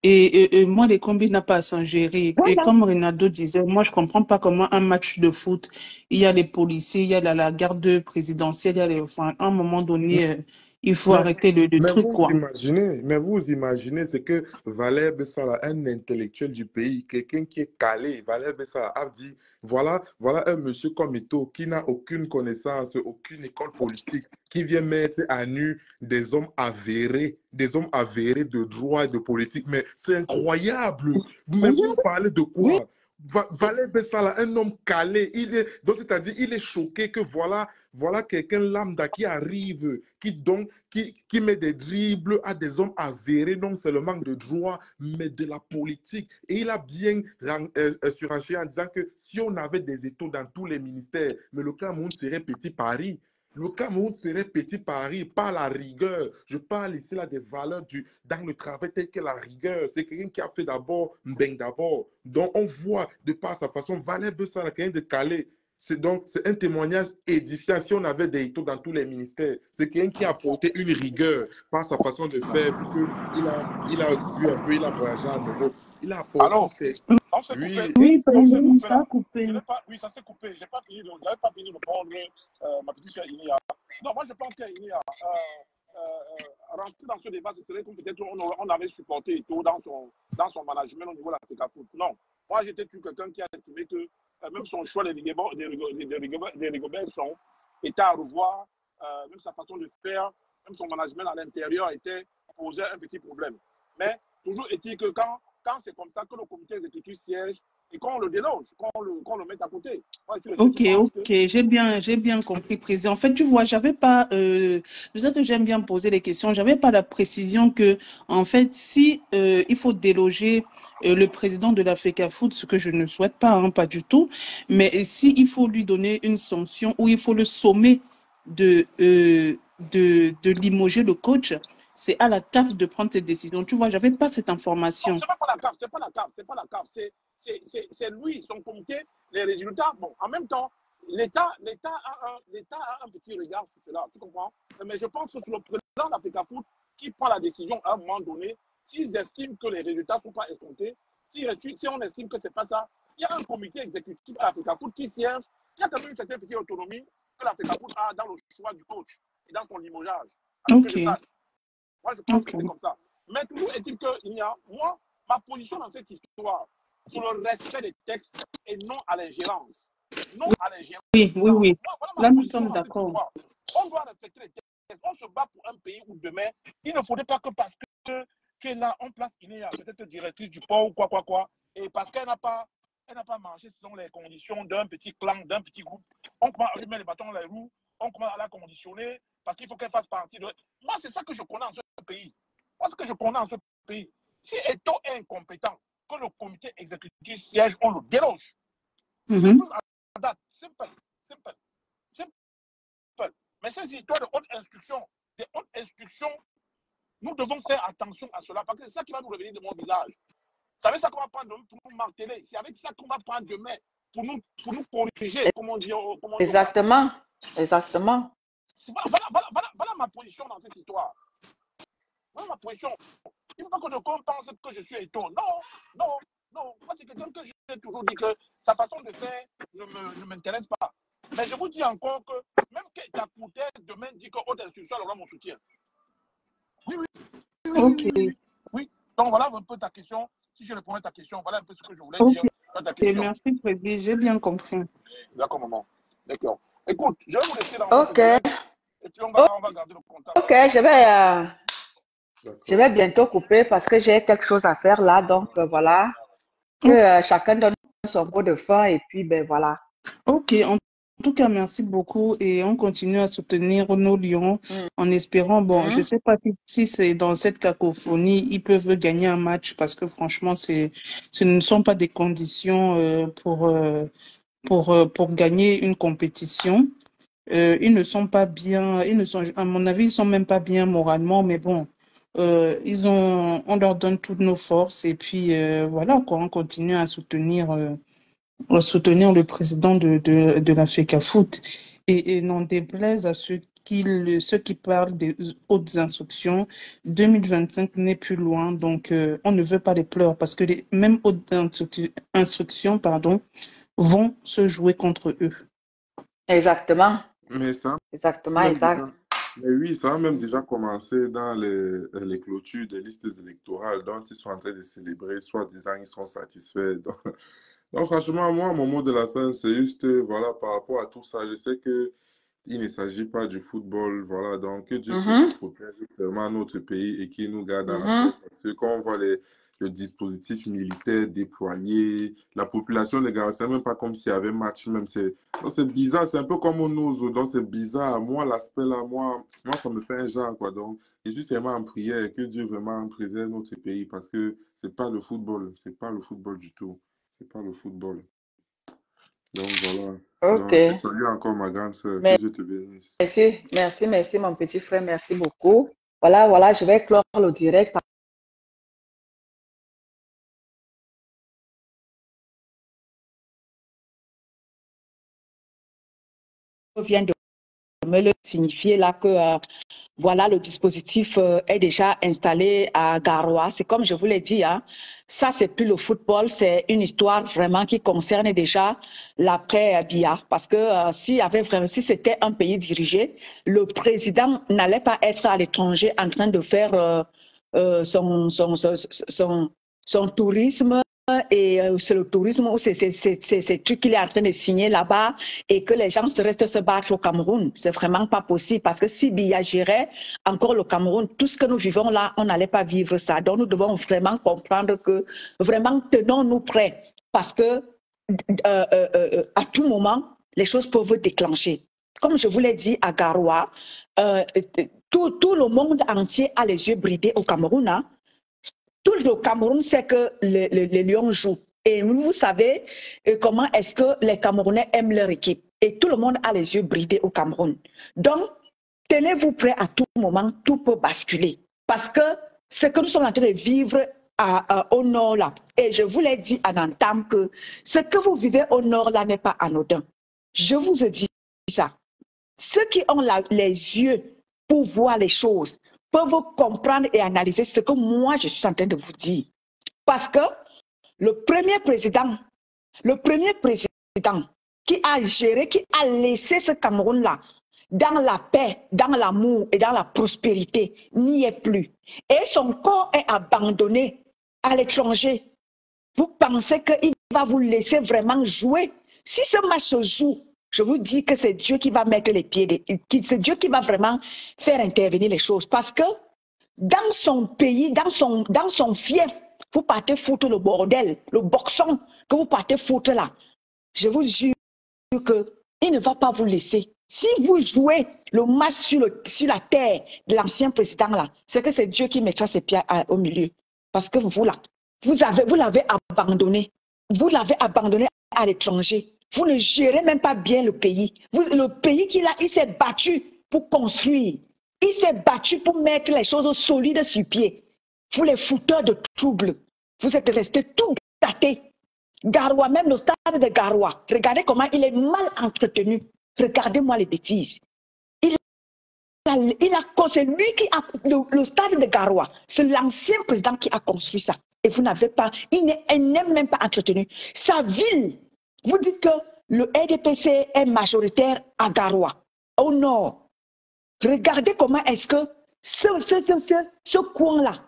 et moi, les combis n'ont pas à s'en gérer. Et comme Renato disait, moi, je ne comprends pas comment un match de foot, il y a les policiers, il y a la garde présidentielle, à un moment donné, il faut arrêter le truc, quoi. Mais vous imaginez ce que Valère Bessala, un intellectuel du pays, quelqu'un qui est calé, Valère Bessala a dit, voilà un monsieur comme Eto'o qui n'a aucune connaissance, aucune école politique, qui vient mettre à nu des hommes avérés de droit et de politique. Mais c'est incroyable. Vous parlez de quoi? Valère Bessala, un homme calé, donc c'est-à-dire il est choqué que voilà quelqu'un lambda qui arrive, qui met des dribbles à des hommes avérés, non seulement de droit, mais de la politique. Et il a bien surenchéré en disant que si on avait des Eto'o dans tous les ministères, mais le Cameroun serait petit Paris. Le Cameroun serait petit Paris, pas la rigueur. Je parle ici là des valeurs dans le travail tel que la rigueur. C'est quelqu'un qui a fait d'abord Mbeng d'abord. Donc on voit de par sa façon, Valère Bessala, quelqu'un de calé. C'est un témoignage édifiant. Si on avait des Eto'o dans tous les ministères, c'est quelqu'un qui a apporté une rigueur par sa façon de faire, vu qu'il a vu un peu, il a voyagé en Europe. Il a apporté. Alors, on s'est coupé. Ça a coupé. Oui, ça s'est coupé. Je n'avais pas fini de prendre ma petite chère Inia. Non, moi je pense qu'Inia, rentrer dans ce débat, ce serait comme peut-être on avait supporté Eto'o dans son management au niveau de la FECAFOOT. Non, moi j'étais quelqu'un qui a estimé que même son choix des Rigobert était à revoir, même sa façon de faire, même son management à l'intérieur posait un petit problème. Mais toujours est-il que quand c'est comme ça que le comité exécutif siège et qu'on le déloge, qu'on le mette à côté. Ok, j'ai bien compris, président. En fait, tu vois, j'avais pas, peut-être que j'aime bien poser les questions, j'avais pas la précision que, en fait, si il faut déloger le président de la FECAFOOT, ce que je ne souhaite pas, hein, pas du tout, mais si il faut lui donner une sanction ou il faut le sommer de limoger le coach, c'est à la CAF de prendre cette décision. Tu vois, j'avais pas cette information. C'est pas la CAF, c'est lui, son comité, les résultats. Bon, en même temps, l'État a un petit regard sur cela, tu comprends? Mais je pense que c'est le président de la FECAFOOT qui prend la décision à un moment donné, s'ils estiment que les résultats ne sont pas escomptés, si on estime que ce n'est pas ça, il y a un comité exécutif à la FECAFOOT qui siège, il y a quand même une certaine petite autonomie que la FECAFOOT a dans le choix du coach et dans son limogeage. Moi, je pense que c'est comme ça. Mais toujours est-il qu'il y a, moi, ma position dans cette histoire, sur le respect des textes et non à l'ingérence. Non à l'ingérence. Oui. Là, nous sommes d'accord. On doit respecter les textes. On se bat pour un pays où demain, il ne faudrait pas que parce qu'elle a en place Inéa, peut-être directrice du port ou quoi, et parce qu'elle n'a pas marché selon les conditions d'un petit clan, d'un petit groupe, on commence à lui mettre les bâtons dans les roues, on commence à la conditionner parce qu'il faut qu'elle fasse partie de... Moi, c'est ça que je connais en ce pays. Moi, ce que je connais en ce pays, si Eto'o est incompétent, que le comité exécutif siège, on le déloge. Simple à date. Simple. Mais ces histoires de haute instruction, nous devons faire attention à cela parce que c'est ça qui va nous revenir de mon visage. C'est avec ça qu'on va prendre pour nous marteler. C'est avec ça qu'on va prendre demain pour nous corriger, comme on dit. Exactement. Voilà ma position dans cette histoire. Voilà ma position. Il ne faut pas qu'on pense que je suis Eto'o. Non. Moi, c'est quelqu'un que j'ai toujours dit que sa façon de faire ne m'intéresse pas. Mais je vous dis encore que même que ta coutelle demain dit que haute instruction aura mon soutien. Oui. Donc voilà un peu ta question. Si je répondais à ta question, voilà un peu ce que je voulais dire. Ta question. Merci, Président. J'ai bien compris. D'accord, maman. D'accord. Écoute, je vais vous laisser dans votre et puis on va garder le contact. Ok, je vais bientôt couper parce que j'ai quelque chose à faire là. Donc voilà, que chacun donne son mot de fin et puis ben voilà. Ok, en tout cas, merci beaucoup et on continue à soutenir nos lions en espérant, bon, je ne sais pas si c'est dans cette cacophonie, ils peuvent gagner un match parce que franchement, ce ne sont pas des conditions pour gagner une compétition. Ils ne sont pas bien, à mon avis, ils ne sont même pas bien moralement, mais bon, on leur donne toutes nos forces et puis voilà, quoi, on continue à soutenir le président de la FECAFOOT et n'en déplaise à ceux qui parlent des hautes instructions, 2025 n'est plus loin, donc on ne veut pas les pleurs parce que les mêmes hautes instructions vont se jouer contre eux. Exactement. Mais ça, Exactement. Mais oui, ça a même déjà commencé dans les clôtures des listes électorales dont ils sont en train de célébrer, soit disant qu'ils sont satisfaits. Donc franchement, moi, mon mot de la fin, c'est juste, voilà, par rapport à tout ça, je sais qu'il ne s'agit pas du football, voilà, donc que Dieu protège seulement notre pays et qu'il nous garde à la paix. Parce que quand on voit le dispositif militaire déployé, la population ne regarde même pas comme s'il y avait match, même c'est bizarre, c'est un peu comme on ose, donc c'est bizarre. Moi, l'aspect là, moi, ça me fait un genre, quoi. Donc, je suis seulement en prière que Dieu vraiment préserve notre pays parce que c'est pas le football du tout. C'est pas le football. Donc voilà. Ok. Donc, je salue encore ma grande sœur. Que Dieu te bénisse. Merci mon petit frère. Merci beaucoup. Voilà, je vais clore le direct. Je viens de me le signifier là que voilà, le dispositif est déjà installé à Garoua. C'est comme je vous l'ai dit, hein, ça c'est plus le football, c'est une histoire vraiment qui concerne déjà l'après-Biya. Parce que si c'était un pays dirigé, le président n'allait pas être à l'étranger en train de faire son tourisme. Et c'est le tourisme où c'est trucs qu'il est en train de signer là-bas et que les gens restent se battre au Cameroun. C'est vraiment pas possible parce que si Biya gérait encore le Cameroun, tout ce que nous vivons là, on n'allait pas vivre ça. Donc nous devons vraiment comprendre que vraiment tenons-nous prêts parce que à tout moment, les choses peuvent déclencher. Comme je vous l'ai dit à Garoua, tout le monde entier a les yeux bridés au Cameroun. Hein. Tout le Cameroun sait que les Lions jouent. Et vous savez comment est-ce que les Camerounais aiment leur équipe. Et tout le monde a les yeux bridés au Cameroun. Donc, tenez-vous prêts à tout moment, tout peut basculer. Parce que ce que nous sommes en train de vivre au nord là, et je vous l'ai dit en entame que ce que vous vivez au nord là n'est pas anodin. Je vous ai dit ça. Ceux qui ont les yeux pour voir les choses, peuvent comprendre et analyser ce que moi je suis en train de vous dire. Parce que le premier président qui a géré, qui a laissé ce Cameroun-là dans la paix, dans l'amour et dans la prospérité, n'y est plus. Et son corps est abandonné à l'étranger. Vous pensez qu'il va vous laisser vraiment jouer? Si ce match se joue Je vous dis que c'est Dieu qui va mettre les pieds, c'est Dieu qui va vraiment faire intervenir les choses. Parce que dans son pays, dans son fief, vous partez foutre le bordel, le boxon que vous partez foutre là. Je vous jure qu'il ne va pas vous laisser. Si vous jouez le match sur la terre de l'ancien président là, c'est que c'est Dieu qui mettra ses pieds au milieu. Parce que vous là, vous l'avez abandonné. Vous l'avez abandonné à l'étranger. Vous ne gérez même pas bien le pays. Le pays qu'il a, il s'est battu pour construire. Il s'est battu pour mettre les choses solides sur pied. Vous les fouteurs de troubles, vous êtes restés tout gâtés. Garoua, même le stade de Garoua, regardez comment il est mal entretenu. Regardez-moi les bêtises. C'est lui qui a le stade de Garoua. C'est l'ancien président qui a construit ça. Et vous n'avez pas, il n'est même pas entretenu. Sa ville, vous dites que le RDPC est majoritaire à Garoua, au nord. Regardez comment est-ce que ce coin-là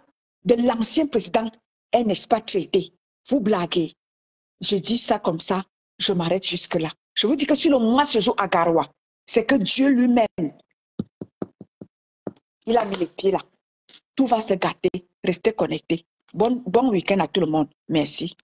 de l'ancien président est, n'est-ce pas, traité. Vous blaguez. Je dis ça comme ça, je m'arrête jusque-là. Je vous dis que si le match se joue à Garoua, c'est que Dieu lui-même, il a mis les pieds là. Tout va se gâter. Restez connectés. Bon week-end à tout le monde. Merci.